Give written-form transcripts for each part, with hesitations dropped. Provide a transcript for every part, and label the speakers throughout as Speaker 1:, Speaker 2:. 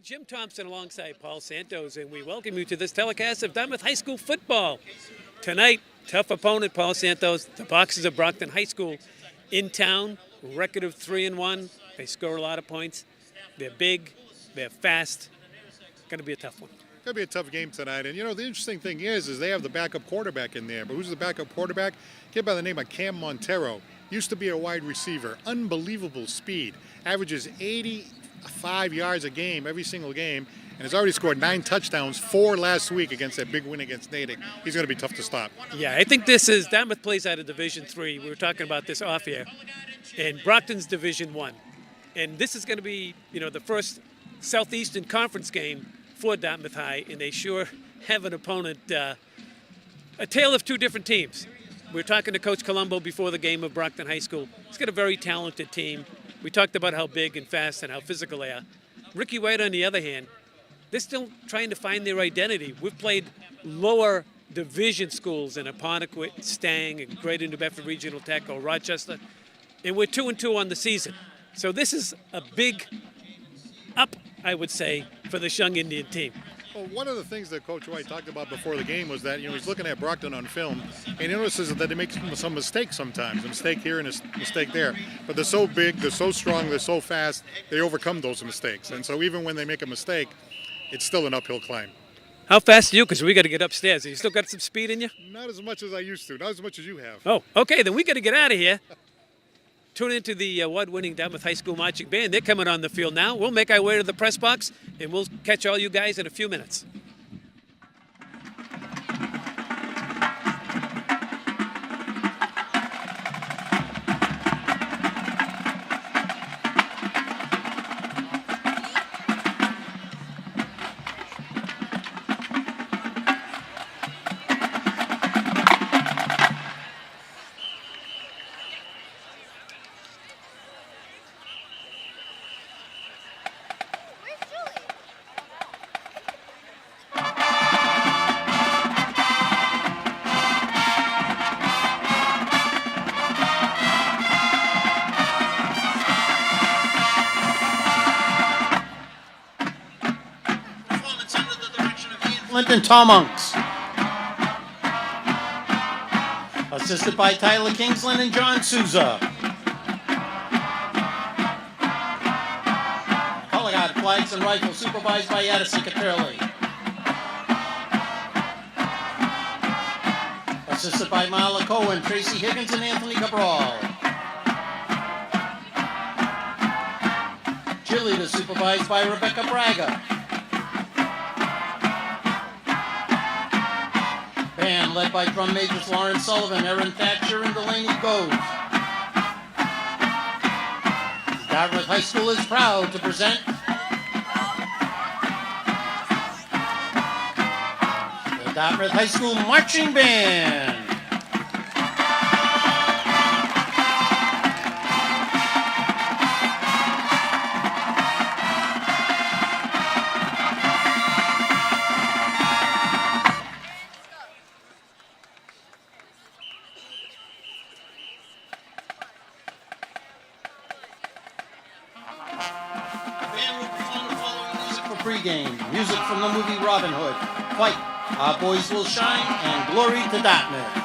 Speaker 1: Jim Thompson alongside Paul Santos, and we welcome you to this telecast of Dartmouth High School football. Tonight, tough opponent, Paul Santos, the Boxers of Brockton High School in town, record of 3-1. They score a lot of points. They're big, they're fast. Going to be a tough one.
Speaker 2: Going to be a tough game tonight. And, you know, the interesting thing is they have the backup quarterback in there. But who's the backup quarterback? A kid by the name of Cam Montero. Used to be a wide receiver. Unbelievable speed. Averages 85 yards a game, every single game. And has already scored 9 touchdowns, 4 last week against that big win against Natick. He's going to be tough to stop.
Speaker 1: Yeah, I think this is, Dartmouth plays out of Division III. We were talking about this off here. And Brockton's Division I. And this is going to be, you know, the first Southeastern Conference game for Dartmouth High. And they sure have an opponent, a tale of two different teams. We were talking to Coach Colombo before the game of Brockton High School. He's got a very talented team. We talked about how big and fast and how physical they are. Ricky White, on the other hand, they're still trying to find their identity. We've played lower division schools in Apponequet, Stang, and Greater New Bedford Regional Tech or Rochester, and we're 2-2 on the season. So this is a big up, I would say, for this young Indian team.
Speaker 2: Well, one of the things that Coach White talked about before the game was that, you know, he's looking at Brockton on film, and he notices that they make some mistakes sometimes, a mistake here and a mistake there. But they're so big, they're so strong, they're so fast, they overcome those mistakes. And so even when they make a mistake, it's still an uphill climb.
Speaker 1: How fast are you? Because we got to get upstairs. You still got some speed in you?
Speaker 2: Not as much as I used to, not as much as you have.
Speaker 1: Oh, okay, then we got to get out of here. Tune into the award-winning Dartmouth High School Marching Band. They're coming on the field now. We'll make our way to the press box, and we'll catch all you guys in a few minutes.
Speaker 3: And Tom Unks. Assisted by Tyler Kingsland and John Souza. Color guard flags and rifles supervised by Addison Caterli. Assisted by Marla Cohen, Tracy Higgins, and Anthony Cabral. Cheerleader supervised by Rebecca Braga. Band led by drum majors Lawrence Sullivan, Erin Thatcher, and Delaney Gove. Dartmouth High School is proud to present the Dartmouth High School Marching Band. Pregame, music from the movie Robin Hood, Fight, Our Boys Will Shine, and Glory to Dartmouth.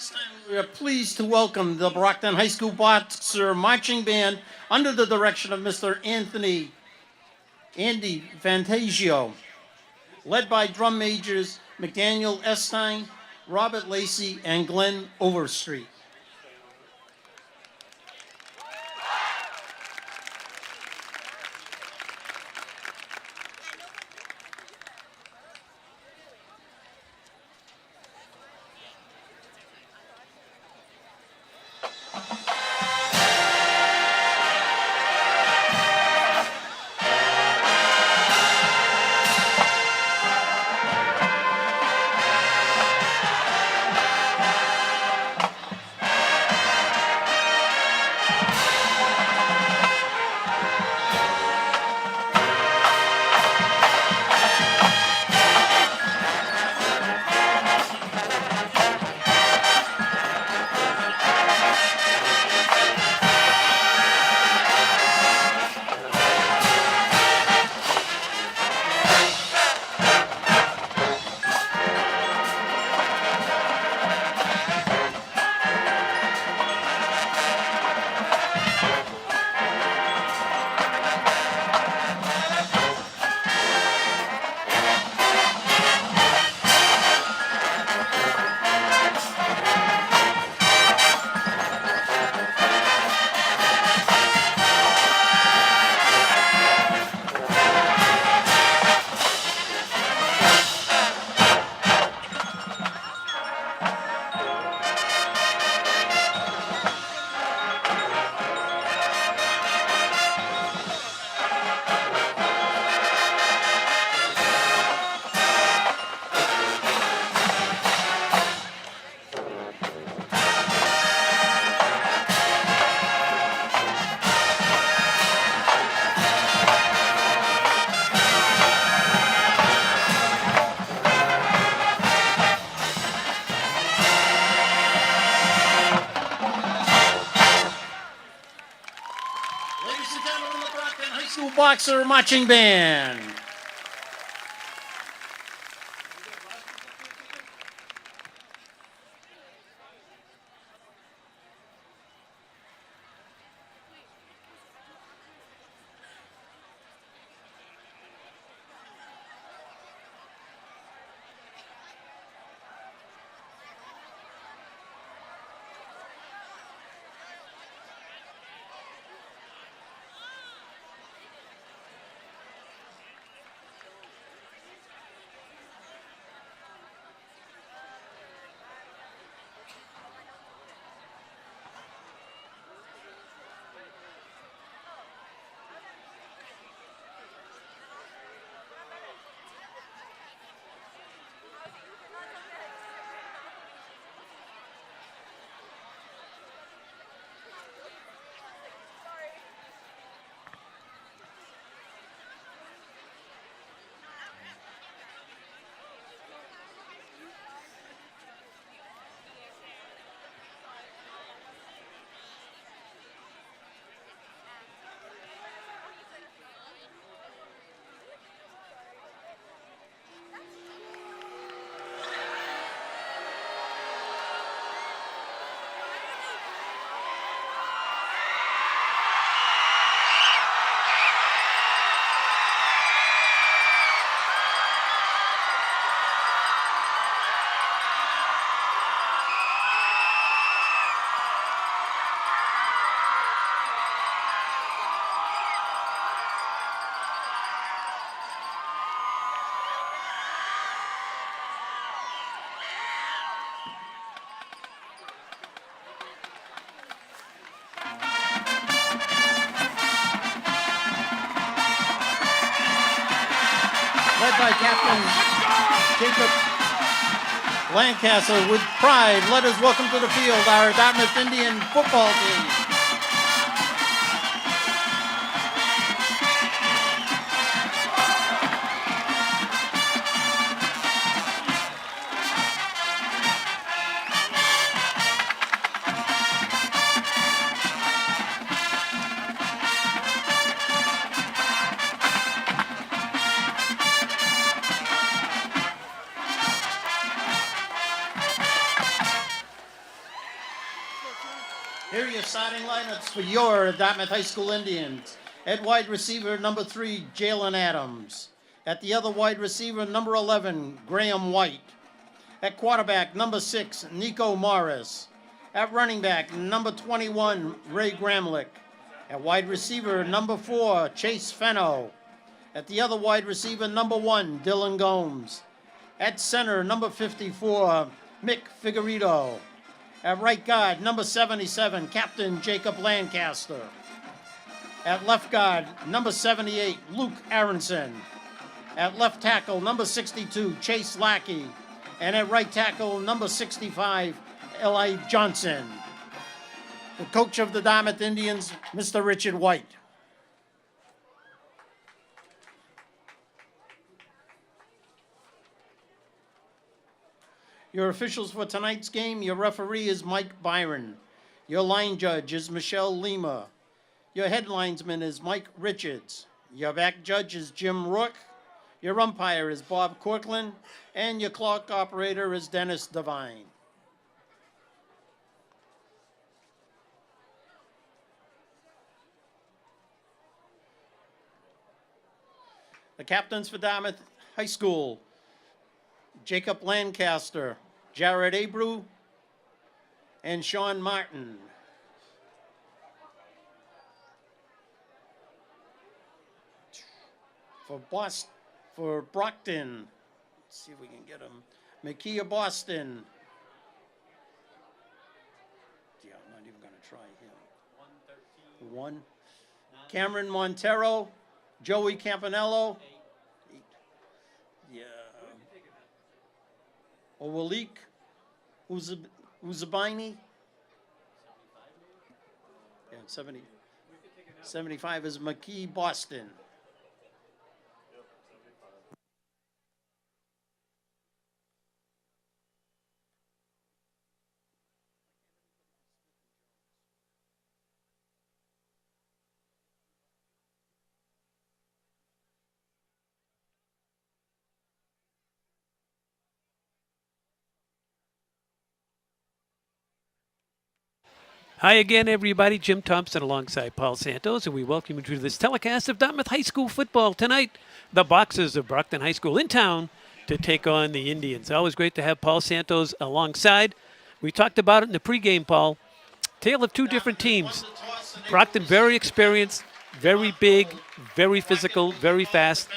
Speaker 3: this time, we are pleased to welcome the Brockton High School Boxer Marching Band under the direction of Mr. Andy Fantasio, led by drum majors McDaniel Estine, Robert Lacey, and Glenn Overstreet. Boxer Marching Band. Led by Captain Jacob Lancaster, with pride, let us welcome to the field our Dartmouth Indian football team. your starting lineups for your Dartmouth High School Indians. At wide receiver, number 3, Jalen Adams. At the other wide receiver, number 11, Graham White. At quarterback, number 6, Nico Morris. At running back, number 21, Ray Gramlich. At wide receiver, number 4, Chase Fenno. At the other wide receiver, number 1, Dylan Gomes. At center, number 54, Mick Figueredo. At right guard, number 77, Captain Jacob Lancaster. At left guard, number 78, Luke Aronson. At left tackle, number 62, Chase Lackey. And at right tackle, number 65, Eli Johnson. The coach of the Dartmouth Indians, Mr. Richard White. Your officials for tonight's game, your referee is Mike Byron. Your line judge is Michelle Lima. Your head linesman is Mike Richards. Your back judge is Jim Rourke. Your umpire is Bob Cortland. And your clock operator is Dennis Devine. The captains for Dartmouth High School, Jacob Lancaster, Jared Abreu, and Sean Martin. For Brockton, let's see if we can get him. Makia Boston. Yeah, I'm not even going to try him. 1. Cameron Montero, Joey Campanello. 8. Yeah. Owalik Uzabini. Yeah, 70. 75 is McKee Boston.
Speaker 1: Hi again, everybody. Jim Thompson alongside Paul Santos, and we welcome you to this telecast of Dartmouth High School football. Tonight, the Boxers of Brockton High School in town to take on the Indians. Always great to have Paul Santos alongside. We talked about it in the pregame, Paul. Tale of two different teams. Brockton, very experienced, very big, very physical, very fast.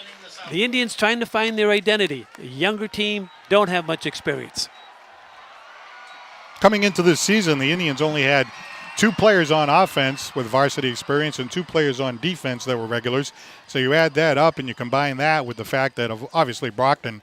Speaker 1: The Indians trying to find their identity. A younger team, don't have much experience.
Speaker 2: Coming into this season, the Indians only had 2 players on offense with varsity experience and 2 players on defense that were regulars. So you add that up and you combine that with the fact that obviously Brockton,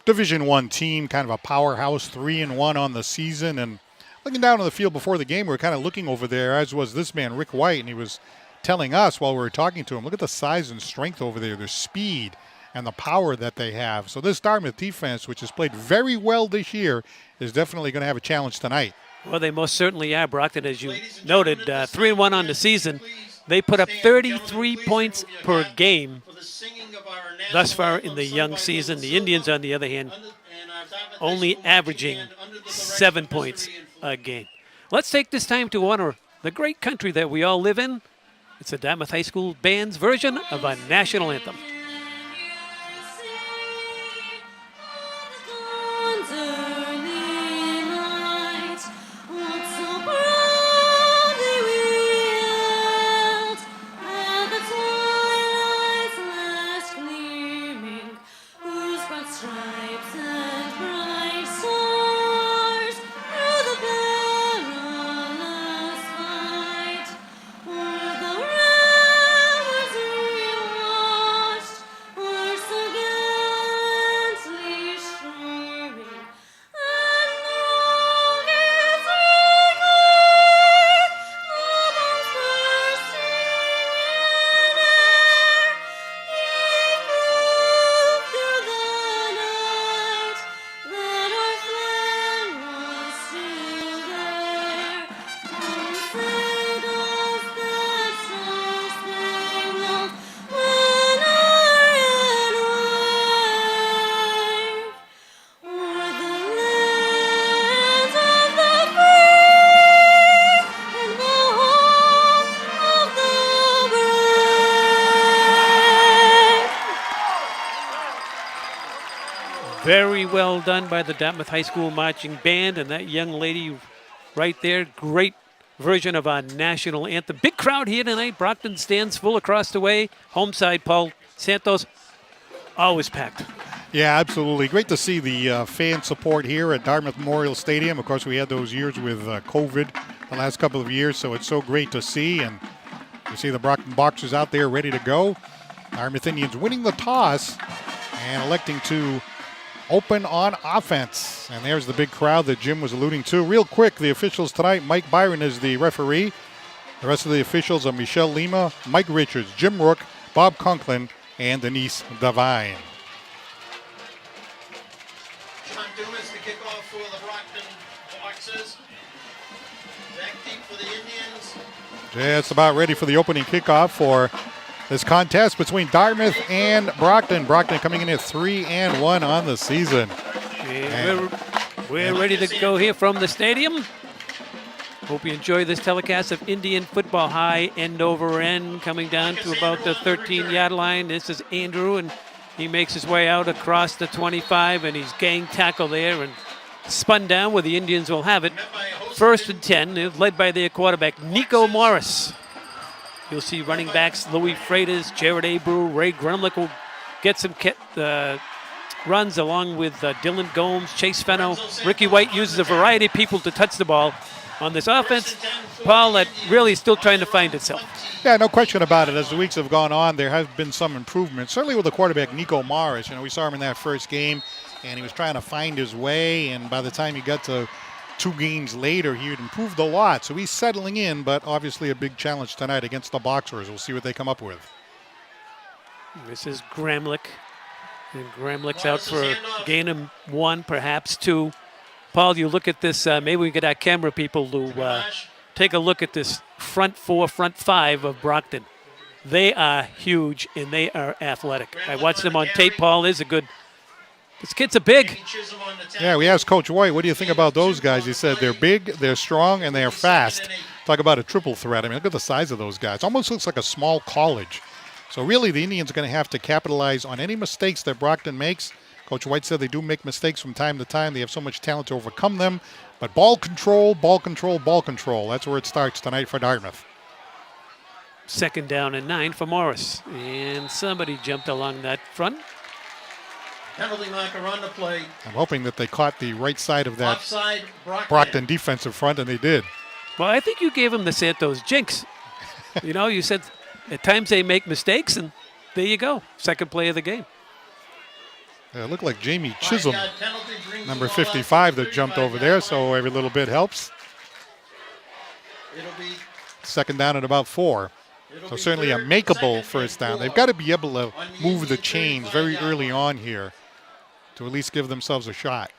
Speaker 2: Division I team, kind of a powerhouse, 3-1 on the season. And looking down on the field before the game, we were kind of looking over there, as was this man, Rick White, and he was telling us while we were talking to him, look at the size and strength over there, their speed and the power that they have. So this Dartmouth defense, which has played very well this year, is definitely going to have a challenge tonight.
Speaker 1: Well, they most certainly are. Brockton, as you noted, 3-1 on the season. They put up 33 points per game thus far in the young season. The Indians, on the other hand, only averaging 7 points a game. Let's take this time to honor the great country that we all live in. It's the Dartmouth High School Band's version of our national anthem. Very well done by the Dartmouth High School Marching Band, and that young lady right there, great version of our national anthem. Big crowd here tonight. Brockton stands full across the way. Home side, Paul Santos, always packed.
Speaker 2: Yeah, absolutely. Great to see the fan support here at Dartmouth Memorial Stadium. Of course, we had those years with COVID the last couple of years, so it's so great to see. And you see the Brockton Boxers out there ready to go. Dartmouth Indians winning the toss and electing to open on offense. And there's the big crowd that Jim was alluding to. Real quick, the officials tonight, Mike Byron is the referee. The rest of the officials are Michelle Lima, Mike Richards, Jim Rook, Bob Conklin, and Denise Devine.
Speaker 3: John Dumas, the kickoff for the Brockton Boxers. Back deep for the Indians.
Speaker 2: Just about ready for the opening kickoff for this contest between Dartmouth and Brockton. Brockton coming in at 3-1 on the season.
Speaker 1: And we're ready to go here from the stadium. Hope you enjoy this telecast of Indian football high end over end, coming down to about the 13-yard line. This is Andrew, and he makes his way out across the 25, and he's gang tackle there and spun down where the Indians will have it. 1st and 10, led by their quarterback, Nico Morris. You'll see running backs Louis Freitas, Jared Abreu, Ray Grumlick will get some runs along with Dylan Gomes, Chase Fenno. Ricky White uses a variety of people to touch the ball on this offense. Paul, that really still trying to find itself.
Speaker 2: Yeah, no question about it. As the weeks have gone on, there has been some improvement. Certainly with the quarterback, Nico Morris. We saw him in that first game, and he was trying to find his way, and by the time he got to 2 games later, he had improved a lot. So he's settling in, but obviously a big challenge tonight against the Boxers. We'll see what they come up with.
Speaker 1: This is Gramlich. And Gramlich's out for a gain of 1, perhaps 2. Paul, you look at this. Maybe we get our camera people to take a look at this front 4, front 5 of Brockton. They are huge, and they are athletic. I watched them on tape, Paul. These kids are big.
Speaker 2: Yeah, we asked Coach White, what do you think about those guys? He said they're big, they're strong, and they're fast. Talk about a triple threat. I mean, look at the size of those guys. Almost looks like a small college. So really, the Indians are going to have to capitalize on any mistakes that Brockton makes. Coach White said they do make mistakes from time to time. They have so much talent to overcome them. But ball control, ball control, ball control. That's where it starts tonight for Dartmouth.
Speaker 1: 2nd down and 9 for Morris. And somebody jumped along that front.
Speaker 3: Penalty marker on the play.
Speaker 2: I'm hoping that they caught the right side of that
Speaker 3: Offside,
Speaker 2: Brockton defensive front, and they did.
Speaker 1: Well, I think you gave him the Santos jinx. You said at times they make mistakes, and there you go. 2nd play of the game.
Speaker 2: It looked like Jamie Chisholm, number 55, that jumped over there, so every little bit helps.
Speaker 3: It'll be
Speaker 2: 2nd down and about 4. So certainly a makeable 1st down. They've got to be able to move the chains very early on here to at least give themselves a shot.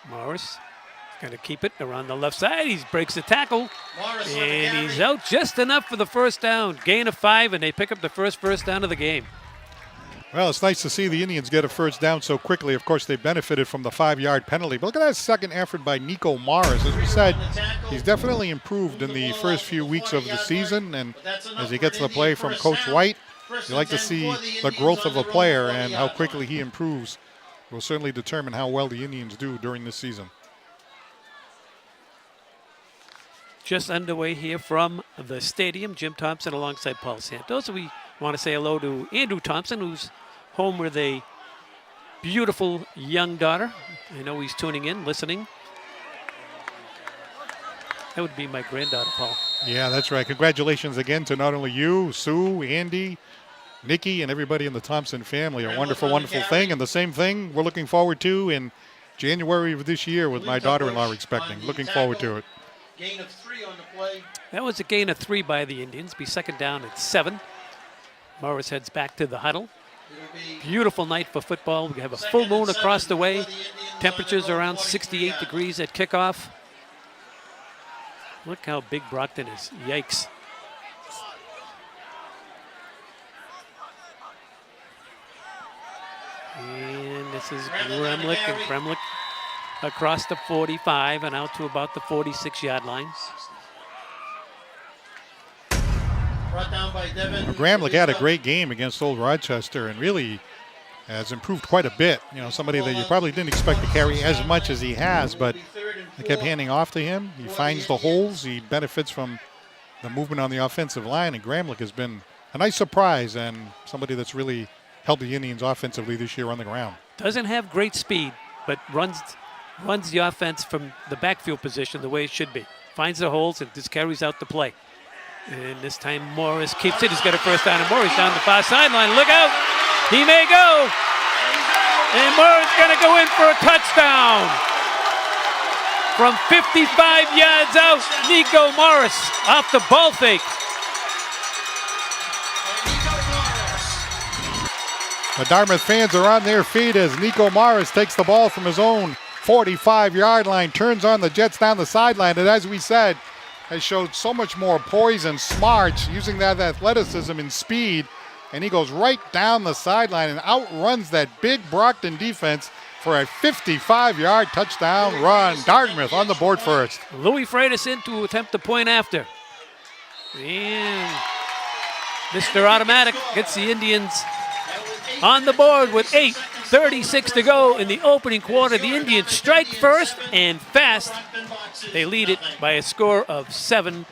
Speaker 1: Morris going to keep it around the left side. He breaks the tackle, and he's out just enough for the 1st down. Gain of 5, and they pick up the first down of the game.
Speaker 2: Well, it's nice to see the Indians get a 1st down so quickly. Of course, they benefited from the 5-yard penalty. But look at that 2nd effort by Nico Morris. As we said, he's definitely improved in the first few weeks of the season. And as he gets the play from Coach White, you like to see the growth of a player, and how quickly he improves will certainly determine how well the Indians do during this season.
Speaker 1: Just underway here from the stadium. Jim Thompson alongside Paul Santos. We want to say hello to Andrew Thompson, who's home with a beautiful young daughter. I know he's tuning in, listening. That would be my granddaughter, Paul.
Speaker 2: Yeah, that's right. Congratulations again to not only you, Sue, Andy, Nikki, and everybody in the Thompson family. A wonderful, wonderful thing. And the same thing we're looking forward to in January of this year with my daughter-in-law expecting. Looking forward to it.
Speaker 3: gain of 3 on the play.
Speaker 1: That was a gain of 3 by the Indians. Be 2nd down at 7. Morris heads back to the huddle. Beautiful night for football. We have a full moon across the way. Temperatures around 68 degrees at kickoff. Look how big Brockton is. Yikes. And this is Gremlich, and Gremlich across the 45 and out to about the 46-yard line.
Speaker 3: Brought down by Devin.
Speaker 2: Gramlich had a great game against Old Rochester and really has improved quite a bit. You know, somebody that you probably didn't expect to carry as much as he has, but they kept handing off to him. He finds the holes. He benefits from the movement on the offensive line, and Gramlich has been a nice surprise and somebody that's really helped the Indians offensively this year on the ground.
Speaker 1: Doesn't have great speed, but runs the offense from the backfield position the way it should be. Finds the holes and just carries out the play. And this time Morris keeps it. He's got a first down, and Morris down the far sideline. Look out! He may go! And Morris going to go in for a touchdown. From 55 yards out, Nico Morris off the ball fake.
Speaker 2: The Dartmouth fans are on their feet as Nico Morris takes the ball from his own 45-yard line, turns on the Jets down the sideline, and as we said, has showed so much more poise and smarts using that athleticism and speed, and he goes right down the sideline and outruns that big Brockton defense for a 55-yard touchdown run. Dartmouth on the board first.
Speaker 1: Louis Freitas in to attempt the point after. And Mr. Automatic gets the Indians on the board with 8:36 to go in the opening quarter. The Indians strike first and fast. They lead it by a score of 7-0.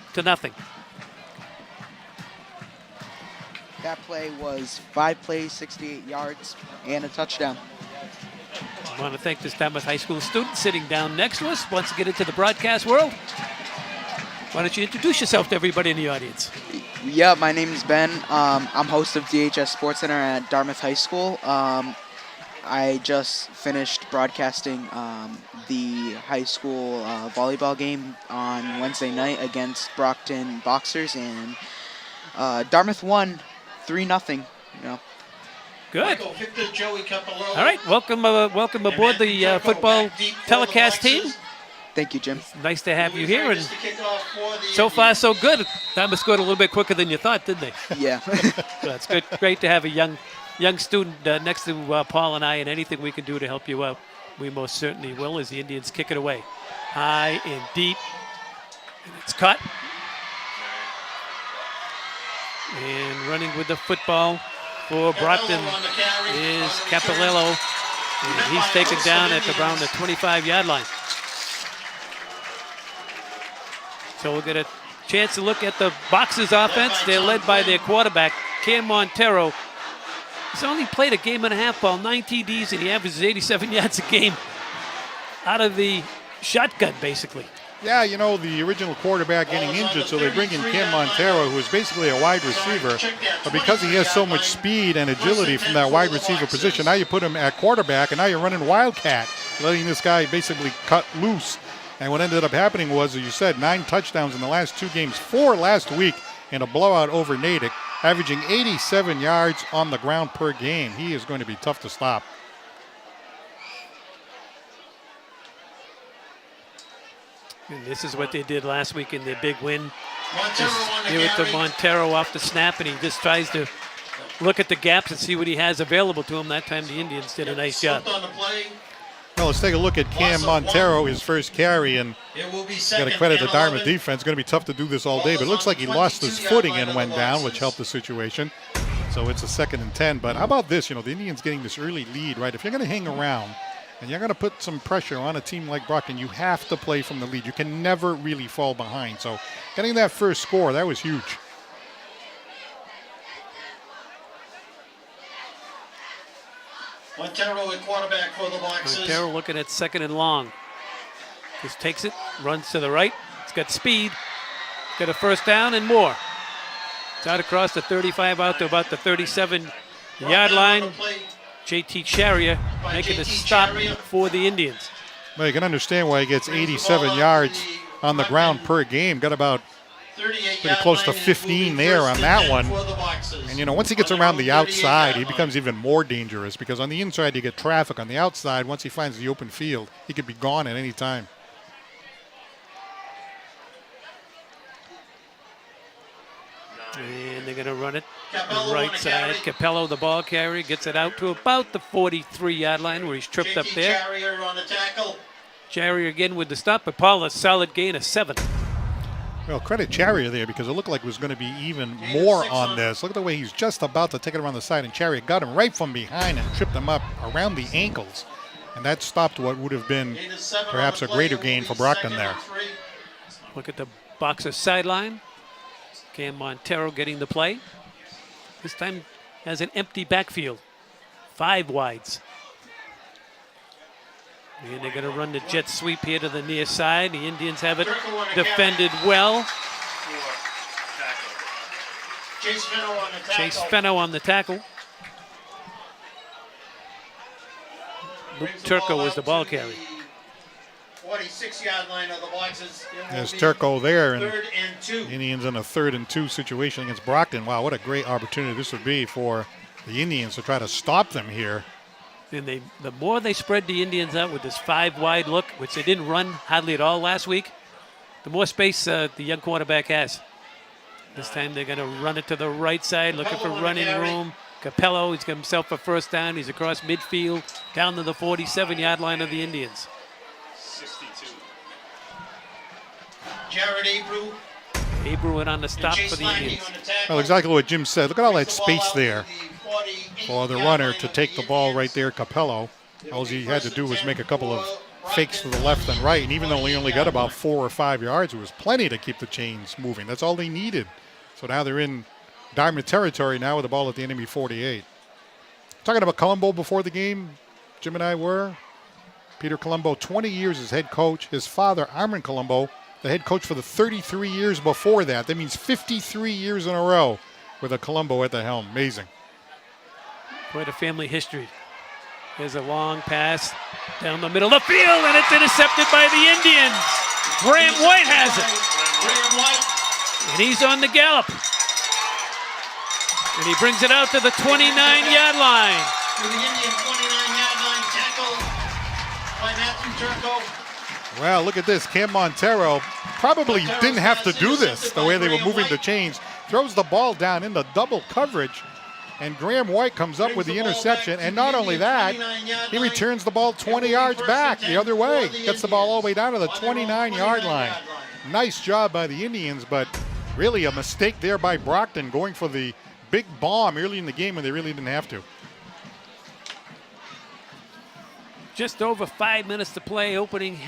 Speaker 4: That play was 5 plays, 68 yards, and a touchdown.
Speaker 1: I want to thank this Dartmouth High School student sitting down next to us. Wants to get into the broadcast world. Why don't you introduce yourself to everybody in the audience?
Speaker 4: Yeah, my name is Ben. I'm host of DHS Sports Center at Dartmouth High School. I just finished broadcasting the high school volleyball game on Wednesday night against Brockton Boxers, and Dartmouth won 3-0. You know.
Speaker 1: Good. All right, welcome aboard the football telecast team.
Speaker 4: Thank you, Jim.
Speaker 1: Nice to have you here, and so far so good. Dartmouth scored a little bit quicker than you thought, didn't they?
Speaker 4: Yeah.
Speaker 1: That's good. Great to have a young student next to Paul and I, and anything we can do to help you out, we most certainly will, as the Indians kick it away. High and deep. And it's caught. And running with the football for Brockton is Capilello. And he's taken down at around the 25-yard line. So we'll get a chance to look at the Boxers offense. They're led by their quarterback, Cam Montero. He's only played a game and a half ball, 9 TDs, and he averages 87 yards a game out of the shotgun, basically.
Speaker 2: Yeah, you know, the original quarterback getting injured, so they bring in Cam Montero, who is basically a wide receiver. But because he has so much speed and agility from that wide receiver position, now you put him at quarterback, and now you're running Wildcat, letting this guy basically cut loose. And what ended up happening was, as you said, 9 touchdowns in the last 2 games, 4 last week, and a blowout over Natick, averaging 87 yards on the ground per game. He is going to be tough to stop.
Speaker 1: And this is what they did last week in their big win. Just give it to Montero off the snap, and he just tries to look at the gaps and see what he has available to him. That time the Indians did a nice job.
Speaker 2: Well, let's take a look at Cam Montero, his first carry, and got to credit the Dartmouth defense. It's going to be tough to do this all day, but it looks like he lost his footing and went down, which helped the situation. So it's a 2nd and 10. But how about this? You know, the Indians getting this early lead, right? If you're going to hang around and you're going to put some pressure on a team like Brockton, you have to play from the lead. You can never really fall behind. So getting that first score, that was huge.
Speaker 3: Montero at quarterback for the Boxers.
Speaker 1: Montero looking at 2nd and long. Just takes it, runs to the right. It's got speed. Got a first down and more. It's out across the 35 out to about the 37-yard line. JT Charrier making a stop for the Indians.
Speaker 2: Well, you can understand why he gets 87 yards on the ground per game. Got about pretty close to 15 there on that one. And, you know, once he gets around the outside, he becomes even more dangerous because on the inside you get traffic. On the outside, once he finds the open field, he could be gone at any time.
Speaker 1: And they're going to run it the right side. Capello, the ball carrier, gets it out to about the 43-yard line where he's tripped up there. Charrier again with the stop, but Paul, a solid gain of 7.
Speaker 2: Well, credit Chariot there because it looked like it was going to be even more on this. Look at the way he's just about to take it around the side, and Chariot got him right from behind and tripped him up around the ankles. And that stopped what would have been perhaps a greater gain for Brockton there.
Speaker 1: Look at the Boxer sideline. Cam Montero getting the play. This time has an empty backfield. 5 wides. And they're going to run the jet sweep here to the near side. The Indians have it defended well. Chase Fenno on the tackle. Luke Turco was the ball carrier.
Speaker 3: 46-yard line of the Boxers.
Speaker 2: There's Turco there. And
Speaker 3: 3rd and 2.
Speaker 2: Indians in a 3rd and 2 situation against Brockton. Wow, what a great opportunity this would be for the Indians to try to stop them here.
Speaker 1: And the more they spread the Indians out with this 5 wide look, which they didn't run hardly at all last week, the more space the young quarterback has. This time they're going to run it to the right side, looking for running room. Capello, he's got himself a first down. He's across midfield, down to the 47-yard line of the Indians.
Speaker 5: 62.
Speaker 3: Jared Abreu.
Speaker 1: Abreu went on the stop for the Indians.
Speaker 2: Well, exactly what Jim said. Look at all that space there for the runner to take the ball right there, Capello. All he had to do was make a couple of fakes to the left and right, and even though he only got about 4 or 5 yards, it was plenty to keep the chains moving. That's all they needed. So now they're in Dartmouth territory now with the ball at the enemy 48. Talking about Colombo before the game, Jim and I were. Peter Colombo, 20 years as head coach. His father, Armin Colombo, the head coach for the 33 years before that. That means 53 years in a row with a Colombo at the helm. Amazing.
Speaker 1: Quite a family history. There's a long pass down the middle of the field, and it's intercepted by the Indians. Graham White has it.
Speaker 3: Graham White.
Speaker 1: And he's on the gallop. And he brings it out to the 29-yard line.
Speaker 3: To the Indian 29-yard line, tackled by Matthew Turco.
Speaker 2: Well, look at this. Cam Montero probably didn't have to do this the way they were moving the chains. Throws the ball down into double coverage, and Graham White comes up with the interception. And not only that, he returns the ball 20 yards back the other way. Gets the ball all the way down to the 29-yard line. Nice job by the Indians, but really a mistake there by Brockton going for the big bomb early in the game when they really didn't have to.
Speaker 1: Just over 5 minutes to play, opening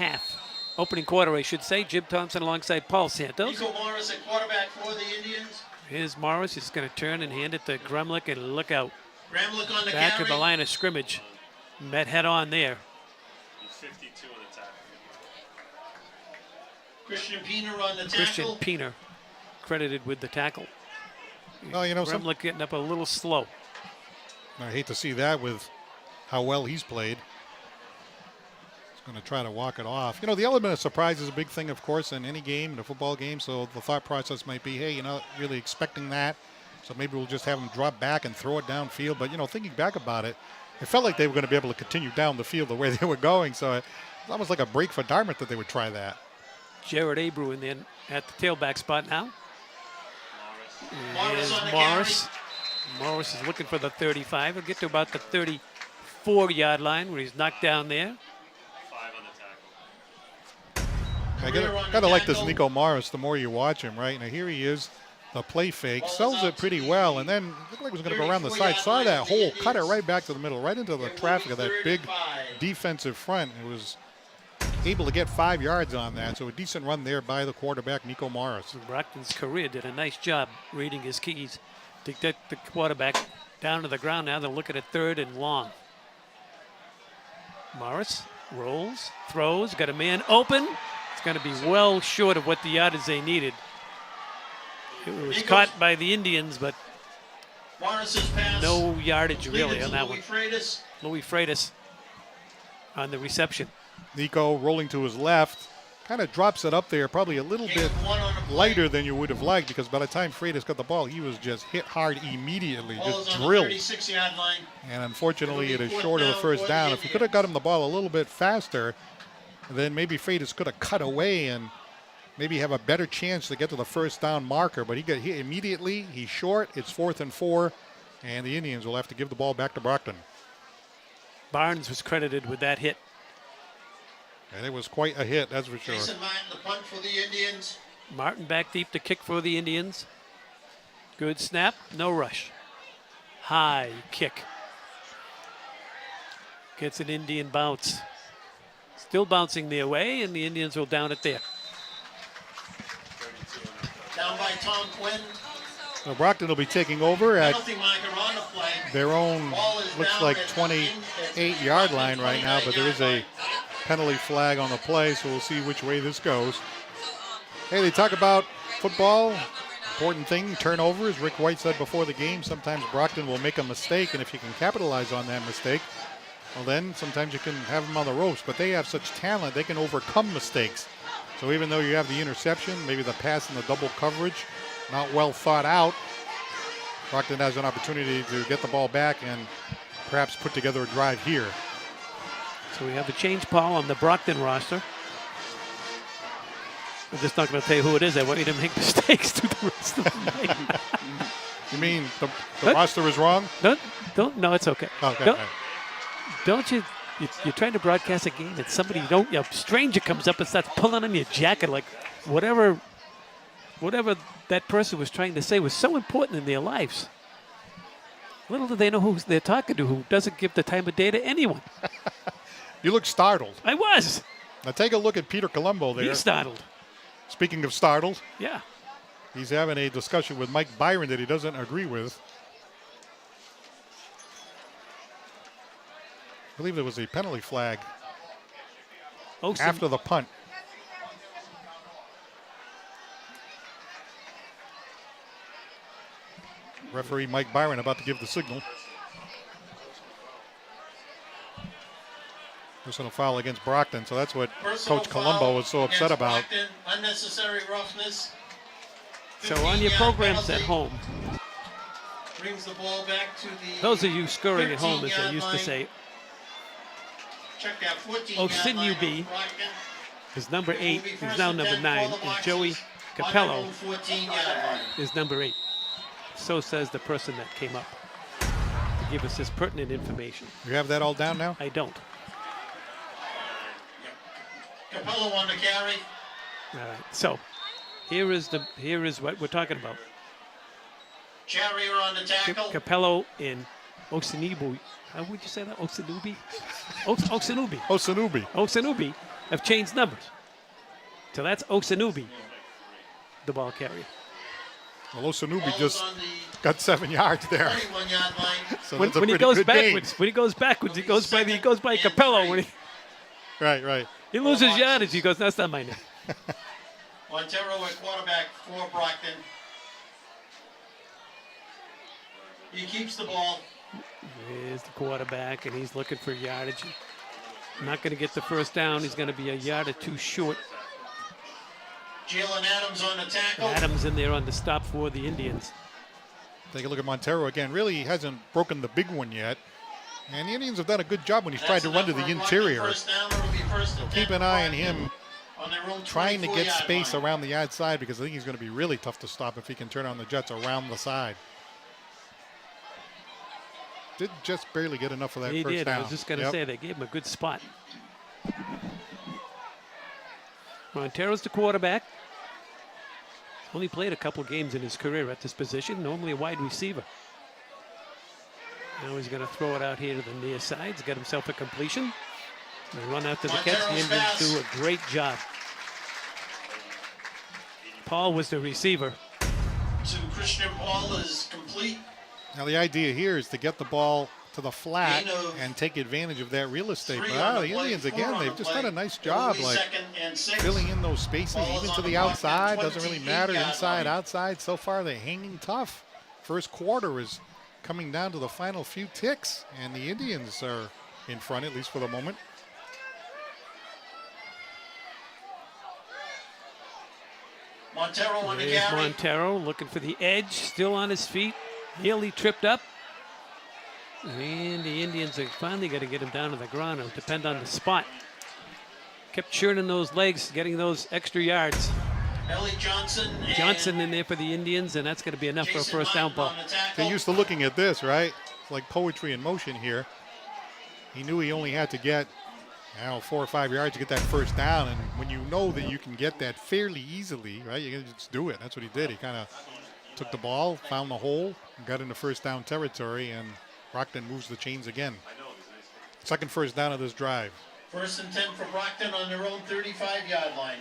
Speaker 1: quarter, I should say. Jim Thompson alongside Paul Santos.
Speaker 3: Nico Morris at quarterback for the Indians.
Speaker 1: Here's Morris. He's going to turn and hand it to Gremlick, and look out.
Speaker 3: Gremlick on the
Speaker 1: Back
Speaker 3: carry.
Speaker 1: to the line of scrimmage. Met head on there.
Speaker 5: 52 on the tackle.
Speaker 3: Christian Piener on the
Speaker 1: Christian
Speaker 3: tackle.
Speaker 1: Piener credited with the tackle.
Speaker 2: Well, you know,
Speaker 1: Gremlick getting up a little slow.
Speaker 2: I hate to see that with how well he's played. He's going to try to walk it off. You know, the element of surprise is a big thing, of course, in any game, in a football game. So the thought process might be, hey, you're not really expecting that. So maybe we'll just have them drop back and throw it downfield. But, you know, thinking back about it, it felt like they were going to be able to continue down the field the way they were going. So it's almost like a break for Dartmouth that they would try that.
Speaker 1: Jared Abreu in then at the tailback spot now.
Speaker 3: Morris on the
Speaker 1: Morris. Morris is looking for the 35. He'll get to about the 34-yard line where he's knocked down there.
Speaker 5: 5 on the tackle.
Speaker 2: I gotta like this Nico Morris the more you watch him, right? Now here he is, the play fake, sells it pretty well, and then looked like he was gonna go around the side. Saw that hole, cut it right back to the middle, right into the traffic of that big defensive front. It was able to get 5 yards on that, so a decent run there by the quarterback, Nico Morris.
Speaker 1: Brockton's career did a nice job reading his keys to get the quarterback down to the ground. Now they'll look at a 3rd and long. Morris rolls, throws, got a man open. It's going to be well short of what the yardage they needed. It was caught by the Indians, but
Speaker 3: Morris's pass.
Speaker 1: no yardage really on that one.
Speaker 3: Freitas.
Speaker 1: Louis Freitas on the reception.
Speaker 2: Nico rolling to his left, kind of drops it up there, probably a little bit lighter than you would have liked, because by the time Freitas got the ball, he was just hit hard immediately, just drilled.
Speaker 3: 36-yard line.
Speaker 2: And unfortunately, it is short of the first down. If he could have got him the ball a little bit faster, then maybe Freitas could have cut away and maybe have a better chance to get to the first down marker. But he got hit immediately. He's short. It's 4th and 4, and the Indians will have to give the ball back to Brockton.
Speaker 1: Barnes was credited with that hit.
Speaker 2: And it was quite a hit, that's for sure.
Speaker 3: Jason Martin, the punt for the Indians.
Speaker 1: Martin back deep to kick for the Indians. Good snap, no rush. High kick. Gets an Indian bounce. Still bouncing their way, and the Indians will down it there.
Speaker 3: Down by Tom Quinn.
Speaker 2: So Brockton will be taking over at
Speaker 3: Penalty marker on the play.
Speaker 2: their own,
Speaker 3: Ball is
Speaker 2: looks
Speaker 3: down
Speaker 2: like
Speaker 3: at
Speaker 2: 28-yard line right now, but there is a penalty flag on the play, so we'll see which way this goes. Hey, they talk about football. Important thing, turnovers. Rick White said before the game, sometimes Brockton will make a mistake, and if you can capitalize on that mistake, well then sometimes you can have them on the ropes. But they have such talent, they can overcome mistakes. So even though you have the interception, maybe the pass and the double coverage, not well thought out, Brockton has an opportunity to get the ball back and perhaps put together a drive here.
Speaker 1: So we have the change, Paul, on the Brockton roster. I'm just not going to tell you who it is. I want you to make mistakes through the rest of the night.
Speaker 2: You mean the roster is wrong?
Speaker 1: No, it's okay.
Speaker 2: Okay.
Speaker 1: Don't you're trying to broadcast a game and somebody a stranger comes up and starts pulling on your jacket like whatever that person was trying to say was so important in their lives. Little do they know who they're talking to, who doesn't give the time of day to anyone.
Speaker 2: You look startled.
Speaker 1: I was.
Speaker 2: Now take a look at Peter Colombo there.
Speaker 1: He's startled.
Speaker 2: Speaking of startled,
Speaker 1: Yeah.
Speaker 2: he's having a discussion with Mike Byron that he doesn't agree with. I believe there was a penalty flag after the punt. Referee Mike Byron about to give the signal. Personal foul against Brockton, so that's what
Speaker 3: Personal
Speaker 2: Coach Colombo
Speaker 3: foul
Speaker 2: was so upset
Speaker 3: against
Speaker 2: about.
Speaker 3: Brockton, unnecessary roughness.
Speaker 1: So on your
Speaker 3: 15-yard
Speaker 1: programs at
Speaker 3: penalty.
Speaker 1: home,
Speaker 3: Brings the ball back to the
Speaker 1: those of you scoring at home, as they
Speaker 3: 13-yard
Speaker 1: used to
Speaker 3: line.
Speaker 1: say,
Speaker 3: Check that 14-yard line
Speaker 1: Sinubi
Speaker 3: of Brockton.
Speaker 1: is number
Speaker 3: It will
Speaker 1: 8,
Speaker 3: be
Speaker 1: is
Speaker 3: first
Speaker 1: now
Speaker 3: and
Speaker 1: number
Speaker 3: 10
Speaker 1: 9,
Speaker 3: for the
Speaker 1: and
Speaker 3: Boxers
Speaker 1: Joey
Speaker 3: on
Speaker 1: Capello
Speaker 3: their own 14-yard line.
Speaker 1: is number 8. So says the person that came up to give us this pertinent information.
Speaker 2: You have that all down now?
Speaker 1: I don't.
Speaker 3: Capello on the carry.
Speaker 1: All right. So here is what we're talking about.
Speaker 3: Charrier on the tackle.
Speaker 1: Capello and Osanubi. How would you say that? Osanubi? Osanubi.
Speaker 2: Osanubi.
Speaker 1: Osanubi have changed numbers. So that's Osanubi, the ball carrier.
Speaker 2: Well, Osanubi
Speaker 3: Ball is
Speaker 2: just
Speaker 3: on the
Speaker 2: got 7 yards there.
Speaker 3: 21-yard line.
Speaker 2: So
Speaker 1: When,
Speaker 2: that's a
Speaker 1: when he
Speaker 2: pretty
Speaker 1: goes
Speaker 2: good gain.
Speaker 1: backwards, he goes by
Speaker 3: and
Speaker 1: Capello.
Speaker 3: three.
Speaker 1: When
Speaker 2: Right.
Speaker 1: he loses
Speaker 3: Boxes.
Speaker 1: yardage, he goes, that's not my name.
Speaker 3: Montero at quarterback for Brockton. He keeps the ball.
Speaker 1: There's the quarterback, and he's looking for yardage. Not going to get the first down. He's going to be a yard or two short.
Speaker 3: Jalen Adams on the tackle.
Speaker 1: Adams in there on the stop for the Indians.
Speaker 2: Take a look at Montero again. Really, he hasn't broken the big one yet. And the Indians have done a good job when he's tried to run to the interior. Keep an eye on him trying to get space around the outside, because I think he's going to be really tough to stop if he can turn on the Jets around the side. Did just barely get enough of that
Speaker 1: He
Speaker 2: first
Speaker 1: did.
Speaker 2: down.
Speaker 1: I was just going to say they gave him a good spot. Montero's the quarterback. Only played a couple games in his career at this position, normally a wide receiver. Now he's going to throw it out here to the near sides, get himself a completion, and run after the catch. The Indians do a great job. Paul was the receiver.
Speaker 3: To Christian Paul is complete.
Speaker 2: Now the idea here is to get the ball to the flat
Speaker 3: Gain of
Speaker 2: and take advantage of that real estate.
Speaker 3: 3
Speaker 2: But
Speaker 3: on the
Speaker 2: the
Speaker 3: play,
Speaker 2: Indians
Speaker 3: 4
Speaker 2: again,
Speaker 3: on
Speaker 2: they've
Speaker 3: the
Speaker 2: just
Speaker 3: play.
Speaker 2: done a nice
Speaker 3: It will
Speaker 2: job,
Speaker 3: be
Speaker 2: like
Speaker 3: 2nd and 6.
Speaker 2: filling in those spaces,
Speaker 3: Ball is
Speaker 2: even
Speaker 3: on
Speaker 2: to
Speaker 3: the
Speaker 2: the
Speaker 3: Brockton
Speaker 2: outside. Doesn't really matter,
Speaker 3: 28-yard
Speaker 2: inside,
Speaker 3: line.
Speaker 2: outside. So far, they're hanging tough. First quarter is coming down to the final few ticks, and the Indians are in front, at least for the moment.
Speaker 3: Montero on the
Speaker 1: There's
Speaker 3: carry.
Speaker 1: Montero looking for the edge, still on his feet, nearly tripped up. And the Indians are finally going to get him down to the ground. It'll depend on the spot. Kept churning those legs, getting those extra yards.
Speaker 3: Ellie Johnson. and
Speaker 1: Johnson in there for the Indians, and that's going to be enough for a
Speaker 3: Jason
Speaker 1: first down
Speaker 3: Martin
Speaker 1: ball.
Speaker 3: on the tackle.
Speaker 2: They're used to looking at this, right? It's like poetry in motion here. He knew he only had to get Now 4 or 5 yards to get that first down, and when you know that you can get that fairly easily, right, you can just do it. That's what he did. He kind of took the ball, found the hole, and got into first down territory, and Brockton moves the chains again. Second first down of this drive.
Speaker 3: 1st and 10 for Brockton on their own 35-yard line.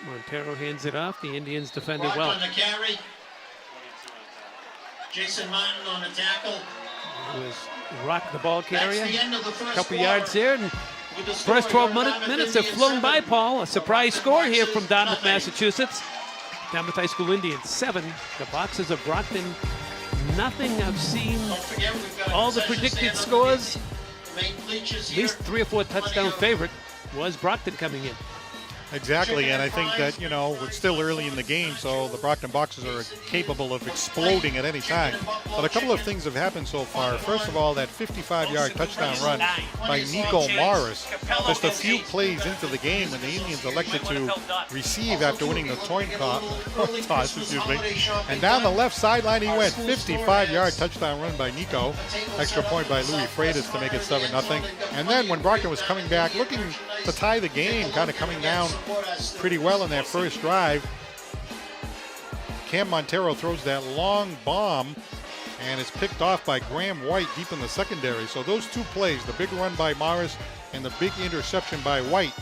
Speaker 1: Montero hands it off. The Indians defended
Speaker 3: Brock
Speaker 1: well.
Speaker 3: on the carry. Jason Martin on the tackle.
Speaker 1: It was Rock, the ball carrier.
Speaker 3: That's the end of the first
Speaker 1: Couple
Speaker 3: quarter.
Speaker 1: yards there. And
Speaker 3: With the score,
Speaker 1: first 12
Speaker 3: your Dartmouth
Speaker 1: minutes have
Speaker 3: Indians
Speaker 1: flown by,
Speaker 3: 7,
Speaker 1: Paul. A surprise score here from Dartmouth,
Speaker 3: nothing.
Speaker 1: Massachusetts. Dartmouth High School Indians 7. The Boxers of Brockton nothing. I've seen
Speaker 3: Don't forget, we've got a
Speaker 1: all the
Speaker 3: concession
Speaker 1: predicted
Speaker 3: stand
Speaker 1: scores.
Speaker 3: underneath the main bleachers
Speaker 1: At
Speaker 3: here.
Speaker 1: least 3 or 4 touchdown favorite was Brockton coming in.
Speaker 2: Exactly, and I think that, it's still early in the game, so the Brockton Boxers are capable of exploding at any time. But a couple of things have happened so far. First of all, that 55-yard touchdown run by Nico Morris, just a few plays into the game when the Indians elected to receive after winning the coin toss, and down the left sideline he went. 55-yard touchdown run by Nico. Extra point by Louis Freitas to make it 7-0. And then when Brockton was coming back, looking to tie the game, kind of coming down pretty well in that first drive, Cam Montero throws that long bomb, and it's picked off by Graham White deep in the secondary. So those two plays, the big run by Morris and the big interception by White,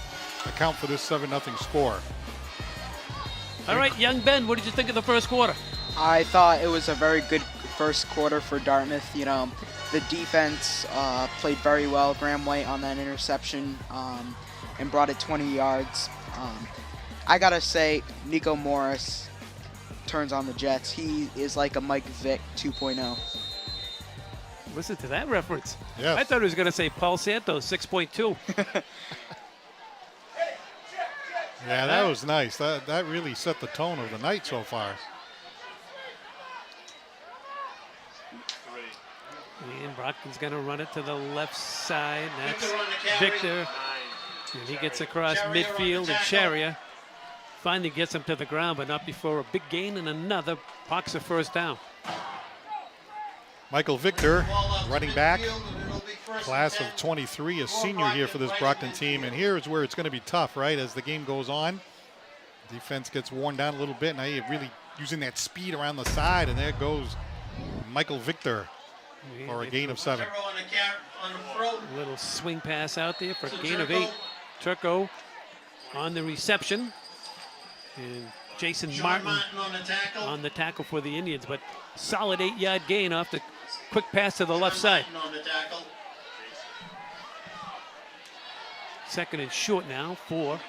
Speaker 2: account for this 7-0 score.
Speaker 1: All right, young Ben, what did you think of the first quarter?
Speaker 4: I thought it was a very good first quarter for Dartmouth. The defense played very well. Graham White on that interception and brought it 20 yards. I gotta say, Nico Morris turns on the Jets. He is like a Mike Vick 2.0.
Speaker 1: Listen to that reference.
Speaker 2: Yes.
Speaker 1: I thought he was going to say Paul Santos, 6.2.
Speaker 2: Yeah, that was nice. That really set the tone of the night so far.
Speaker 1: And Brockton's going to run it to the left side. That's
Speaker 3: Victor on the carry.
Speaker 1: Victor. And he gets across midfield, and Sharia finally gets him to the ground, but not before a big gain and another Boxer first down.
Speaker 2: Michael Victor, running back,
Speaker 3: Field, and it'll be 1st and
Speaker 2: class
Speaker 3: 10.
Speaker 2: of 23, a senior here for this Brockton team. And here is where it's going to be tough, right, as the game goes on. Defense gets worn down a little bit. Now you're really using that speed around the side, and there goes Michael Victor for a gain of 7.
Speaker 3: Montero on the throat.
Speaker 1: A little swing pass out there for a
Speaker 3: To
Speaker 1: gain of
Speaker 3: Turco.
Speaker 1: 8. Turco on the reception. And Jason
Speaker 3: John
Speaker 1: Martin
Speaker 3: Martin on the tackle.
Speaker 1: on the tackle for the Indians, but solid 8-yard gain off the quick pass to the left side.
Speaker 3: Martin on the tackle.
Speaker 1: Second and short now for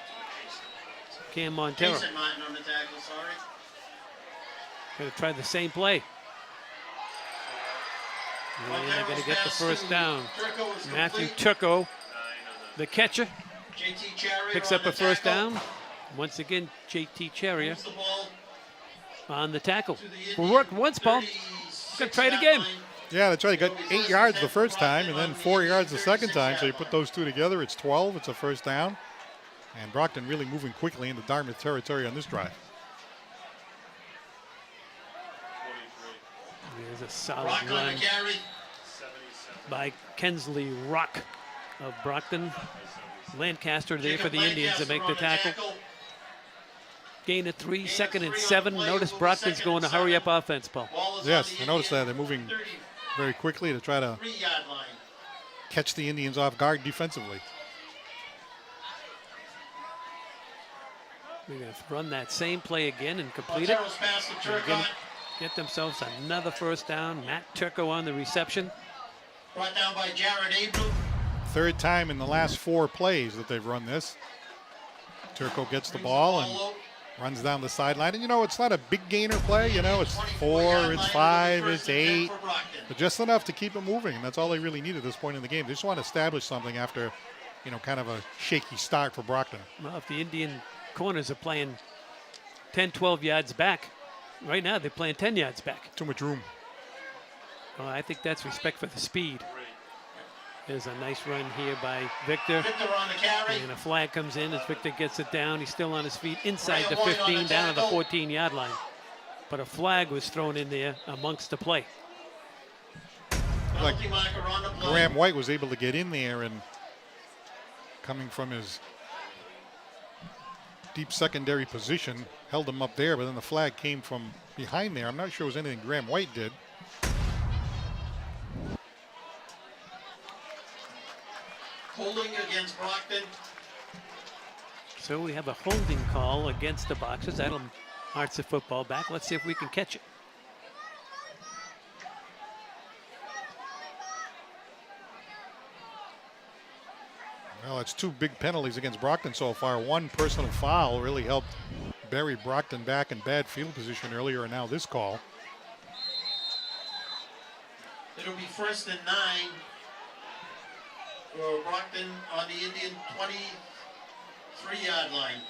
Speaker 1: Cam Montero.
Speaker 3: Jason Martin on the tackle, sorry.
Speaker 1: Going to try the same play. And they're going to get the first down.
Speaker 3: Turco is
Speaker 1: Matthew
Speaker 3: complete.
Speaker 1: Turco, the catcher,
Speaker 3: JT Cherry
Speaker 1: picks
Speaker 3: on
Speaker 1: up
Speaker 3: the
Speaker 1: a first
Speaker 3: tackle.
Speaker 1: down. Once again, JT Cherry
Speaker 3: Moves the ball
Speaker 1: on the tackle.
Speaker 3: to the
Speaker 1: We
Speaker 3: Indian
Speaker 1: worked once, Paul.
Speaker 3: 36
Speaker 1: Gonna try it
Speaker 3: yard
Speaker 1: again.
Speaker 3: line.
Speaker 2: Yeah, that's right. He got 8 yards the first time and then 4 yards the second time. So you put those two together, it's 12. It's a first down. And Brockton really moving quickly into Dartmouth territory on this drive.
Speaker 1: There's a solid
Speaker 3: Rock on
Speaker 1: run
Speaker 3: the carry.
Speaker 1: by Kensley Rock of Brockton. Lancaster there for
Speaker 3: Jacob
Speaker 1: the Indians to
Speaker 3: Lancaster
Speaker 1: make the
Speaker 3: on
Speaker 1: tackle. Gain of 3,
Speaker 3: of
Speaker 1: second and
Speaker 3: 3 on
Speaker 1: 7.
Speaker 3: the play.
Speaker 1: Notice
Speaker 3: Will be
Speaker 1: Brockton's
Speaker 3: second
Speaker 1: going
Speaker 3: and
Speaker 1: to hurry up
Speaker 3: 7.
Speaker 1: offense, Paul.
Speaker 3: Ball is
Speaker 2: Yes,
Speaker 3: on
Speaker 2: I
Speaker 3: the
Speaker 2: noticed that.
Speaker 3: Indian
Speaker 2: They're moving
Speaker 3: 33
Speaker 2: very quickly to try to
Speaker 3: yard line.
Speaker 2: catch the Indians off guard defensively.
Speaker 1: They're going to run that same play again and complete it.
Speaker 3: Montero's pass to
Speaker 1: They're going
Speaker 3: Turcotte.
Speaker 1: to get themselves another first down. Matt Turco on the reception.
Speaker 3: Brought down by Jared Abram.
Speaker 2: Third time in the last 4 plays that they've run this. Turco gets the ball and runs down the sideline. And, it's not a big gainer play. It's 4, it's 5, it's 8. But just enough to keep it moving. And that's all they really need at this point in the game. They just want to establish something after, kind of a shaky start for Brockton.
Speaker 1: Well, if the Indian corners are playing 10, 12 yards back, right now they're playing 10 yards back.
Speaker 2: Too much room.
Speaker 1: Well, I think that's respect for the speed. There's a nice run here by Victor.
Speaker 3: Victor on the carry.
Speaker 1: And a flag comes in as Victor gets it down. He's still on his feet inside the
Speaker 3: Graham White on
Speaker 1: 15,
Speaker 3: the
Speaker 1: down to the
Speaker 3: tackle.
Speaker 1: 14-yard line. but a flag was thrown in there amongst the play.
Speaker 2: Like
Speaker 3: Penalty marker on the play.
Speaker 2: Graham White was able to get in there and coming from his deep secondary position, held him up there, but then the flag came from behind there. I'm not sure it was anything Graham White did.
Speaker 3: Holding against Brockton.
Speaker 1: So we have a holding call against the Boxers. That'll march the football back. Let's see if we can catch it.
Speaker 2: Well, it's 2 big penalties against Brockton so far. 1 personal foul really helped bury Brockton back in bad field position earlier, and now this call.
Speaker 3: It'll be 1st and 9 for Brockton on the Indian 23-yard line.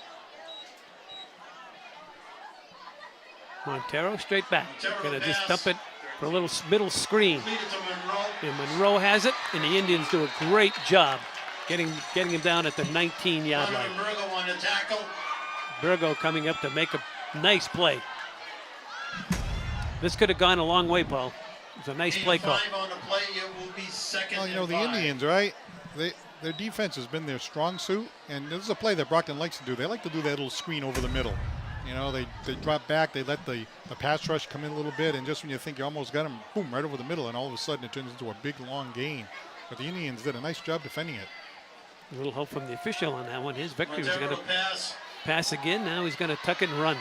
Speaker 1: Montero straight back.
Speaker 3: Montero
Speaker 1: Gonna just
Speaker 3: pass.
Speaker 1: dump it for a little middle screen.
Speaker 3: Completed to Monroe.
Speaker 1: And Monroe has it, and the Indians do a great job getting him down at the 19-yard line.
Speaker 3: Donovan Burgo on the tackle.
Speaker 1: Burgo coming up to make a nice play. This could have gone a long way, Paul. It was a nice play call.
Speaker 3: 5 on the play. It will be 2nd
Speaker 2: Well, you know,
Speaker 3: and
Speaker 2: the
Speaker 3: 5.
Speaker 2: Indians, right? Their defense has been their strong suit, and this is a play that Brockton likes to do. They like to do that little screen over the middle. You know, they drop back, they let the pass rush come in a little bit, and just when you think you almost got them, boom, right over the middle, and all of a sudden it turns into a big, long gain. But the Indians did a nice job defending it.
Speaker 1: A little help from the official on that one. His victory was
Speaker 3: Montero
Speaker 1: going to
Speaker 3: pass.
Speaker 1: pass again. Now he's going to tuck and run.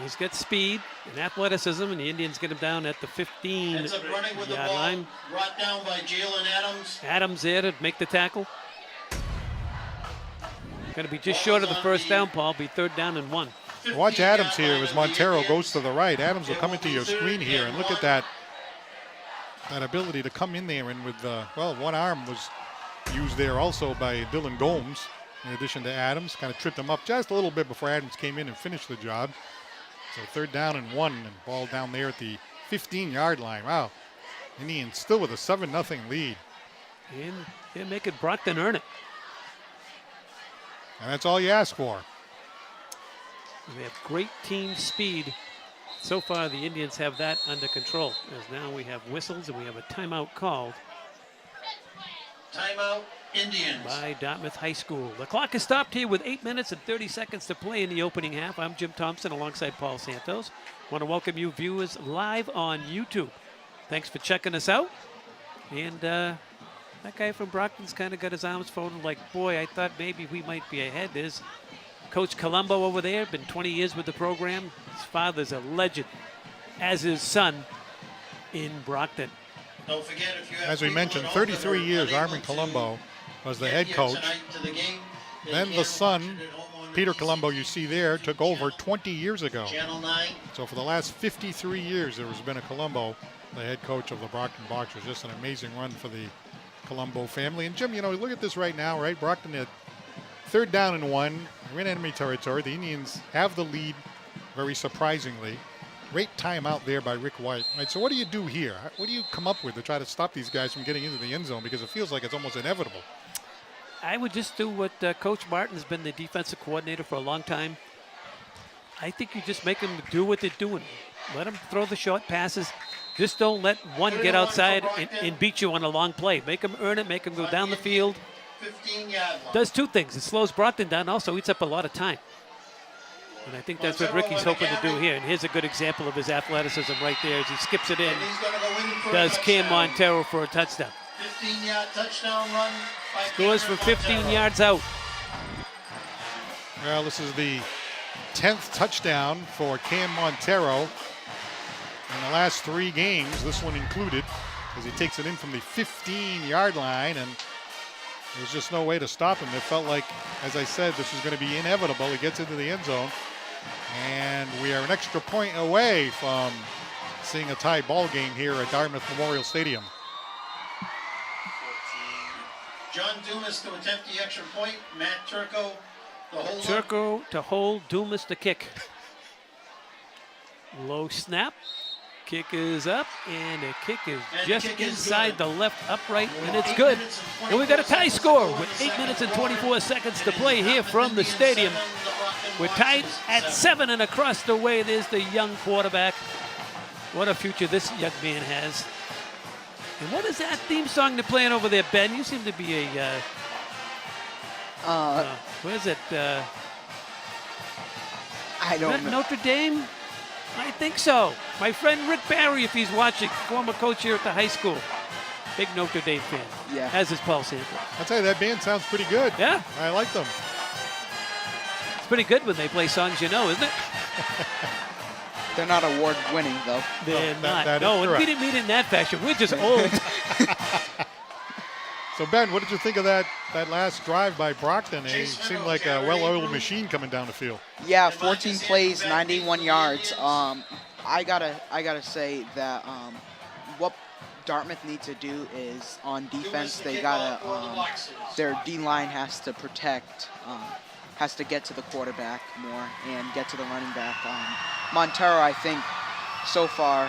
Speaker 1: He's got speed and athleticism, and the Indians get him down at the
Speaker 3: Ends up running with the
Speaker 1: 15-yard
Speaker 3: ball.
Speaker 1: line.
Speaker 3: Brought down by Jalen Adams.
Speaker 1: Adams there to make the tackle. Going to be just short of the first down, Paul. Be 3rd down and 1.
Speaker 2: Watch
Speaker 3: 15-yard
Speaker 2: Adams here
Speaker 3: line
Speaker 2: as
Speaker 3: of the
Speaker 2: Montero
Speaker 3: Indians.
Speaker 2: goes to the right. Adams will
Speaker 3: It
Speaker 2: come
Speaker 3: will
Speaker 2: into
Speaker 3: be
Speaker 2: your
Speaker 3: 3rd
Speaker 2: screen here,
Speaker 3: and
Speaker 2: and look
Speaker 3: 1.
Speaker 2: at that ability to come in there, and with, well, one arm was used there also by Dylan Gomes, in addition to Adams. Kind of tripped him up just a little bit before Adams came in and finished the job. So 3rd down and 1, and ball down there at the 15-yard line. Wow. Indians still with a 7-0 lead.
Speaker 1: And they're making Brockton earn it.
Speaker 2: And that's all you ask for.
Speaker 1: They have great team speed. So far, the Indians have that under control. As now we have whistles and we have a timeout called
Speaker 3: Timeout, Indians.
Speaker 1: by Dartmouth High School. The clock is stopped here with 8 minutes and 30 seconds to play in the opening half. I'm Jim Thompson alongside Paul Santos. Want to welcome you viewers live on YouTube. Thanks for checking us out. And that guy from Brockton's kind of got his arms folded like, boy, I thought maybe we might be ahead. There's Coach Colombo over there, been 20 years with the program. His father's a legend, as his son in Brockton.
Speaker 3: Don't forget, if you have
Speaker 2: As we
Speaker 3: people
Speaker 2: mentioned,
Speaker 3: at home that
Speaker 2: 33
Speaker 3: are
Speaker 2: years,
Speaker 3: unable
Speaker 2: Armin
Speaker 3: to
Speaker 2: Colombo was the
Speaker 3: get
Speaker 2: head
Speaker 3: here
Speaker 2: coach.
Speaker 3: tonight to the game, they
Speaker 2: Then
Speaker 3: can
Speaker 2: the
Speaker 3: watch
Speaker 2: son,
Speaker 3: it at home on the
Speaker 2: Peter
Speaker 3: BC
Speaker 2: Colombo, you see there, took over 20 years ago.
Speaker 3: Channel 9.
Speaker 2: So for the last 53 years, there has been a Colombo, the head coach of the Brockton Boxers. Just an amazing run for the Colombo family. And Jim, you know, look at this right now, right? Brockton at 3rd down and 1. We're in enemy territory. The Indians have the lead, very surprisingly. Great timeout there by Rick White. Right, so what do you do here? What do you come up with to try to stop these guys from getting into the end zone? Because it feels like it's almost inevitable.
Speaker 1: I would just do what Coach Martin's been the defensive coordinator for a long time. I think you just make them do what they're doing. Let them throw the short passes. Just don't let one get outside and beat you on a long play. Make them earn it. Make them go down the field.
Speaker 3: 15-yard line.
Speaker 1: Does 2 things. It slows Brockton down, also eats up a lot of time. And I think that's what Ricky's hoping to do here. And here's a good example of his athleticism right there as he skips it in.
Speaker 3: And he's going to go in for a
Speaker 1: Does Cam
Speaker 3: touchdown.
Speaker 1: Montero for a touchdown.
Speaker 3: 15-yard touchdown run by
Speaker 1: Scores for
Speaker 3: Cameron
Speaker 1: 15
Speaker 3: Montero.
Speaker 1: yards out.
Speaker 2: Well, this is the 10th touchdown for Cam Montero in the last 3 games, this one included, as he takes it in from the 15-yard line, and there's just no way to stop him. It felt like, as I said, this was going to be inevitable. He gets into the end zone, and we are an extra point away from seeing a tie ball game here at Dartmouth Memorial Stadium.
Speaker 5: 14.
Speaker 3: John Dumas to attempt the extra point. Matt Turco, the holder.
Speaker 1: Turco to hold, Dumas to kick. Low snap. Kick is up, and the kick is
Speaker 3: And the
Speaker 1: just
Speaker 3: kick is
Speaker 1: inside
Speaker 3: good.
Speaker 1: the left upright, and it's
Speaker 3: 8
Speaker 1: good.
Speaker 3: minutes and
Speaker 1: And we got a
Speaker 3: 24
Speaker 1: tie
Speaker 3: seconds
Speaker 1: score
Speaker 3: to go
Speaker 1: with
Speaker 3: in the
Speaker 1: 8 minutes and
Speaker 3: second
Speaker 1: 24 seconds to
Speaker 3: It is
Speaker 1: play here
Speaker 3: Dartmouth
Speaker 1: from the
Speaker 3: Indians
Speaker 1: stadium.
Speaker 3: 7, the Brockton
Speaker 1: We're tied at 7, and across the way, there's the young quarterback. What a future this young man has. And what is that theme song they're playing over there, Ben? You seem to be a, what is it?
Speaker 4: I don't know.
Speaker 1: Notre Dame? I think so. My friend Rick Barry, if he's watching, former coach here at the high school. Big Notre Dame fan.
Speaker 4: Yeah.
Speaker 1: Has his Paul sample.
Speaker 2: I'll tell you, that band sounds pretty good.
Speaker 1: Yeah.
Speaker 2: I like them.
Speaker 1: It's pretty good when they play songs you know, isn't it?
Speaker 4: They're not award-winning, though.
Speaker 1: They're not.
Speaker 2: that is
Speaker 1: No, and we
Speaker 2: correct.
Speaker 1: didn't mean it in that fashion. We're just old.
Speaker 2: So, Ben, what did you think of that last drive by Brockton? It seemed like a well-oiled machine coming down the field.
Speaker 4: Yeah, 14 plays, 91 yards. I gotta say that what Dartmouth needs to do is on defense, they gotta their D line has to protect, has to get to the quarterback more and get to the running back. Montero, I think, so far,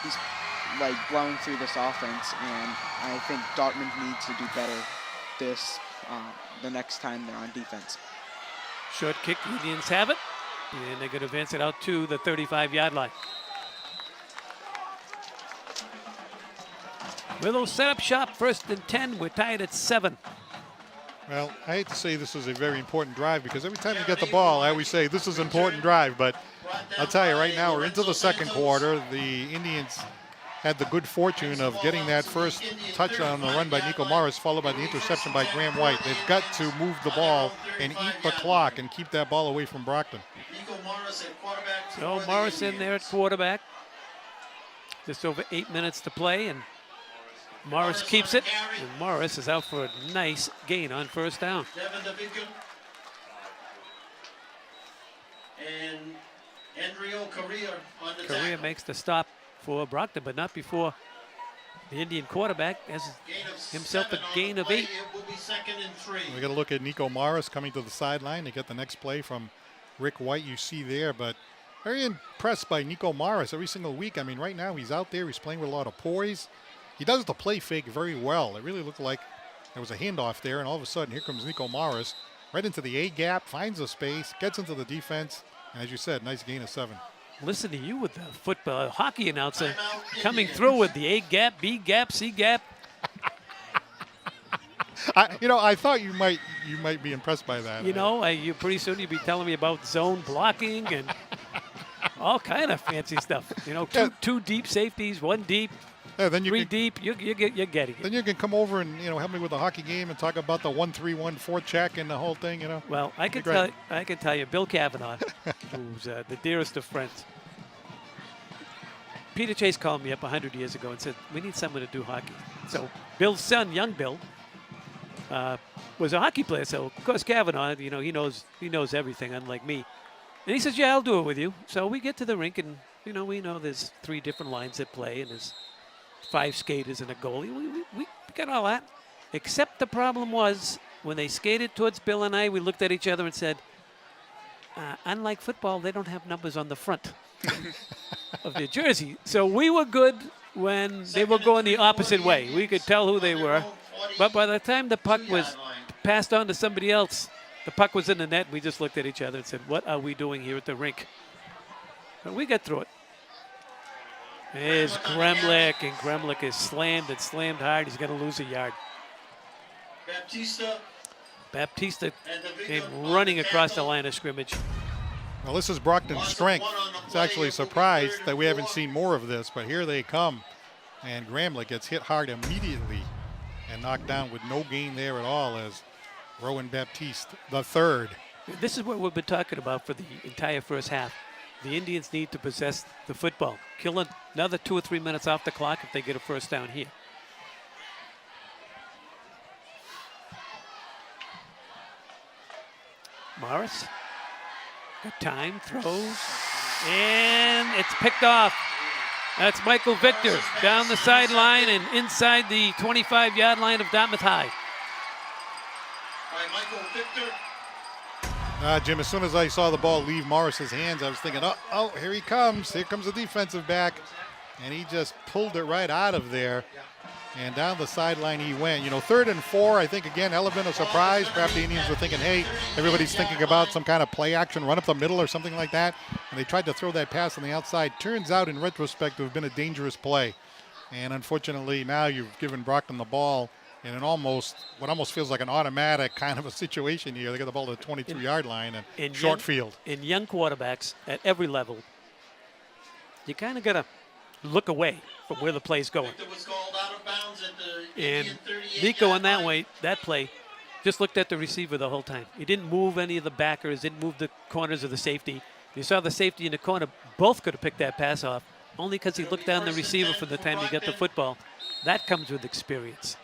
Speaker 4: he's like blowing through this offense, and I think Dartmouth needs to do better this the next time they're on defense.
Speaker 1: Short kick, the Indians have it. And they're going to advance it out to the 35-yard line. Willow set up shop, 1st and 10. We're tied at 7.
Speaker 2: Well, I hate to say this is a very important drive because every time you get the ball, I always say this is an important drive. But I'll tell you right now, we're into the second quarter. The Indians had the good fortune of getting that first touchdown on the run by Nico Morris, followed by the interception by Graham White. They've got to move the ball and eat the clock and keep that ball away from Brockton.
Speaker 1: So Morris in there at quarterback. Just over 8 minutes to play, and Morris keeps it. And Morris is out for a nice gain on 1st down.
Speaker 3: And Enrio Correa on the
Speaker 1: Correa
Speaker 3: tackle.
Speaker 1: makes the stop for Brockton, but not before the Indian quarterback has himself a gain of 8.
Speaker 3: It will be 2nd and 3.
Speaker 2: We got to look at Nico Morris coming to the sideline to get the next play from Rick White you see there, but very impressed by Nico Morris every single week. I mean, right now he's out there, he's playing with a lot of poise. He does the play fake very well. It really looked like there was a handoff there, and all of a sudden here comes Nico Morris right into the A gap, finds the space, gets into the defense, and as you said, nice gain of 7.
Speaker 1: Listen to you with the football hockey announcer coming through with the A gap, B gap, C gap.
Speaker 2: I thought you might be impressed by that.
Speaker 1: You know, you pretty soon you'll be telling me about zone blocking and all kind of fancy stuff. You know, two deep safeties, 1 deep,
Speaker 2: Yeah, then you
Speaker 1: 3
Speaker 2: can,
Speaker 1: deep. You're getting it.
Speaker 2: Then you can come over and help me with the hockey game and talk about the 1-3-1-4 check and the whole thing.
Speaker 1: Well, I can tell you, Bill Kavanaugh, who's the dearest of friends. Peter Chase called me up 100 years ago and said, we need someone to do hockey. So Bill's son, young Bill, was a hockey player. So of course Kavanaugh, he knows everything, unlike me. And he says, yeah, I'll do it with you. So we get to the rink, and we know there's 3 different lines that play, and there's 5 skaters and a goalie. We got all that. Except the problem was when they skated towards Bill and I, we looked at each other and said, unlike football, they don't have numbers on the front of their jersey. So we were good when they were going the opposite way. We could tell who they were. But by the time the puck was passed on to somebody else, the puck was in the net. We just looked at each other and said, what are we doing here at the rink? But we got through it. There's Gremlick, and Gremlick is slammed and slammed hard. He's going to lose a yard. Baptista came running across the line of scrimmage.
Speaker 2: Well, this is Brockton's strength. It's actually surprised that we haven't seen more of this, but here they come. And Gramlich gets hit hard immediately and knocked down with no gain there at all as Rowan Baptiste, the third.
Speaker 1: This is what we've been talking about for the entire first half. The Indians need to possess the football. Kill another 2 or 3 minutes off the clock if they get a first down here. Morris got time, throws, and it's picked off. That's Michael Victor down the sideline and inside the 25-yard line of Dartmouth High.
Speaker 3: Michael Victor.
Speaker 2: Jim, as soon as I saw the ball leave Morris's hands, I was thinking, oh, here he comes. Here comes the defensive back. and he just pulled it right out of there. And down the sideline he went. 3rd and 4, I think, again, element of surprise. Perhaps the Indians were thinking, hey, everybody's thinking about some kind of play action, run up the middle or something like that. And they tried to throw that pass on the outside. Turns out, in retrospect, to have been a dangerous play. And unfortunately, now you've given Brockton the ball in what almost feels like an automatic kind of a situation here. They got the ball to the 22-yard line and short field.
Speaker 1: In young quarterbacks at every level, you kind of got to look away from where the play's going. And Nico on that play, just looked at the receiver the whole time. He didn't move any of the backers, didn't move the corners of the safety. You saw the safety in the corner. Both could have picked that pass off, only because he looked down the receiver from the time he got the football. That comes with experience.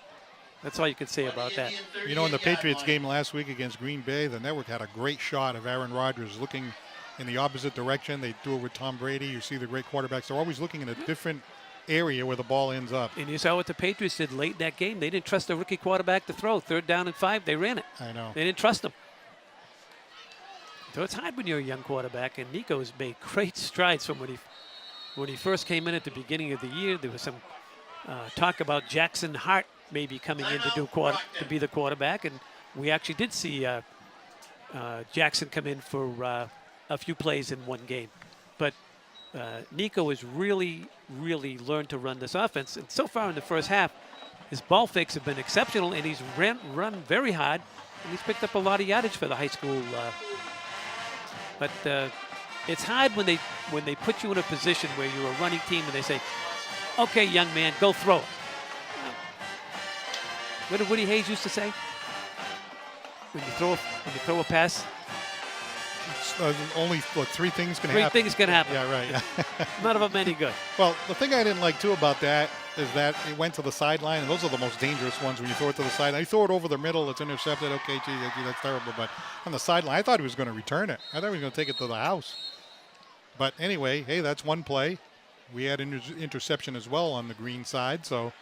Speaker 1: That's all you can say about that.
Speaker 2: In the Patriots game last week against Green Bay, the network had a great shot of Aaron Rodgers looking in the opposite direction. They do it with Tom Brady. You see the great quarterbacks. They're always looking in a different area where the ball ends up.
Speaker 1: And you saw what the Patriots did late in that game. They didn't trust the rookie quarterback to throw. 3rd down and 5, they ran it.
Speaker 2: I know.
Speaker 1: They didn't trust him. So it's hard when you're a young quarterback, and Nico has made great strides from when he first came in at the beginning of the year. There was some talk about Jackson Hart maybe coming in to be the quarterback, and we actually did see Jackson come in for a few plays in one game. But Nico has really learned to run this offense, and so far in the first half, his ball fakes have been exceptional, and he's run very hard, and he's picked up a lot of yardage for the high school. But it's hard when they put you in a position where you're a running team and they say, "Okay, young man, go throw it." What did Woody Hayes used to say? When you throw a pass,
Speaker 2: only 3 things can happen.
Speaker 1: 3 things can happen.
Speaker 2: Yeah, right.
Speaker 1: None of them any good.
Speaker 2: Well, the thing I didn't like, too, about that is that it went to the sideline, and those are the most dangerous ones when you throw it to the sideline. You throw it over the middle, it's intercepted. Okay, gee, that's terrible. But on the sideline, I thought he was going to return it. I thought he was going to take it to the house. But anyway, hey, that's one play. We had an interception as well on the green side, so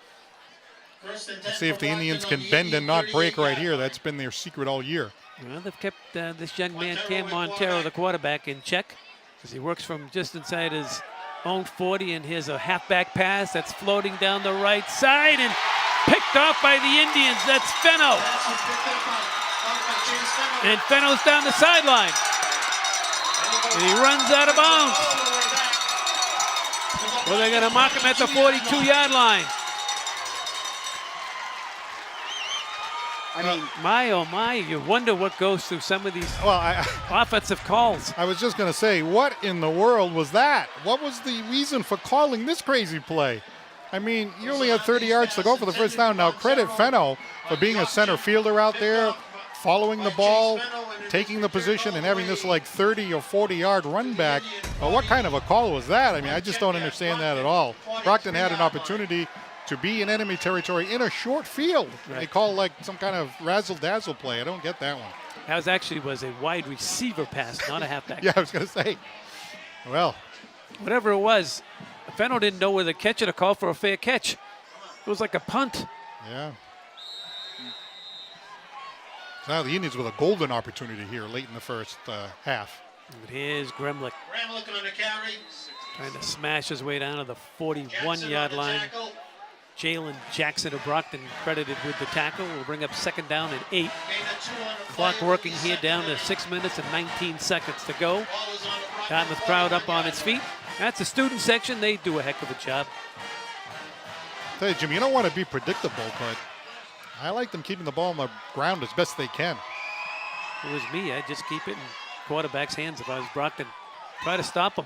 Speaker 2: let's see if the Indians can bend and not break right here. That's been their secret all year.
Speaker 1: Well, they've kept this young man, Cam Montero, the quarterback, in check because he works from just inside his own 40, and here's a halfback pass that's floating down the right side and picked off by the Indians. That's Fenno. And Fenno's down the sideline. And he runs out of bounds. Well, they're going to mark him at the 42-yard line.
Speaker 4: I mean,
Speaker 1: my, oh my, you wonder what goes through some of these offensive calls.
Speaker 2: I was just going to say, what in the world was that? What was the reason for calling this crazy play? I mean, you only had 30 yards to go for the first down. Now, credit Fenno for being a center fielder out there, following the ball, taking the position, and having this like 30 or 40-yard run back. Well, what kind of a call was that? I mean, I just don't understand that at all. Brockton had an opportunity to be in enemy territory in a short field. Right. They call like some kind of razzle-dazzle play. I don't get that one.
Speaker 1: That was a wide receiver pass, not a halfback.
Speaker 2: Yeah, I was going to say. Well,
Speaker 1: whatever it was, Fenno didn't know whether to catch it or call for a fair catch. It was like a punt.
Speaker 2: Yeah. So now the Indians with a golden opportunity here late in the first half.
Speaker 1: And here's Gremlick.
Speaker 3: Gremlick on the carry.
Speaker 1: Trying to smash his way down to the 41-yard line. Jalen Jackson of Brockton credited with the tackle. Will bring up 2nd down and 8. Clock working here down to 6 minutes and 19 seconds to go. Dartmouth crowd up on its feet. That's the student section. They do a heck of a job.
Speaker 2: Tell you, Jimmy, you don't want to be predictable, but I like them keeping the ball on the ground as best they can.
Speaker 1: If it was me, I'd just keep it in quarterback's hands if I was Brockton. Try to stop them.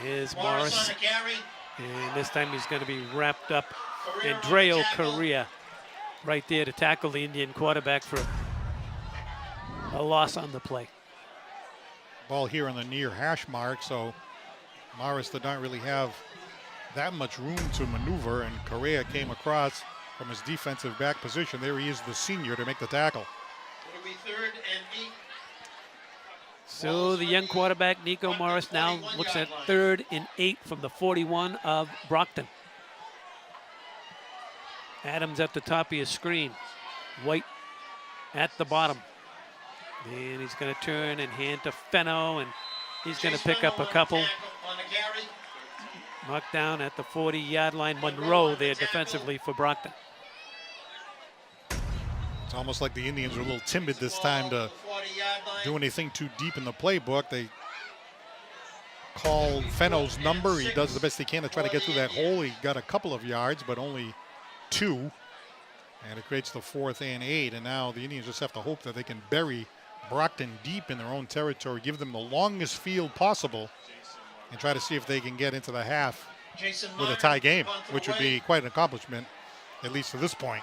Speaker 1: Here's Morris, and this time he's going to be wrapped up. Andreo Correa right there to tackle the Indian quarterback for a loss on the play.
Speaker 2: Ball here on the near hash mark, so Morris did not really have that much room to maneuver, and Correa came across from his defensive back position. There he is, the senior, to make the tackle.
Speaker 3: It'll be 3rd and 8.
Speaker 1: So the young quarterback, Nico Morris, now looks at 3rd and 8 from the 41 of Brockton. Adams at the top of your screen. White at the bottom. And he's going to turn and hand to Fenno, and he's going to pick up a couple. Knocked down at the 40-yard line. Monroe there defensively for Brockton.
Speaker 2: It's almost like the Indians are a little timid this time to do anything too deep in the playbook. They call Fenno's number. He does the best he can to try to get through that hole. He got a couple of yards, but only 2. And it creates the 4th and 8. And now the Indians just have to hope that they can bury Brockton deep in their own territory, give them the longest field possible, and try to see if they can get into the half with a tie game, which would be quite an accomplishment, at least to this point.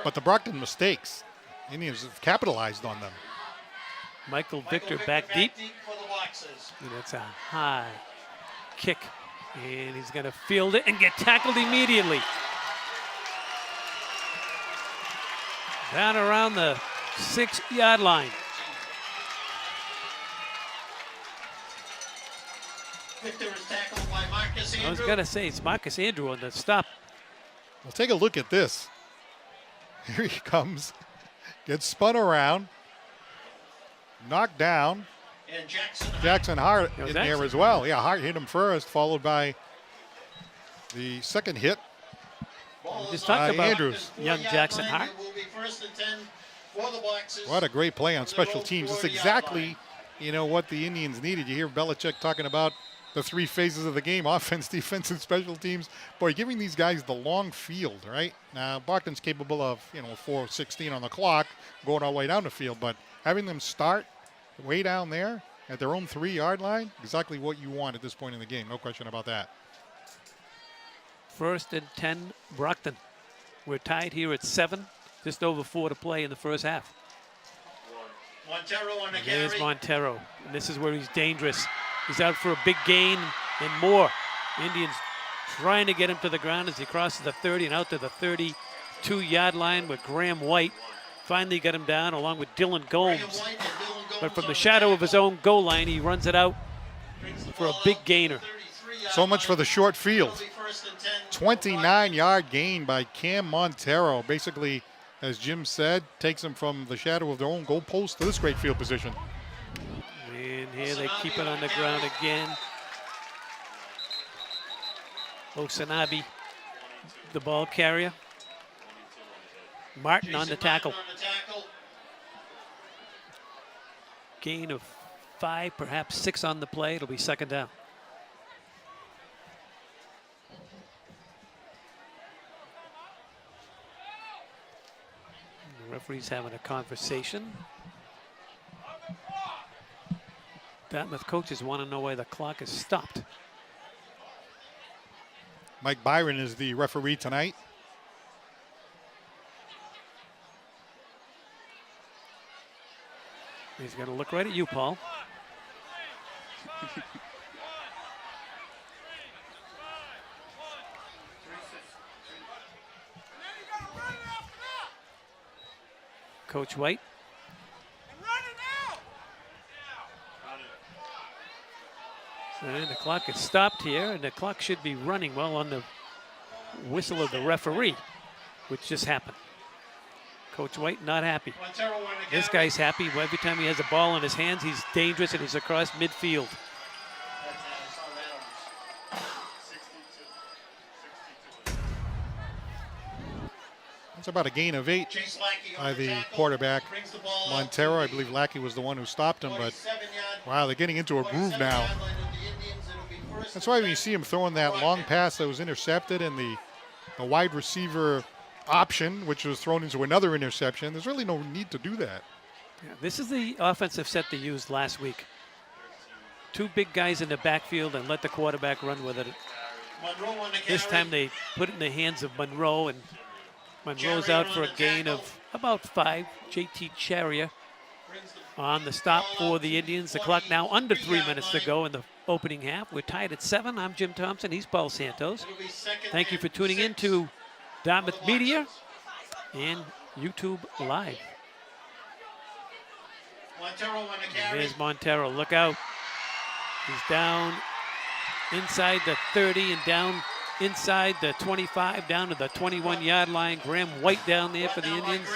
Speaker 2: But the Brockton mistakes, Indians have capitalized on them.
Speaker 1: Michael Victor back deep. And it's a high kick. And he's going to field it and get tackled immediately. Down around the 6-yard line.
Speaker 3: Victor is tackled by Marcus Andrew.
Speaker 1: I was going to say it's Marcus Andrew on the stop.
Speaker 2: Well, take a look at this. Here he comes, gets spun around, knocked down.
Speaker 3: And
Speaker 2: Jackson Hart in there as well. Yeah, Hart hit him first, followed by the second hit.
Speaker 1: Just talked about
Speaker 2: Andrews.
Speaker 1: Young Jackson Hart.
Speaker 2: What a great play on special teams. It's exactly, what the Indians needed. You hear Belichick talking about the 3 phases of the game: offense, defense, and special teams. Boy, giving these guys the long field, right? Now, Brockton's capable of, 4:16 on the clock, going all the way down the field, but having them start way down there at their own 3-yard line, exactly what you want at this point in the game. No question about that.
Speaker 1: 1st and 10, Brockton. We're tied here at 7, just over 4 to play in the first half.
Speaker 3: Montero on the
Speaker 1: There's
Speaker 3: carry.
Speaker 1: Montero, and this is where he's dangerous. He's out for a big gain and more. Indians trying to get him to the ground as he crosses the 30 and out to the 32-yard line with Graham White. Finally got him down along with Dylan Gomes. But from the shadow of his own goal line, he runs it out for a big gainer.
Speaker 2: So much for the short field. 29-yard gain by Cam Montero. Basically, as Jim said, takes them from the shadow of their own goal post to this great field position.
Speaker 1: And here they keep it on the ground again. Osanabi, the ball carrier. Martin on the tackle. Gain of 5, perhaps 6 on the play. It'll be 2nd down. The referee's having a conversation. Dartmouth coaches want to know why the clock is stopped.
Speaker 2: Mike Byron is the referee tonight.
Speaker 1: He's going to look right at you, Paul. Coach White. And the clock is stopped here, and the clock should be running well on the whistle of the referee, which just happened. Coach White not happy. This guy's happy. Every time he has a ball in his hands, he's dangerous, and he's across midfield.
Speaker 2: It's about a gain of 8 by the quarterback, Montero. I believe Lackey was the one who stopped him, but wow, they're getting into a groove now. That's why when you see him throwing that long pass that was intercepted and the wide receiver option, which was thrown into another interception, there's really no need to do that.
Speaker 1: Yeah, this is the offensive set they used last week. 2 big guys in the backfield and let the quarterback run with it. This time they put it in the hands of Monroe, and Monroe's out for a gain of about 5. JT Charrier on the stop for the Indians. The clock now under 3 minutes to go in the opening half. We're tied at 7. I'm Jim Thompson. He's Paul Santos. Thank you for tuning in to Dartmouth Media and YouTube Live. There's Montero. Look out. He's down inside the 30 and down inside the 25, down to the 21-yard line. Graham White down there for the Indians.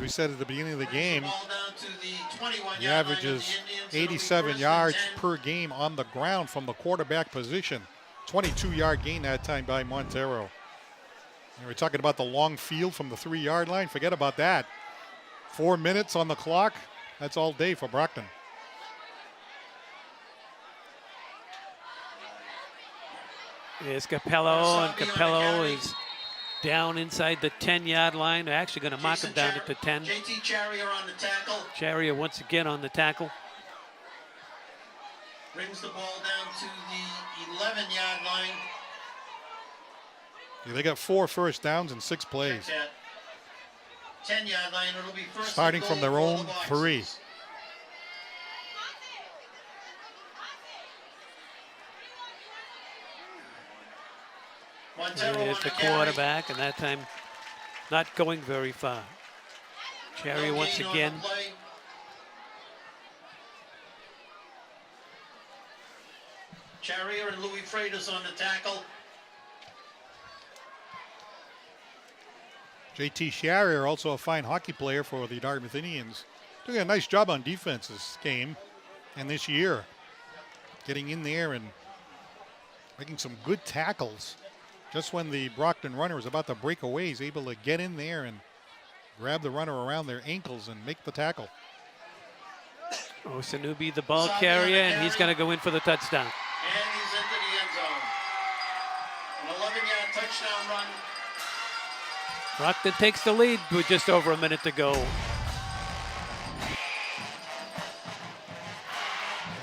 Speaker 2: As we said at the beginning of the game,
Speaker 3: Ball down to the 21
Speaker 2: he
Speaker 3: yard line of
Speaker 2: averages
Speaker 3: the Indians. It'll be
Speaker 2: 87
Speaker 3: first and
Speaker 2: yards
Speaker 3: 10.
Speaker 2: per game on the ground from the quarterback position. 22-yard gain that time by Montero. And we're talking about the long field from the 3-yard line. Forget about that. 4 minutes on the clock. That's all day for Brockton.
Speaker 1: Here's Capello, and Capello is down inside the 10-yard line. They're actually going to mark him down at the 10.
Speaker 3: JT Charrier on the tackle.
Speaker 1: Charrier once again on the tackle.
Speaker 3: Brings the ball down to the 11-yard line.
Speaker 2: Yeah, they got 4 first downs in 6 plays.
Speaker 3: 10-yard line. It'll be first
Speaker 2: Starting
Speaker 3: and
Speaker 2: from
Speaker 3: goal
Speaker 2: their
Speaker 3: for
Speaker 2: own
Speaker 3: the Boxers.
Speaker 2: 3.
Speaker 3: Montero
Speaker 1: There's
Speaker 3: on
Speaker 1: the
Speaker 3: carry.
Speaker 1: quarterback, and that time not going very far. Charrier
Speaker 3: No
Speaker 1: once
Speaker 3: gain on
Speaker 1: again.
Speaker 3: the play. Charrier and Louis Freitas on the tackle.
Speaker 2: JT Sharrier, also a fine hockey player for the Dartmouth Indians. Doing a nice job on defense this game and this year. Getting in there and making some good tackles. Just when the Brockton runner was about to break away, he's able to get in there and grab the runner around their ankles and make the tackle.
Speaker 1: Osanubi, the ball carrier, and he's going to go in for the touchdown.
Speaker 3: And he's into the end zone. An 11-yard touchdown run.
Speaker 1: Brockton takes the lead with just over a minute to go.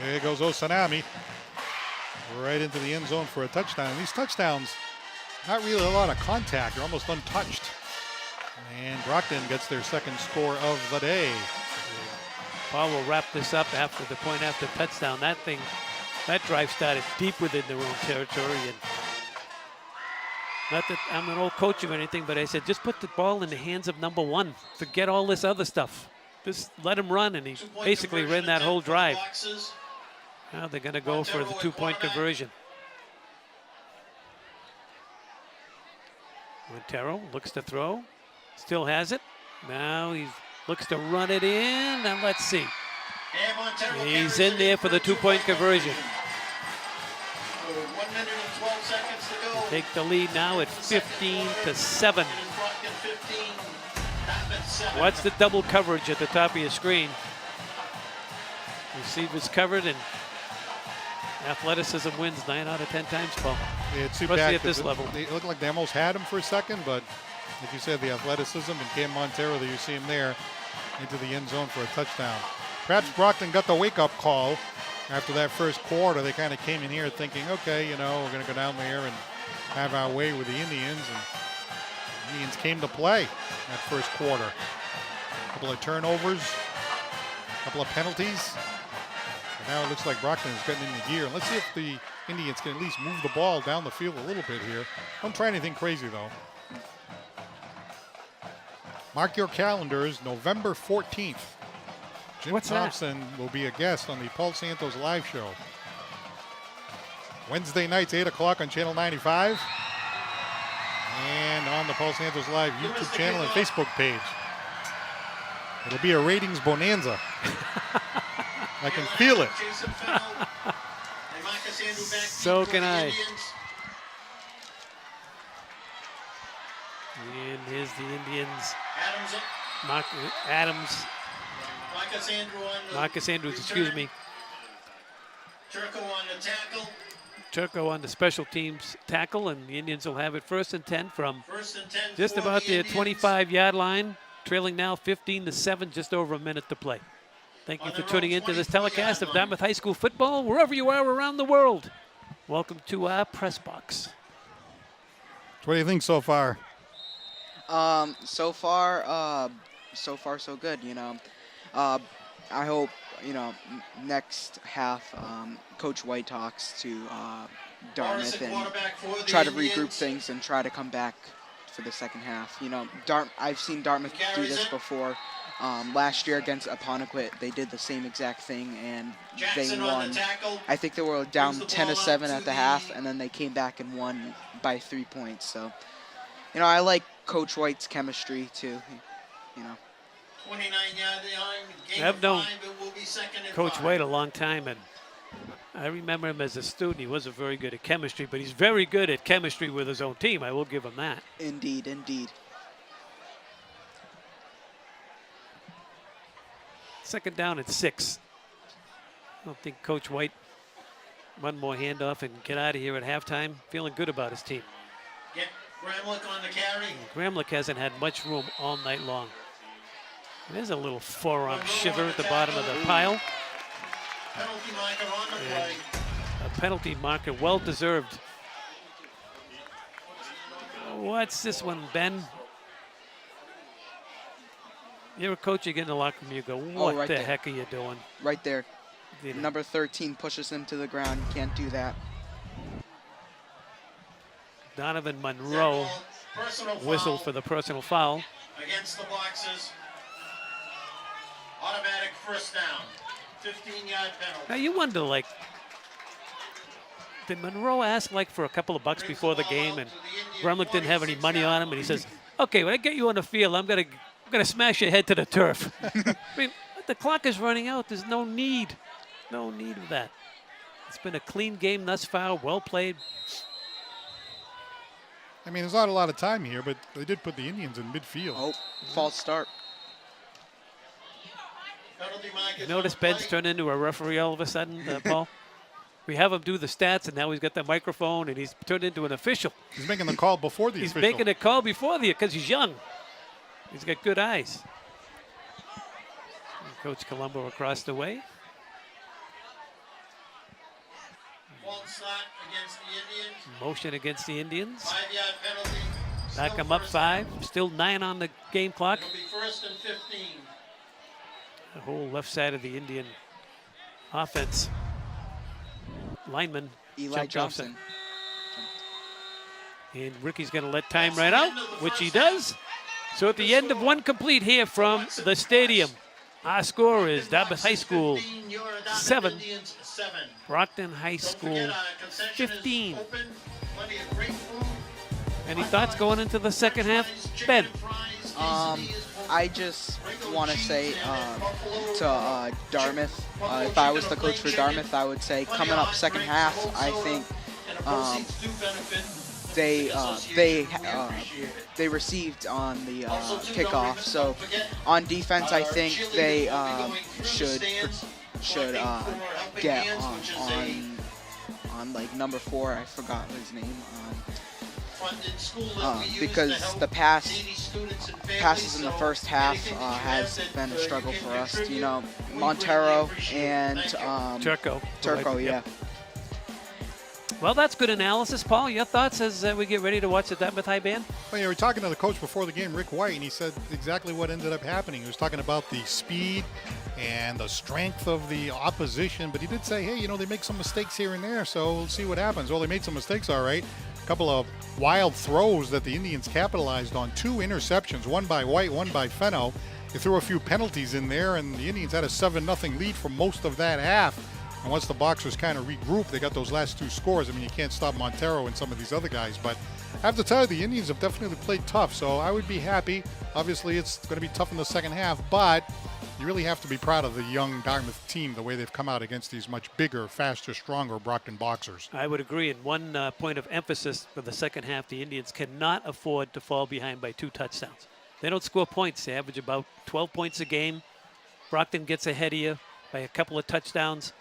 Speaker 2: There goes Osanami. Right into the end zone for a touchdown. And these touchdowns, not really a lot of contact. They're almost untouched. And Brockton gets their second score of the day.
Speaker 1: Paul will wrap this up after the point after touchdown. That drive started deep within their own territory. And not that I'm an old coach or anything, but I said, just put the ball in the hands of number 1. Forget all this other stuff. Just let him run, and he basically ran that whole drive. Now they're going to go for the 2-point conversion. Montero looks to throw, still has it. Now he looks to run it in, and let's see. He's in there for the 2-point conversion.
Speaker 3: 1 minute and 12 seconds to go.
Speaker 1: Take the lead now at 15-7. Watch the double coverage at the top of your screen. Receivers covered, and athleticism wins 9 out of 10 times, Paul.
Speaker 2: It's too
Speaker 1: Especially
Speaker 2: bad
Speaker 1: at this
Speaker 2: 'cause
Speaker 1: level.
Speaker 2: They look like they almost had him for a second, but like you said, the athleticism and Cam Montero, that you see him there into the end zone for a touchdown. Perhaps Brockton got the wake-up call after that first quarter. They kind of came in here thinking, okay, we're going to go down there and have our way with the Indians. And the Indians came to play that first quarter. A couple of turnovers, a couple of penalties. And now it looks like Brockton is getting into gear. Let's see if the Indians can at least move the ball down the field a little bit here. Don't try anything crazy, though. Mark your calendars, November 14th. Jim
Speaker 1: What's that?
Speaker 2: Thompson will be a guest on the Paul Santos live show. Wednesday nights, 8 o'clock on Channel 95. And on the Paul Santos Live YouTube channel and Facebook page. It'll be a ratings bonanza. I can feel it.
Speaker 1: So can I. And here's the Indians. Marcus Andrews, excuse me.
Speaker 3: Turco on the tackle.
Speaker 1: Turco on the special teams tackle, and the Indians will have it 1st and 10 from just
Speaker 3: for
Speaker 1: about the
Speaker 3: Indians.
Speaker 1: 25-yard line, trailing now 15-7, just over a minute to play. Thank you
Speaker 3: On
Speaker 1: for
Speaker 3: their
Speaker 1: tuning
Speaker 3: own
Speaker 1: in to this
Speaker 3: 24-yard
Speaker 1: telecast of
Speaker 3: line.
Speaker 1: Dartmouth High School football, wherever you are around the world. Welcome to our press box.
Speaker 2: What do you think so far?
Speaker 4: So far so good. I hope next half Coach White talks to Dartmouth and
Speaker 3: Quarterback for the
Speaker 4: try to
Speaker 3: Indians.
Speaker 4: regroup things and try to come back for the second half. I've seen Dartmouth do this before. Last year against Apponequet, they did the same exact thing and
Speaker 3: Jackson
Speaker 4: they
Speaker 3: on
Speaker 4: won.
Speaker 3: the tackle.
Speaker 4: I think they were down
Speaker 3: Brings the ball
Speaker 4: 10-7
Speaker 3: out
Speaker 4: at
Speaker 3: to
Speaker 4: the half,
Speaker 3: the-
Speaker 4: and then they came back and won by 3 points. So, I like Coach White's chemistry too.
Speaker 3: 29-yard line. Gain
Speaker 1: I've
Speaker 3: of
Speaker 1: known
Speaker 3: 5. It will be second and
Speaker 1: Coach
Speaker 3: 5.
Speaker 1: White a long time, and I remember him as a student. He wasn't very good at chemistry, but he's very good at chemistry with his own team. I will give him that.
Speaker 4: Indeed, indeed.
Speaker 1: Second down at 6. I don't think Coach White, one more handoff and get out of here at halftime. Feeling good about his team.
Speaker 3: Get Gramlich on the carry.
Speaker 1: Gramlich hasn't had much room all night long. There's a little forearm shiver at the bottom of the pile.
Speaker 3: Penalty marker on the play.
Speaker 1: A penalty marker, well deserved. What's this one, Ben? You're a coach, you get in the locker room, you go, what
Speaker 4: right
Speaker 1: the
Speaker 4: there.
Speaker 1: heck are you doing?
Speaker 4: Right there.
Speaker 1: You know,
Speaker 4: Number 13 pushes him to the ground. You can't do that.
Speaker 1: Donovan Monroe
Speaker 3: Personal
Speaker 1: whistled
Speaker 3: foul
Speaker 1: for the personal foul.
Speaker 3: against the Boxers. Automatic first down. 15-yard penalty.
Speaker 1: Now you wonder, like, did Monroe ask like for a couple of bucks before the game, and Grumlick didn't have any money on him, and he says, "Okay, when I get you on the field, I'm gonna smash your head to the turf." I mean, the clock is running out. There's no need of that. It's been a clean game thus far, well played.
Speaker 2: I mean, there's not a lot of time here, but they did put the Indians in midfield.
Speaker 4: Oh, false start.
Speaker 3: Penalty marker
Speaker 1: You notice
Speaker 3: on the
Speaker 1: Ben's
Speaker 3: play.
Speaker 1: turned into a referee all of a sudden, Paul? We have him do the stats, and now he's got the microphone, and he's turned into an official.
Speaker 2: He's making the call before the
Speaker 1: He's
Speaker 2: official.
Speaker 1: making a call before because he's young. He's got good eyes. And Coach Colombo across the way.
Speaker 3: False start against the Indians.
Speaker 1: Motion against the Indians.
Speaker 3: 5-yard penalty.
Speaker 1: Back
Speaker 3: Still
Speaker 1: him up
Speaker 3: first
Speaker 1: 5.
Speaker 3: down.
Speaker 1: Still 9 on the game clock.
Speaker 3: It'll be first and 15.
Speaker 1: The whole left side of the Indian offense. Lineman
Speaker 4: Eli
Speaker 1: jumped off
Speaker 4: Johnson.
Speaker 1: And Ricky's going to let time run out, which he does. So at the end of one complete here from the stadium, our score is Dartmouth High School
Speaker 3: 15, your Dartmouth
Speaker 1: 7,
Speaker 3: Indians 7.
Speaker 1: Brockton High
Speaker 3: Don't
Speaker 1: School
Speaker 3: forget, concession is
Speaker 1: 15.
Speaker 3: open. Plenty of great food.
Speaker 1: Any thoughts going into the second half? Ben?
Speaker 4: I just want to say to Dartmouth, if I was the coach for Dartmouth, I would say coming up second half, I think they received on the kickoff. So on defense, I think they should get on like number 4. I forgot his name. Because the passes in the first half has been a struggle for us. You know, Montero and
Speaker 1: Turco.
Speaker 4: yeah.
Speaker 1: Well, that's good analysis. Paul, your thoughts as we get ready to watch the Dartmouth High Band?
Speaker 2: Well, you were talking to the coach before the game, Rick White, and he said exactly what ended up happening. He was talking about the speed and the strength of the opposition, but he did say, hey, you know, they make some mistakes here and there, so we'll see what happens. Well, they made some mistakes, all right. A couple of wild throws that the Indians capitalized on. 2 interceptions, one by White, one by Fenno. They threw a few penalties in there, and the Indians had a 7-0 lead for most of that half. And once the Boxers kind of regrouped, they got those last 2 scores. I mean, you can't stop Montero and some of these other guys, but I have to tell you, the Indians have definitely played tough, so I would be happy. Obviously, it's going to be tough in the second half, but you really have to be proud of the young Dartmouth team, the way they've come out against these much bigger, faster, stronger Brockton Boxers.
Speaker 1: I would agree. And one point of emphasis for the second half, the Indians cannot afford to fall behind by 2 touchdowns. They don't score points. They average about 12 points a game. Brockton gets ahead of you by a couple of touchdowns.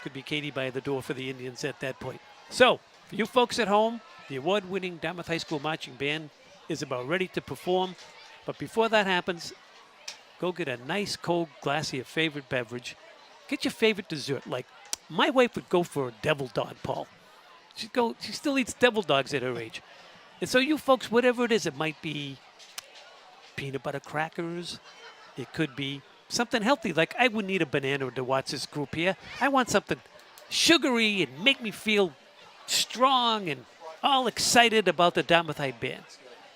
Speaker 1: Could be Katie by the door for the Indians at that point. So, for you folks at home, the award-winning Dartmouth High School Marching Band is about ready to perform. But before that happens, go get a nice cold glass of your favorite beverage. Get your favorite dessert. Like, my wife would go for a devil dog, Paul. She still eats devil dogs at her age. And so you folks, whatever it is, it might be peanut butter crackers. It could be something healthy. Like, I wouldn't eat a banana to watch this group here. I want something sugary and make me feel strong and all excited about the Dartmouth High Band.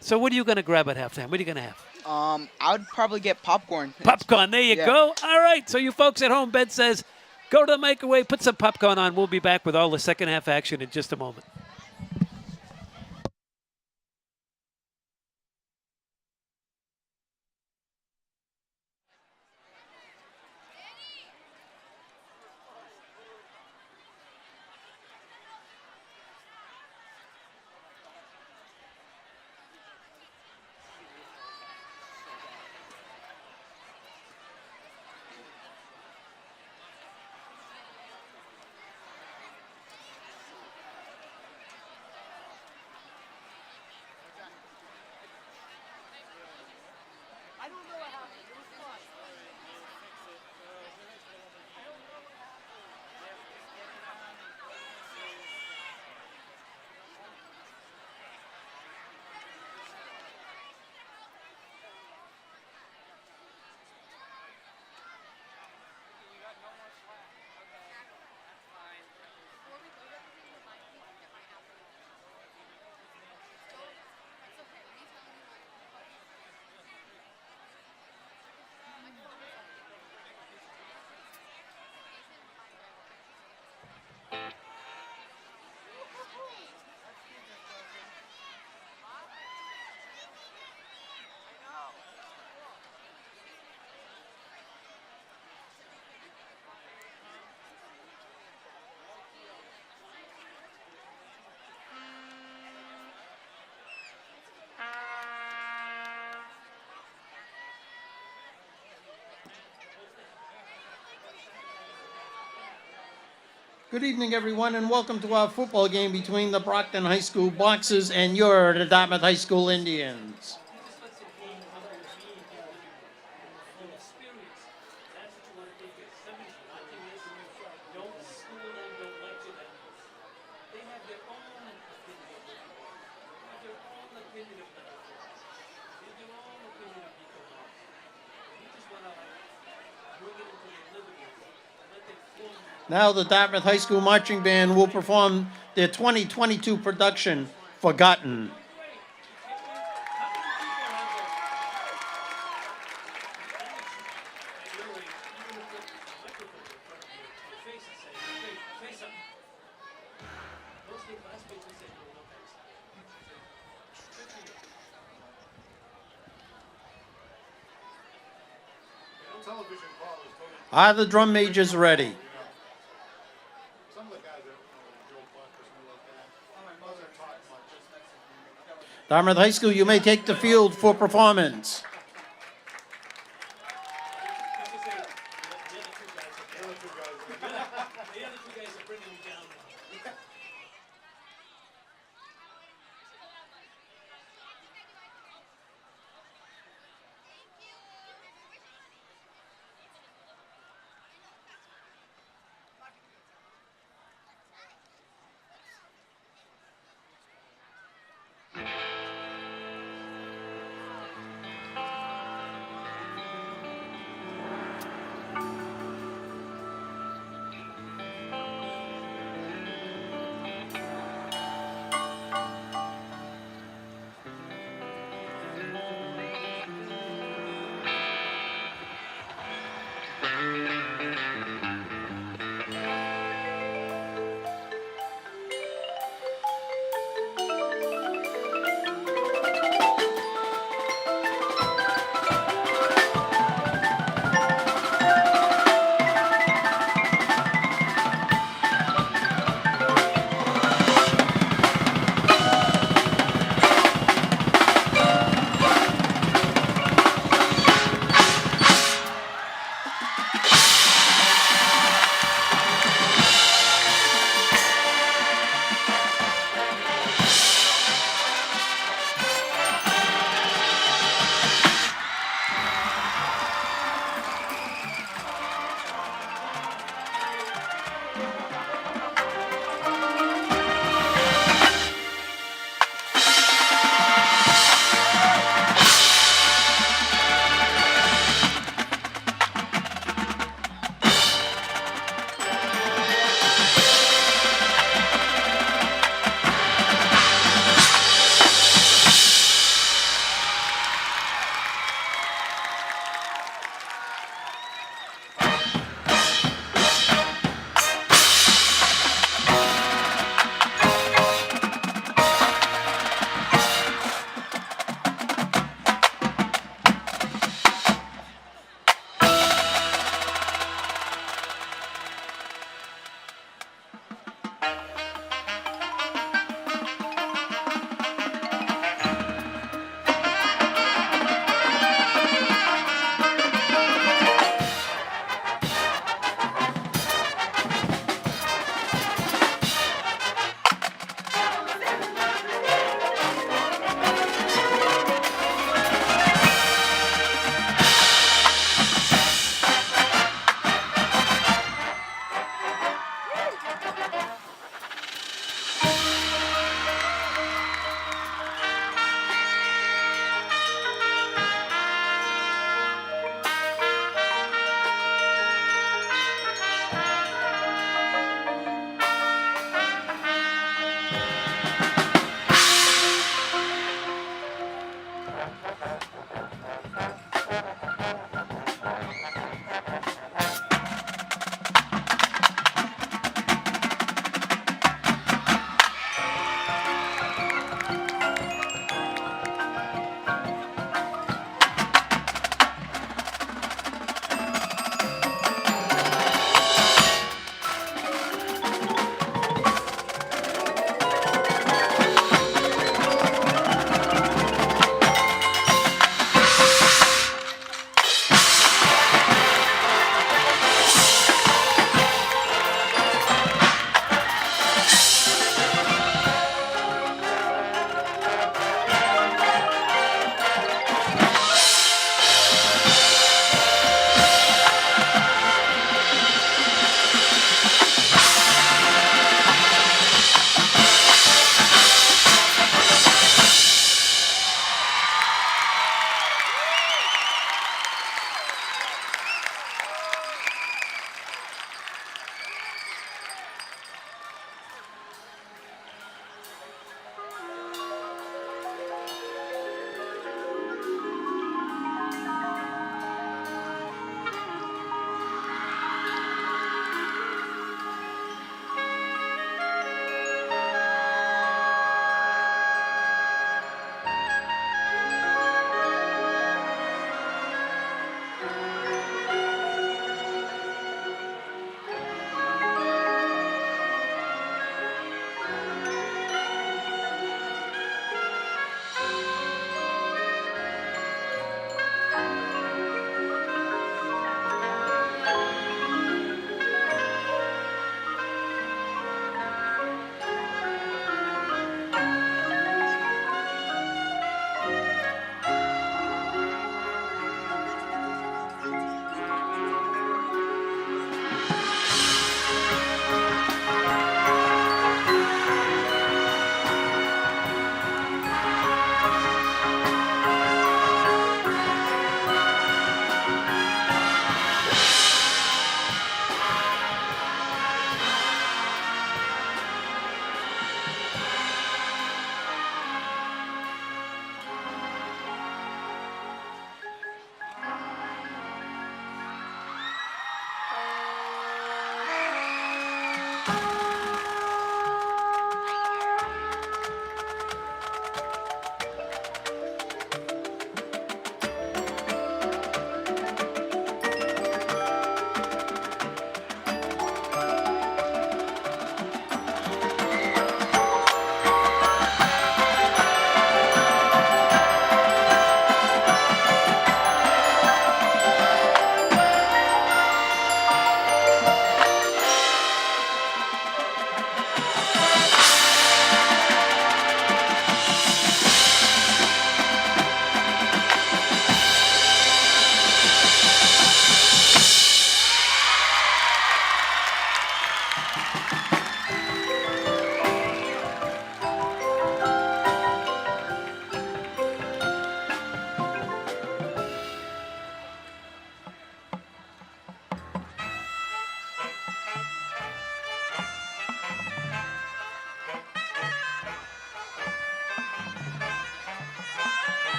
Speaker 1: So what are you going to grab at halftime? What are you going to have?
Speaker 4: I would probably get popcorn.
Speaker 1: Popcorn, there you
Speaker 4: Yeah.
Speaker 1: go. All right, so you folks at home, Ben says, go to the microwave, put some popcorn on. We'll be back with all the second half action in just a moment.
Speaker 3: Good evening, everyone, and welcome to our football game between the Brockton High School Boxers and the Dartmouth High School Indians. Now the Dartmouth High School Marching Band will perform their 2022 production, Forgotten. Are the drum majors ready? Dartmouth High School, you may take the field for performance.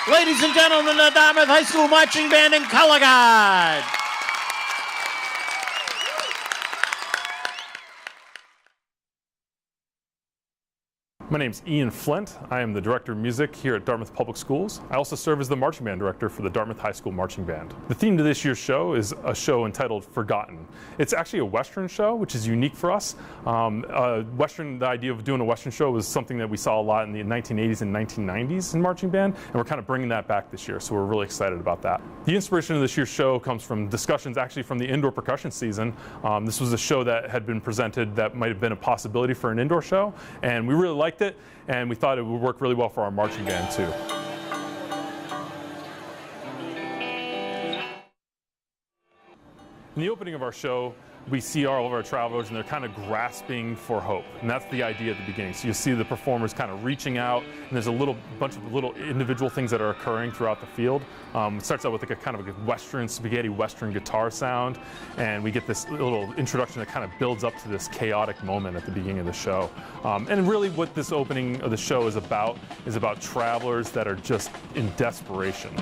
Speaker 3: Ladies and gentlemen, the Dartmouth High School Marching Band and Color Guard.
Speaker 6: My name's Ian Flint. I am the Director of Music here at Dartmouth Public Schools. I also serve as the Marching Band Director for the Dartmouth High School Marching Band. The theme to this year's show is a show entitled Forgotten. It's actually a Western show, which is unique for us. The idea of doing a Western show was something that we saw a lot in the 1980s and 1990s in marching band, and we're kind of bringing that back this year, so we're really excited about that. The inspiration of this year's show comes from discussions actually from the indoor percussion season. This was a show that had been presented that might have been a possibility for an indoor show, and we really liked it, and we thought it would work really well for our marching band too. In the opening of our show, we see all of our travelers and they're kind of grasping for hope, and that's the idea at the beginning. So you see the performers kind of reaching out, and there's a bunch of little individual things that are occurring throughout the field. It starts out with like a kind of a Western, spaghetti Western guitar sound, and we get this little introduction that kind of builds up to this chaotic moment at the beginning of the show. And really what this opening of the show is about travelers that are just in desperation.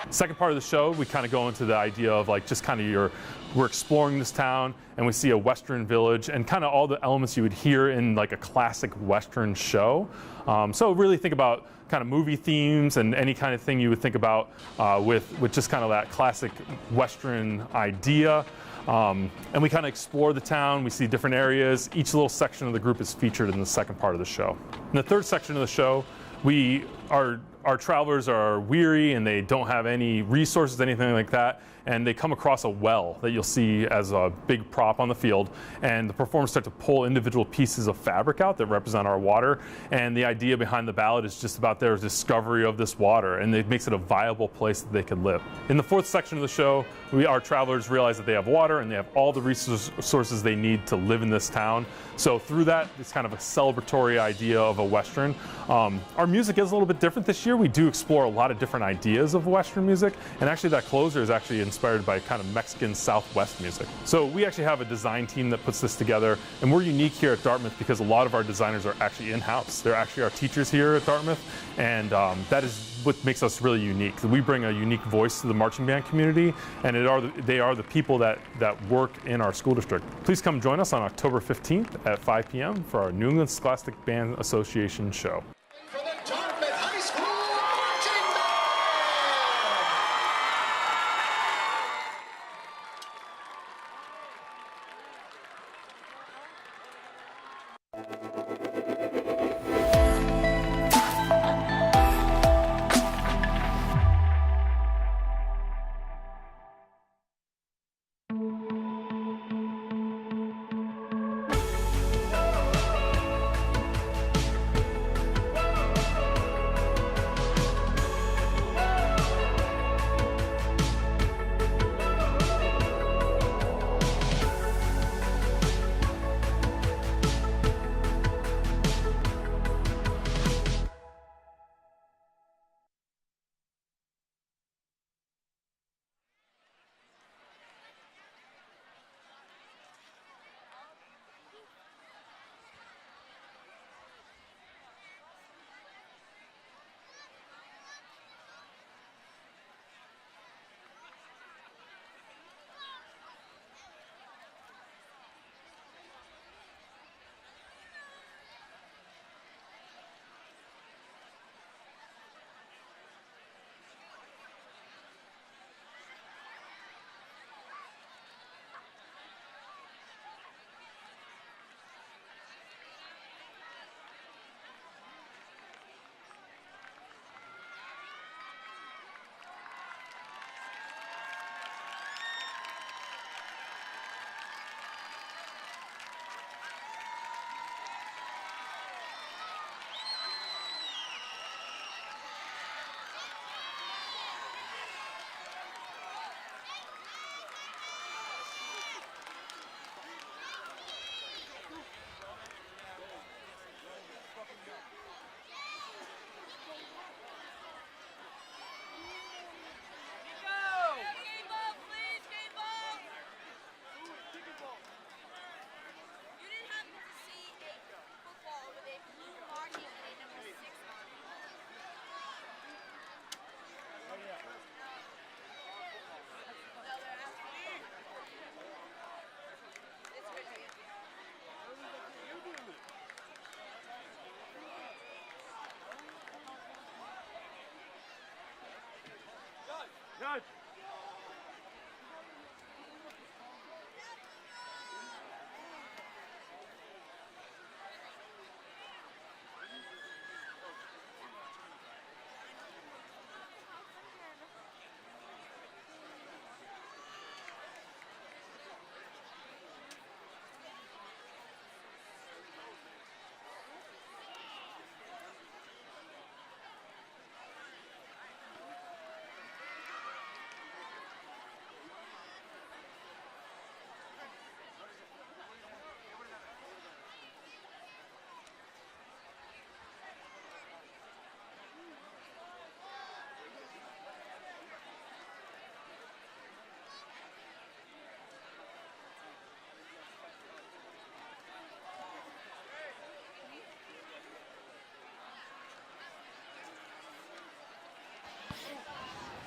Speaker 6: Second part of the show, we kind of go into the idea of like just kind of we're exploring this town, and we see a Western village and kind of all the elements you would hear in like a classic Western show. So really think about kind of movie themes and any kind of thing you would think about with just kind of that classic Western idea. And we kind of explore the town, we see different areas. Each little section of the group is featured in the second part of the show. In the third section of the show, we our travelers are weary and they don't have any resources, anything like that, and they come across a well that you'll see as a big prop on the field, and the performers start to pull individual pieces of fabric out that represent our water, and the idea behind the ballad is just about their discovery of this water, and it makes it a viable place that they can live. In the fourth section of the show, our travelers realize that they have water and they have all the resources they need to live in this town. So through that, it's kind of a celebratory idea of a Western. Our music is a little bit different this year. We do explore a lot of different ideas of Western music, and actually that closer is actually inspired by kind of Mexican Southwest music. So we actually have a design team that puts this together, and we're unique here at Dartmouth because a lot of our designers are actually in-house. They're actually our teachers here at Dartmouth, and that is what makes us really unique. We bring a unique voice to the marching band community, and they are the people that work in our school district. Please come join us on October 15th at 5 p.m. for our New England Scholastic Band Association show.
Speaker 7: For the Dartmouth High School Marching Band!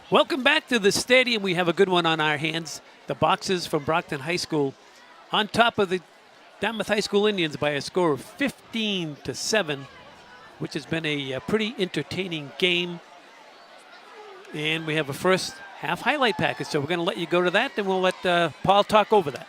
Speaker 1: Welcome back to the stadium. We have a good one on our hands. The Boxers from Brockton High School on top of the Dartmouth High School Indians by a score of 15-7, which has been a pretty entertaining game. And we have a first half highlight package, so we're going to let you go to that, and we'll let Paul talk over that.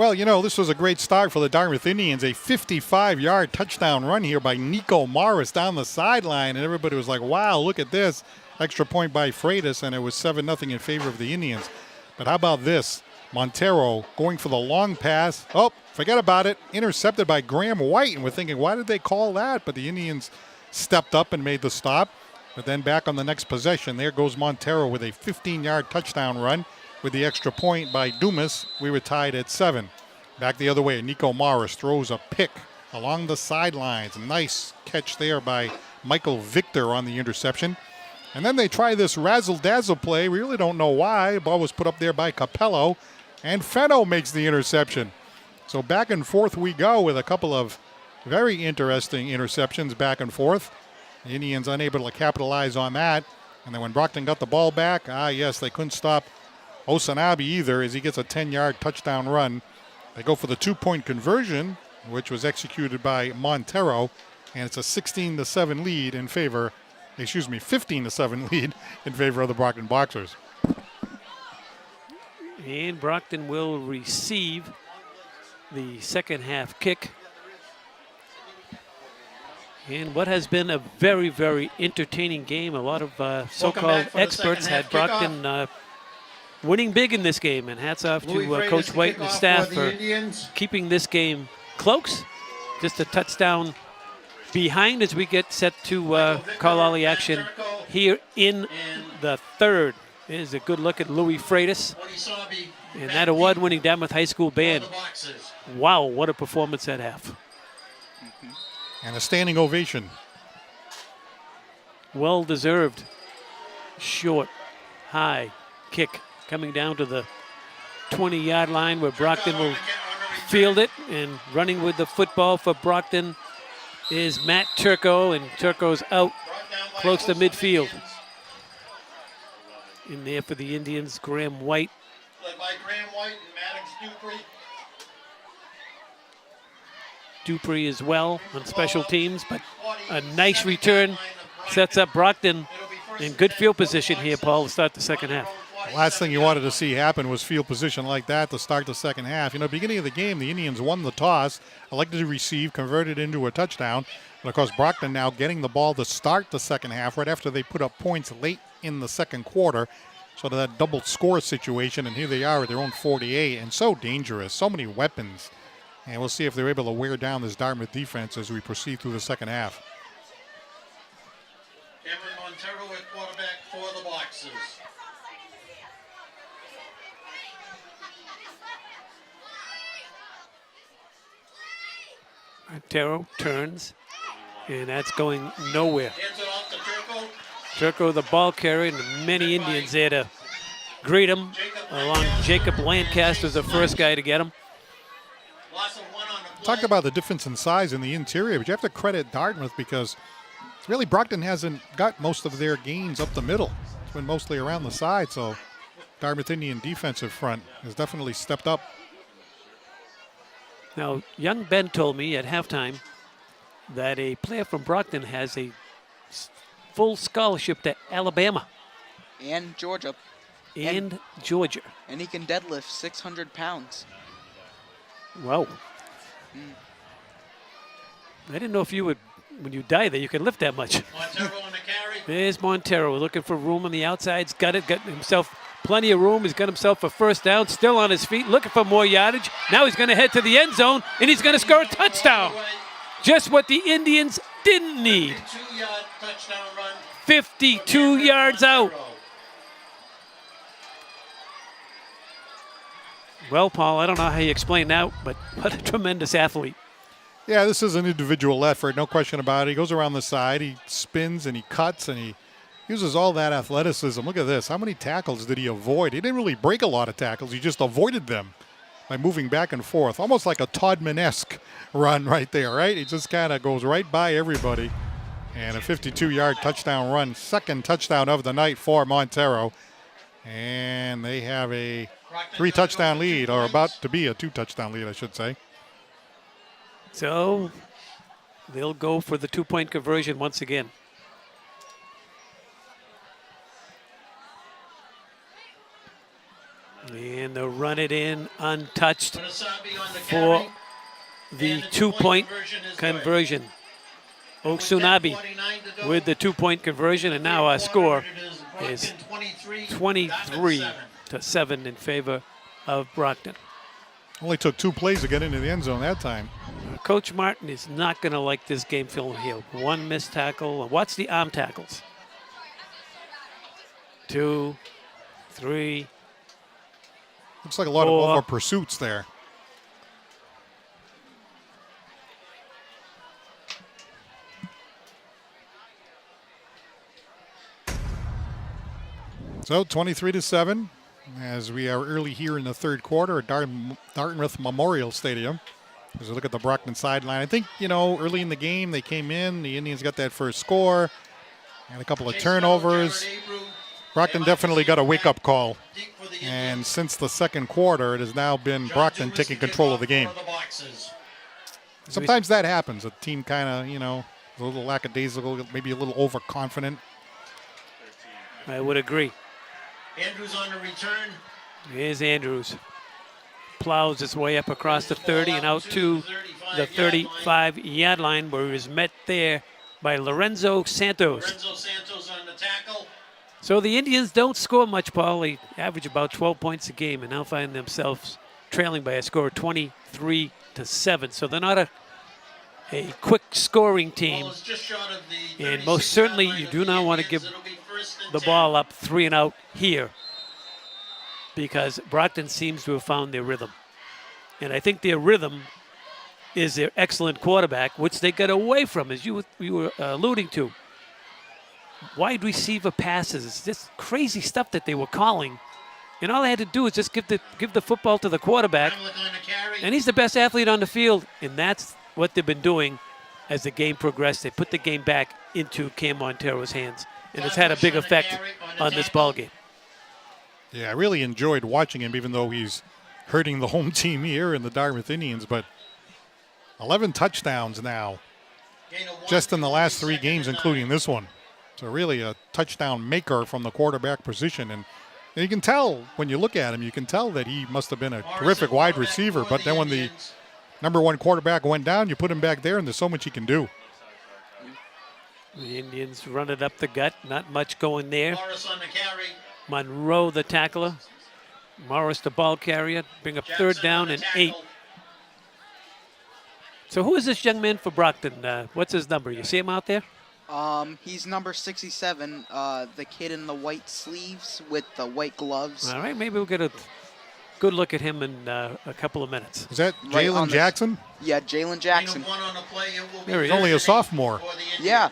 Speaker 2: Well, you know, this was a great start for the Dartmouth Indians. A 55-yard touchdown run here by Nico Morris down the sideline, and everybody was like, wow, look at this. Extra point by Freitas, and it was 7-0 in favor of the Indians. But how about this? Montero going for the long pass. Oh, forget about it. Intercepted by Graham White, and we're thinking, why did they call that? But the Indians stepped up and made the stop. But then back on the next possession, there goes Montero with a 15-yard touchdown run. With the extra point by Dumas, we were tied at 7. Back the other way, Nico Morris throws a pick along the sidelines. Nice catch there by Michael Victor on the interception. And then they try this razzle-dazzle play. We really don't know why. The ball was put up there by Capello, and Fenno makes the interception. So back and forth we go with a couple of very interesting interceptions back and forth. The Indians unable to capitalize on that. And then when Brockton got the ball back, yes, they couldn't stop Osanabe either as he gets a 10-yard touchdown run. They go for the 2-point conversion, which was executed by Montero, and it's a 16-7 lead in favor, 15-7 lead in favor of the Brockton Boxers.
Speaker 1: And Brockton will receive the second half kick. And what has been a very, very entertaining game. A lot of so-called experts had Brockton winning big in this game, and hats off to Coach White and the staff for keeping this game close. Just a touchdown behind as we get set to call all the action here in the third. Here's a good look at Louis Freitas and that award-winning Dartmouth High School band. Wow, what a performance at half.
Speaker 2: And a standing ovation.
Speaker 1: Well-deserved. Short, high kick coming down to the 20-yard line where Brockton will field it. And running with the football for Brockton is Matt Turco, and Turco's out close to midfield. In there for the Indians, Graham White.
Speaker 3: Led by Graham White and Maddox Dupree.
Speaker 1: Dupree as well on special teams, but a nice return sets up Brockton in good field position here, Paul, to start the second half.
Speaker 2: The last thing you wanted to see happen was field position like that to start the second half. You know, beginning of the game, the Indians won the toss, elected to receive, converted into a touchdown. And, of course, Brockton now getting the ball to start the second half right after they put up points late in the second quarter. So that double score situation, and here they are at their own 48, and so dangerous, so many weapons. And we'll see if they're able to wear down this Dartmouth defense as we proceed through the second half.
Speaker 3: Cameron Montero at quarterback for the Boxers.
Speaker 1: Montero turns, and that's going nowhere.
Speaker 3: Hands it off to Turco.
Speaker 1: Turco, the ball carrier, and many Indians there to greet him. Along Jacob Lancaster's the first guy to get him.
Speaker 3: Loss of one on the play.
Speaker 2: Talked about the difference in size in the interior, but you have to credit Dartmouth because really Brockton hasn't got most of their gains up the middle. It's been mostly around the side, so Dartmouth Indian defensive front has definitely stepped up.
Speaker 1: Now, young Ben told me at halftime that a player from Brockton has a full scholarship to Alabama
Speaker 4: And Georgia.
Speaker 1: and Georgia.
Speaker 4: And he can deadlift 600 pounds.
Speaker 1: Wow. I didn't know if you would, when you die there, you could lift that much.
Speaker 3: Montero on the carry.
Speaker 1: There's Montero looking for room on the outside. He's got himself plenty of room. He's got himself a first down, still on his feet, looking for more yardage. Now he's going to head to the end zone, and he's going to score a touchdown. Just what the Indians didn't need.
Speaker 3: 2-yard touchdown run.
Speaker 1: 52 yards out. Well, Paul, I don't know how you explain that, but what a tremendous athlete.
Speaker 2: Yeah, this is an individual effort, no question about it. He goes around the side, he spins and he cuts and he uses all that athleticism. Look at this. How many tackles did he avoid? He didn't really break a lot of tackles. He just avoided them by moving back and forth, almost like a Todman-esque run right there, right? He just kind of goes right by everybody. And a 52-yard touchdown run, second touchdown of the night for Montero. And they have a 3-touchdown lead, or about to be a 2-touchdown lead, I should say.
Speaker 1: So they'll go for the 2-point conversion once again. And And they'll run it in untouched
Speaker 3: Munasabi on the
Speaker 1: for
Speaker 3: carry.
Speaker 1: the
Speaker 3: And the
Speaker 1: two-point
Speaker 3: conversion is good.
Speaker 1: conversion. Oksunabi
Speaker 3: 10:49 to go.
Speaker 1: with the two-point conversion, and now our score
Speaker 3: It
Speaker 1: is
Speaker 3: Brockton 23,
Speaker 1: 23
Speaker 3: Dartmouth 7.
Speaker 1: to 7 in favor of Brockton.
Speaker 2: Only took 2 plays to get into the end zone that time.
Speaker 1: Coach Martin is not going to like this game film here. 1 missed tackle. Watch the arm tackles. 2, 3.
Speaker 2: Looks like a lot of
Speaker 1: 4.
Speaker 2: over pursuits there. So 23-7, as we are early here in the third quarter at Dartmouth Memorial Stadium. As we look at the Brockton sideline, I think, early in the game they came in, the Indians got that first score, and a couple of turnovers. Brockton definitely got a wake-up call. And since the second quarter, it has now been Brockton taking control of the game. Sometimes that happens. A team kind of, a little lackadaisical, maybe a little overconfident.
Speaker 1: I would agree.
Speaker 3: Andrews on the return.
Speaker 1: Here's Andrews. Plows his way up across the 30 and out to the 35-yard line, where he was met there by Lorenzo Santos.
Speaker 3: Lorenzo Santos on the tackle.
Speaker 1: So the Indians don't score much, Paul. They average about 12 points a game and now find themselves trailing by a score of 23-7. So they're not a quick scoring team.
Speaker 3: Ball is just short of the
Speaker 1: And most certainly you do not want to give
Speaker 3: It'll be first and
Speaker 1: the
Speaker 3: 10.
Speaker 1: ball up 3 and out here, because Brockton seems to have found their rhythm. And I think their rhythm is their excellent quarterback, which they got away from, as you were alluding to. Wide receiver passes, just crazy stuff that they were calling. And all they had to do is just give the football to the quarterback.
Speaker 3: Hamlet on the carry.
Speaker 1: And he's the best athlete on the field. And that's what they've been doing as the game progressed. They put the game back into Cam Montero's hands. And it's had a big effect on this ball game.
Speaker 2: Yeah, I really enjoyed watching him, even though he's hurting the home team here in the Dartmouth Indians. But 11 touchdowns now, just in the last 3 games, including this one. So really a touchdown maker from the quarterback position. And you can tell when you look at him, you can tell that he must have been a terrific wide receiver. But then when the number 1 quarterback went down, you put him back there, and there's so much he can do.
Speaker 1: The Indians run it up the gut. Not much going there.
Speaker 3: Morris on the carry.
Speaker 1: Monroe, the tackler. Morris, the ball carrier. Bring up
Speaker 3: Jackson
Speaker 1: 3rd down
Speaker 3: on the
Speaker 1: and
Speaker 3: tackle.
Speaker 1: 8. So who is this young man for Brockton? What's his number? You see him out there?
Speaker 4: He's number 67, the kid in the white sleeves with the white gloves.
Speaker 1: All right, maybe we'll get a good look at him in a couple of minutes.
Speaker 2: Is that
Speaker 4: Right on
Speaker 2: Jalen
Speaker 4: the-
Speaker 2: Jackson?
Speaker 4: Yeah, Jalen Jackson.
Speaker 3: One on the play. It will be
Speaker 1: There he
Speaker 2: He's only a sophomore.
Speaker 3: for the Indians.
Speaker 4: Yeah.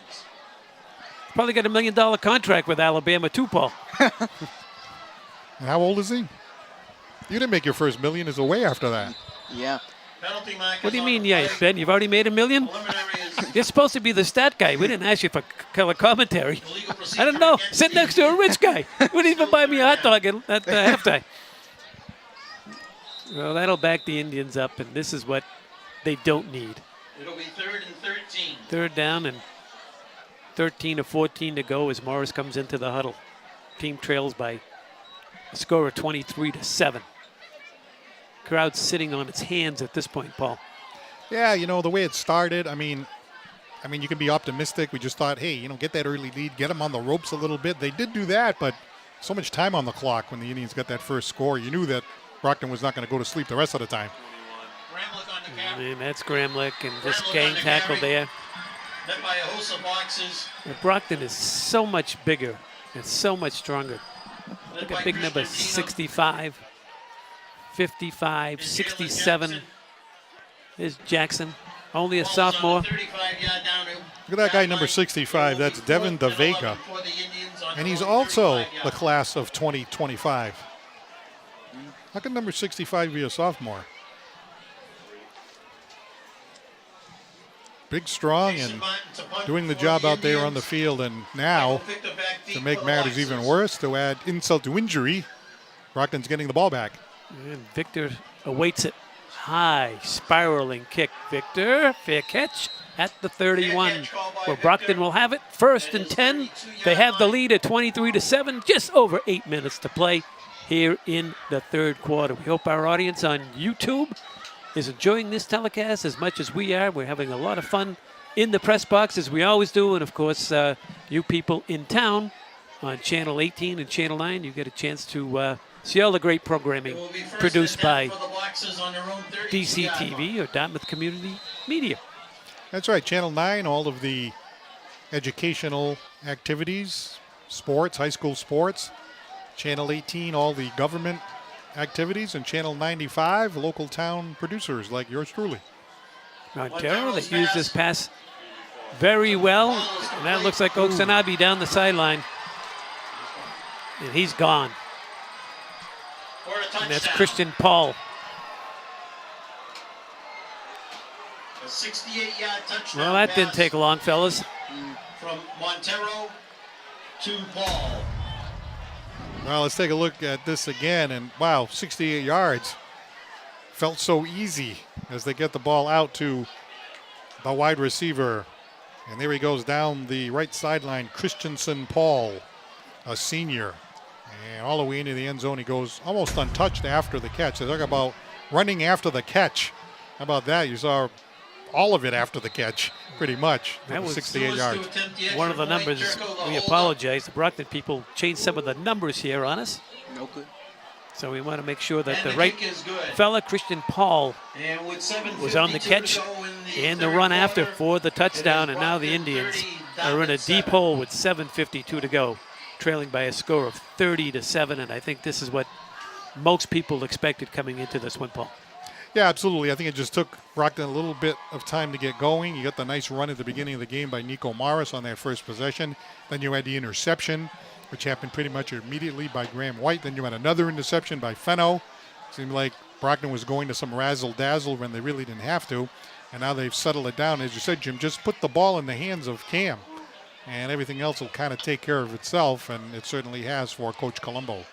Speaker 1: Probably got $1 million contract with Alabama too, Paul.
Speaker 2: And how old is he? You didn't make your first million as a way after that.
Speaker 4: Yeah.
Speaker 3: Penalty mark
Speaker 1: What do
Speaker 3: is
Speaker 1: you
Speaker 3: on
Speaker 1: mean,
Speaker 3: the
Speaker 1: yeah,
Speaker 3: play.
Speaker 1: Ben? You've already made $1 million?
Speaker 3: Preliminary is
Speaker 1: You're supposed to be the stat guy. We didn't ask you for color commentary.
Speaker 3: illegal
Speaker 1: I
Speaker 3: procedure
Speaker 1: don't know.
Speaker 3: against
Speaker 1: Sit
Speaker 3: the
Speaker 1: next to a rich guy. Wouldn't even buy me a hot dog at halftime. Well, that'll back the Indians up, and this is what they don't need.
Speaker 3: It'll be 3rd and 13.
Speaker 1: 3rd down and 13 or 14 to go as Morris comes into the huddle. Team trails by a score of 23-7. Crowd sitting on its hands at this point, Paul.
Speaker 2: Yeah, the way it started, I mean, you can be optimistic. We just thought, hey, get that early lead, get them on the ropes a little bit. They did do that, but so much time on the clock when the Indians got that first score. You knew that Brockton was not going to go to sleep the rest of the time.
Speaker 3: Gramlich on the carry.
Speaker 1: And that's Gramlich and this
Speaker 3: Gramlich
Speaker 1: gang
Speaker 3: on the
Speaker 1: tackle
Speaker 3: carry.
Speaker 1: there.
Speaker 3: Met by a host of boxes.
Speaker 1: But Brockton is so much bigger and so much stronger.
Speaker 3: Led
Speaker 1: Look
Speaker 3: by
Speaker 1: at big number
Speaker 3: Christian Dino
Speaker 1: 65, 55,
Speaker 3: and Jalen
Speaker 1: 67.
Speaker 3: Jackson.
Speaker 1: There's Jackson, only a
Speaker 3: Ball's on the
Speaker 1: sophomore.
Speaker 3: 35-yard down to
Speaker 2: Look at that guy, number
Speaker 3: line.
Speaker 2: 65.
Speaker 3: It will
Speaker 2: That's
Speaker 3: be
Speaker 2: Devin
Speaker 3: 4th and 11
Speaker 2: DeVega.
Speaker 3: for the Indians on
Speaker 2: And he's
Speaker 3: their own
Speaker 2: also
Speaker 3: 35
Speaker 2: the
Speaker 3: yard.
Speaker 2: class of 2025. How can number 65 be a sophomore? Big, strong,
Speaker 3: Jason
Speaker 2: and
Speaker 3: Martin to punt
Speaker 2: doing the
Speaker 3: for
Speaker 2: job out there on the
Speaker 3: Indians.
Speaker 2: field. And now,
Speaker 3: Michael Victor back deep
Speaker 2: to make
Speaker 3: for the
Speaker 2: matters
Speaker 3: Boxers.
Speaker 2: even worse, to add insult to injury, Brockton's getting the ball back.
Speaker 1: And Victor awaits it. High, spiraling kick. Victor, fair catch at the 31,
Speaker 3: Fair catch called by
Speaker 1: where
Speaker 3: Victor.
Speaker 1: Brockton will have it. 1st and 10. They have the lead at 23-7, just over 8 minutes to play here in the third quarter. We hope our audience on YouTube is enjoying this telecast as much as we are. We're having a lot of fun in the press box, as we always do. And, of course, you people in town on Channel 18 and Channel 9, you get a chance to see all the great programming produced by DCTV or Dartmouth Community Media.
Speaker 2: That's right. Channel 9, all of the educational activities, sports, high school sports. Channel 18, all the government activities. And Channel 95, local town producers like yours truly.
Speaker 1: Montero, they used this pass very well. And that looks like Oksanabe down the sideline. And he's gone. And that's Christian Paul.
Speaker 3: A 68-yard touchdown.
Speaker 1: Well, that didn't take long, fellas.
Speaker 3: From Montero to Paul.
Speaker 2: Well, let's take a look at this again. And wow, 68 yards. Felt so easy as they get the ball out to the wide receiver. And there he goes down the right sideline, Christensen Paul, a senior. And all the way into the end zone, he goes almost untouched after the catch. They talk about running after the catch. How about that? You saw all of it after the catch, pretty much.
Speaker 1: That was
Speaker 2: 68 yards.
Speaker 1: One of the numbers. We apologize. The Brockton people changed some of the numbers here on us.
Speaker 4: No good.
Speaker 1: So we want to make sure that the right fella, Christian Paul, was on the catch and the run after for the touchdown. And now the Indians are in a deep hole with 7:52 to go, trailing by a score of 30-7. And I think this is what most people expected coming into this one, Paul.
Speaker 2: Yeah, absolutely. I think it just took Brockton a little bit of time to get going. You got the nice run at the beginning of the game by Nico Morris on that first possession. Then you had the interception, which happened pretty much immediately by Graham White. Then you had another interception by Fenno. Seemed like Brockton was going to some razzle-dazzle when they really didn't have to. And now they've settled it down. As you said, Jim, just put the ball in the hands of Cam, and everything else will kind of take care of itself, and it certainly has for Coach Colombo.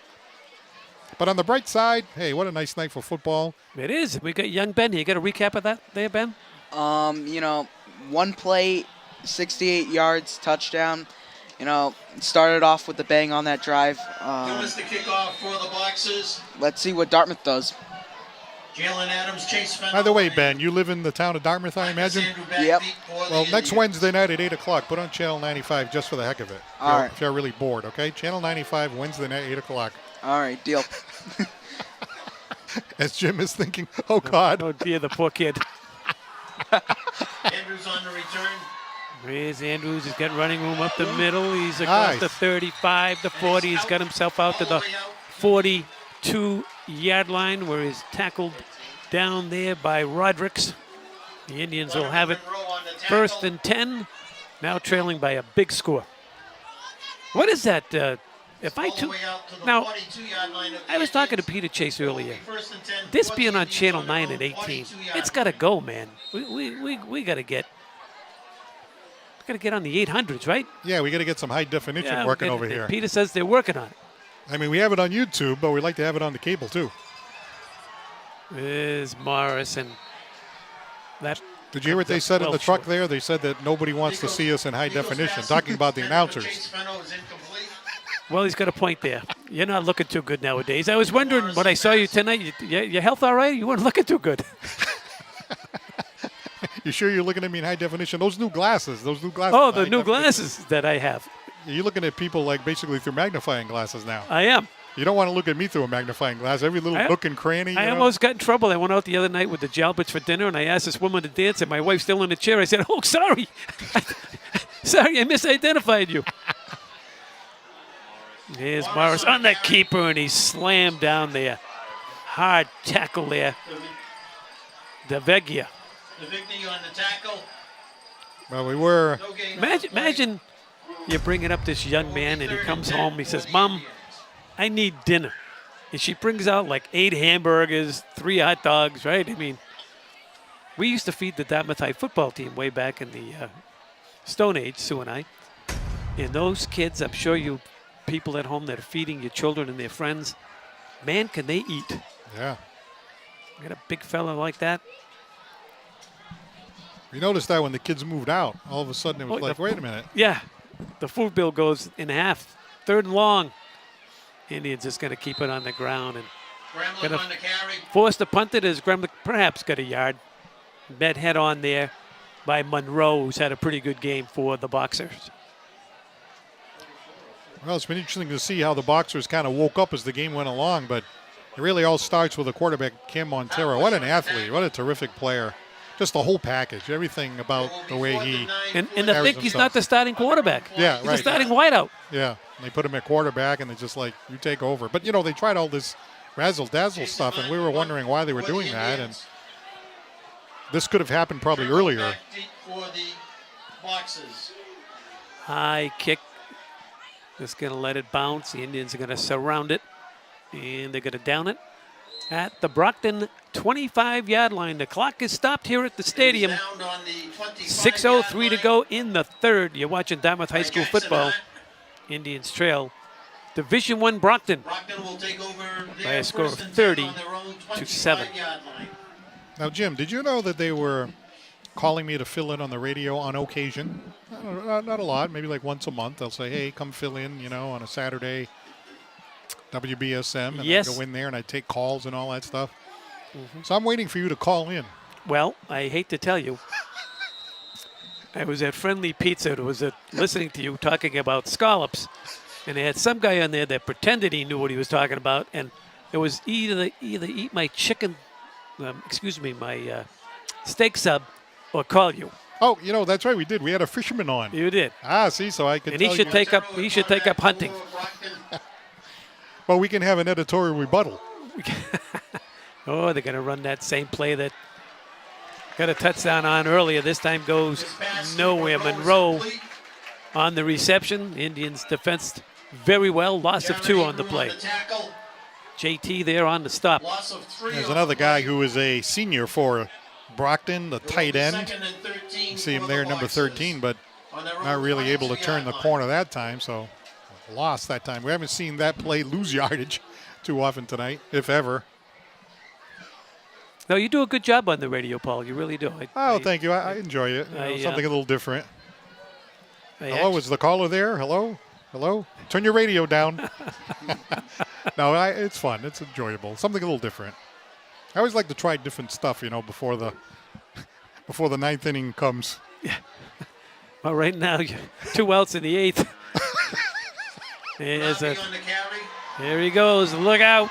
Speaker 2: But on the bright side, hey, what a nice night for football.
Speaker 1: It is. We got young Ben here. You got a recap of that there, Ben?
Speaker 4: One play, 68 yards, touchdown. Started off with the bang on that drive.
Speaker 3: Who was the kickoff for the Boxers?
Speaker 4: Let's see what Dartmouth does.
Speaker 3: Jalen Adams, Chase Fenno.
Speaker 2: By the way, Ben, you live in the town of Dartmouth, I imagine?
Speaker 4: Yep.
Speaker 2: Well, next Wednesday night at 8 o'clock, put on Channel 95 just for the heck of it.
Speaker 4: All right.
Speaker 2: If you're really bored, okay? Channel 95, Wednesday night, 8 o'clock.
Speaker 4: All right, deal.
Speaker 2: As Jim is thinking, oh, God.
Speaker 1: Oh, dear, the poor kid.
Speaker 3: Andrews on the return.
Speaker 1: Here's Andrews. He's got running room up the middle. He's across the 35, the 40. He's got himself out to the 42-yard line where he's tackled down there by Rodricks. The Indians will have it first and 10, now trailing by a big score. What is that? Now, I was talking to Peter Chase earlier. This being on Channel 9 at 18, it's got to go, man. We got to get on the 800s, right?
Speaker 2: Yeah, we got to get some high definition working over here.
Speaker 1: Peter says they're working on it.
Speaker 2: I mean, we have it on YouTube, but we'd like to have it on the cable, too.
Speaker 1: There's Morris and that.
Speaker 2: Did you hear what they said in the truck there? They said that nobody wants to see us in high definition, talking about the announcers.
Speaker 1: Well, he's got a point there. You're not looking too good nowadays. I was wondering when I saw you tonight, your health all right? You weren't looking too good.
Speaker 2: You sure you're looking at me in high definition? Those new glasses.
Speaker 1: Oh, the new glasses that I have.
Speaker 2: You're looking at people like basically through magnifying glasses now.
Speaker 1: I am.
Speaker 2: You don't want to look at me through a magnifying glass. Every little nook and cranny.
Speaker 1: I almost got in trouble. I went out the other night with the Jalberts for dinner, and I asked this woman to dance, and my wife's still in the chair. I said, oh, sorry. Sorry, I misidentified you. Here's Morris on the keeper, and he's slammed down there. Hard tackle there. DeVeglia.
Speaker 3: DeVeglia on the tackle.
Speaker 2: Well, we were.
Speaker 1: Imagine you're bringing up this young man, and he comes home. He says, Mom, I need dinner. And she brings out like 8 hamburgers, 3 hot dogs, right? I mean, we used to feed the Dartmouth High football team way back in the Stone Age, Sue and I. And those kids, I'm sure you people at home that are feeding your children and their friends, man, can they eat.
Speaker 2: Yeah.
Speaker 1: You got a big fella like that.
Speaker 2: We noticed that when the kids moved out, all of a sudden it was like, wait a minute.
Speaker 1: Yeah. The food bill goes in half. 3rd and long. Indians just going to keep it on the ground and
Speaker 3: Gremlin
Speaker 1: Gonna
Speaker 3: on the carry.
Speaker 1: force the punt it as Gremlin perhaps got a yard. Met head on there by Monroe, who's had a pretty good game for the Boxers.
Speaker 2: Well, it's been interesting to see how the Boxers kind of woke up as the game went along, but it really all starts with the quarterback, Cam Montero. What an athlete. What a terrific player. Just the whole package, everything about the way he
Speaker 1: And to
Speaker 2: carries
Speaker 1: think he's
Speaker 2: himself.
Speaker 1: not the starting quarterback.
Speaker 2: Yeah,
Speaker 1: He's
Speaker 2: right.
Speaker 1: the starting wideout.
Speaker 2: Yeah, they put him at quarterback, and they're just like, you take over. But, they tried all this razzle-dazzle stuff, and we were wondering why they were doing that, and this could have happened probably earlier.
Speaker 3: For the Boxers.
Speaker 1: High kick. Just going to let it bounce. The Indians are going to surround it, and they're going to down it at the Brockton 25-yard line. The clock is stopped here at the stadium. 6:03 to go in the third. You're watching Dartmouth High School football. Indians trail Division I Brockton
Speaker 3: Brockton will take over
Speaker 1: by a score of 30-7.
Speaker 2: Now, Jim, did you know that they were calling me to fill in on the radio on occasion? Not a lot, maybe like once a month. They'll say, hey, come fill in, on a Saturday, WBSM. And
Speaker 1: Yes.
Speaker 2: I go in there and I take calls and all that stuff. So I'm waiting for you to call in.
Speaker 1: Well, I hate to tell you, I was at Friendly Pizza. Listening to you talking about scallops, and they had some guy on there that pretended he knew what he was talking about, and it was either eat my chicken, my steak sub, or call you.
Speaker 2: Oh, that's right, we did. We had a fisherman on.
Speaker 1: You did,
Speaker 2: See, so I could
Speaker 1: and
Speaker 2: tell
Speaker 1: he should
Speaker 2: you.
Speaker 1: take up. He should take up hunting.
Speaker 2: Well, we can have an editorial rebuttal.
Speaker 1: Oh, they're going to run that same play that got a touchdown on earlier. This time goes nowhere. Monroe on the reception. Indians defensed very well. Loss of 2 on the play. JT there on the stop.
Speaker 2: There's another guy who is a senior for Brockton, the tight end. You see him there, number 13, but not really able to turn the corner that time, so lost that time. We haven't seen that play lose yardage too often tonight, if ever.
Speaker 1: No, you do a good job on the radio, Paul. You really do.
Speaker 2: Thank you. I enjoy it. Something a little different. Hello,
Speaker 1: Actually,
Speaker 2: is the caller there? Hello? Hello? Turn your radio down. No, it's fun. It's enjoyable. Something a little different. I always like to try different stuff, before the ninth inning comes.
Speaker 1: well, right now, 2 outs in the 8th. There he goes. Look out.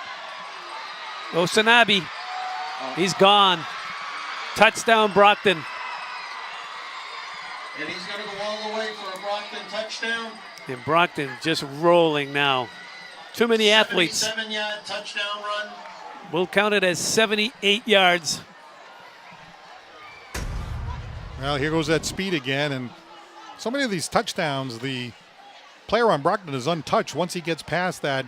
Speaker 1: Osanabi. He's gone. Touchdown, Brockton.
Speaker 3: And he's going to go all the way for a Brockton touchdown.
Speaker 1: And Brockton just rolling now. Too many athletes.
Speaker 3: 77-yard touchdown run.
Speaker 1: We'll count it as 78 yards.
Speaker 2: Well, here goes that speed again, and so many of these touchdowns, the player on Brockton is untouched once he gets past that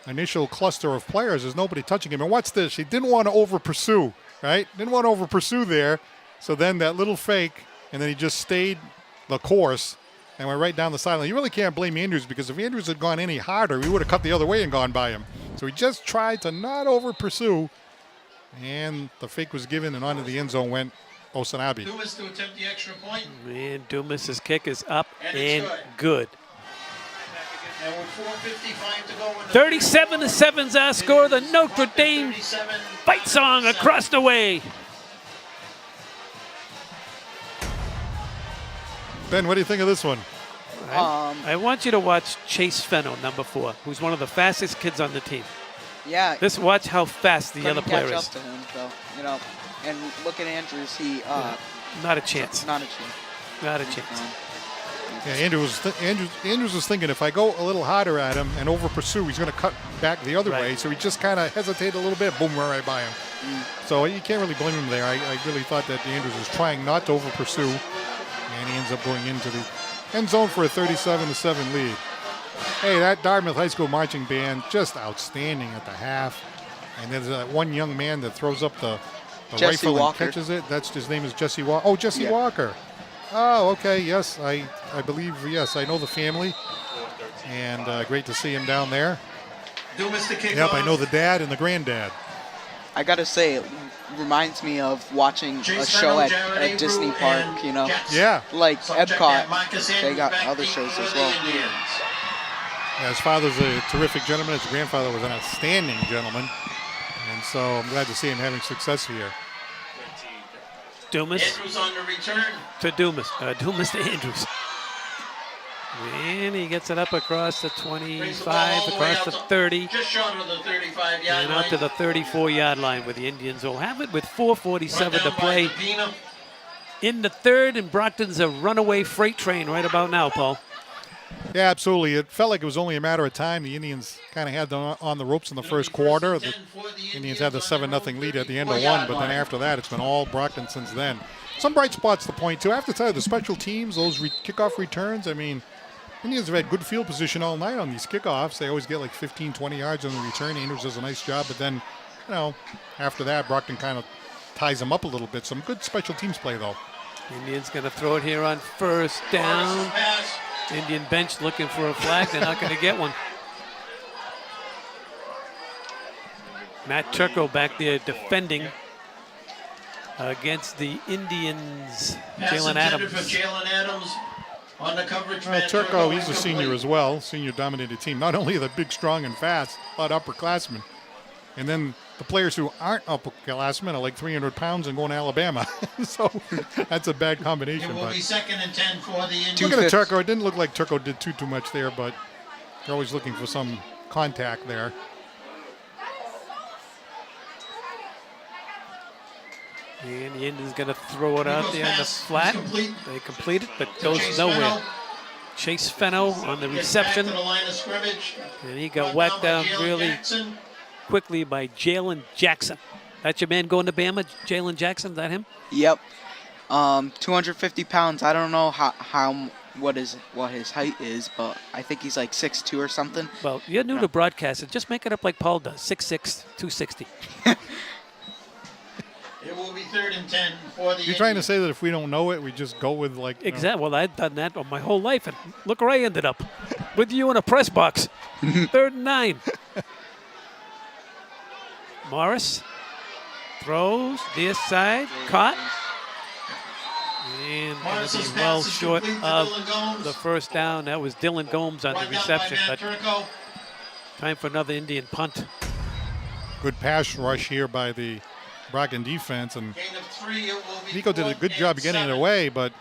Speaker 2: initial cluster of players. There's nobody touching him. And what's this? He didn't want to over-pursue, right? Didn't want to over-pursue there. So then that little fake, and then he just stayed the course and went right down the sideline. You really can't blame Andrews, because if Andrews had gone any harder, he would have cut the other way and gone by him. So he just tried to not over-pursue, and the fake was given, and onto the end zone went Osanabi.
Speaker 3: Dumas to attempt the extra point.
Speaker 1: And Dumas' kick is up
Speaker 3: And
Speaker 1: and
Speaker 3: it's
Speaker 1: good.
Speaker 3: And with 4:55 to go in the
Speaker 1: 37-7's our score. The Notre Dame
Speaker 3: 37.
Speaker 1: fight song across the way.
Speaker 2: Ben, what do you think of this one?
Speaker 1: I want you to watch Chase Fenno, number 4, who's one of the fastest kids on the team.
Speaker 4: Yeah.
Speaker 1: Just watch how fast the
Speaker 4: couldn't
Speaker 1: other player
Speaker 4: catch
Speaker 1: is.
Speaker 4: up to him, though. And look at Andrews. He
Speaker 1: Not a chance.
Speaker 4: not a chance.
Speaker 1: Not a chance.
Speaker 2: Yeah, Andrews was thinking, if I go a little harder at him and over pursue, he's going to cut back the other
Speaker 1: Right.
Speaker 2: way. So he just kind of hesitated a little bit. Boom, right by him. So you can't really blame him there. I really thought that Andrews was trying not to over pursue, and he ends up going into the end zone for a 37-7 lead. Hey, that Dartmouth High School marching band, just outstanding at the half. And there's that one young man that throws up the
Speaker 4: Jesse
Speaker 2: rifle
Speaker 4: Walker.
Speaker 2: and catches it. His name is Jesse Walker. Oh, Jesse
Speaker 4: Yeah.
Speaker 2: Walker. Oh, okay. Yes, I believe. Yes, I know the family, and great to see him down there.
Speaker 3: Dumas to kick
Speaker 2: Yep,
Speaker 3: off.
Speaker 2: I know the dad and the granddad.
Speaker 4: I gotta say, it reminds me of watching a
Speaker 3: Chase
Speaker 4: show
Speaker 3: Fenno, Jared
Speaker 4: at Disney
Speaker 3: Avery,
Speaker 4: Park.
Speaker 3: and Jets.
Speaker 2: Yeah.
Speaker 4: Like
Speaker 3: Subject that
Speaker 4: Epcot.
Speaker 3: Marcus
Speaker 4: They
Speaker 3: Andrews
Speaker 4: got
Speaker 3: back
Speaker 4: other
Speaker 3: deep
Speaker 4: shows
Speaker 3: for
Speaker 4: as
Speaker 3: the
Speaker 4: well.
Speaker 3: Indians.
Speaker 2: Yeah, his father's a terrific gentleman. His grandfather was an outstanding gentleman. And so I'm glad to see him having success here.
Speaker 1: Dumas
Speaker 3: Andrews on the return.
Speaker 1: to Dumas. Dumas to Andrews. And he gets it up across the
Speaker 3: Brings the ball all
Speaker 1: 25,
Speaker 3: the way
Speaker 1: across
Speaker 3: out
Speaker 1: the
Speaker 3: to-
Speaker 1: 30,
Speaker 3: Just short of the 35-yard
Speaker 1: and out to the 34-yard line where the Indians will have it with 4:47 to play in the third, and Brockton's a runaway freight train right about now, Paul.
Speaker 2: Yeah, absolutely. It felt like it was only a matter of time. The Indians kind of had them on the ropes in the first quarter. The Indians had the 7-0 lead at the end of one, but then after that, it's been all Brockton since then. Some bright spots to point to. I have to tell you, the special teams, those kickoff returns, I mean, Indians have had good field position all night on these kickoffs. They always get like 15, 20 yards on the return. Andrews does a nice job, but then, after that, Brockton kind of ties them up a little bit. Some good special teams play, though.
Speaker 1: Indians going to throw it here on first down. Indian bench looking for a flag. They're not going to get one. Matt Turco back there defending against the Indians. Jalen Adams.
Speaker 3: For Jalen Adams on the coverage.
Speaker 2: Well,
Speaker 3: Matt
Speaker 2: Turco, he's a
Speaker 3: incomplete.
Speaker 2: senior as well, senior-dominated team. Not only are they big, strong, and fast, a lot of upperclassmen. And then the players who aren't upperclassmen are like 300 pounds and going to Alabama. So that's a bad combination.
Speaker 3: It will
Speaker 2: But
Speaker 3: be 2nd and 10 for the Indians.
Speaker 2: look at Turco. It didn't look like Turco did too much there, but they're always looking for some contact there.
Speaker 1: And the Indians going to throw it out there on the flat. They complete it, but goes
Speaker 3: Chase
Speaker 1: nowhere.
Speaker 3: Fennell.
Speaker 1: Chase Fennell on the
Speaker 3: Gets back
Speaker 1: reception.
Speaker 3: to the line of scrimmage.
Speaker 1: And he got
Speaker 3: Brought
Speaker 1: whacked down
Speaker 3: by Jalen
Speaker 1: really
Speaker 3: Jackson.
Speaker 1: quickly by Jalen Jackson. That's your man going to Bama, Jalen Jackson? Is that him?
Speaker 4: Yep. 250 pounds. I don't know what his height is, but I think he's like 6'2" or something.
Speaker 1: Well, you're new to broadcasting. Just make it up like Paul does. 6'6", 260.
Speaker 3: It will be 3rd and 10 for the
Speaker 2: You're trying to
Speaker 3: Indians.
Speaker 2: say that if we don't know it, we just go with like
Speaker 1: Exactly. Well, I've done that my whole life, and look where I ended up. With you in a press box. 3rd and 9. Morris throws this side, caught. And gonna
Speaker 3: Morris's
Speaker 1: be well
Speaker 3: pass is
Speaker 1: short
Speaker 3: complete to
Speaker 1: of
Speaker 3: Dylan Gomes.
Speaker 1: the first down. That was Dylan Gomes on
Speaker 3: Brought
Speaker 1: the
Speaker 3: down by
Speaker 1: reception,
Speaker 3: Matt
Speaker 1: but
Speaker 3: Turco.
Speaker 1: time for another Indian punt.
Speaker 2: good pass rush here by the Brockton defense, and
Speaker 3: Gain of 3. It will be
Speaker 2: Nico did a
Speaker 3: 4th
Speaker 2: good job
Speaker 3: and
Speaker 2: getting it
Speaker 3: 7
Speaker 2: away, but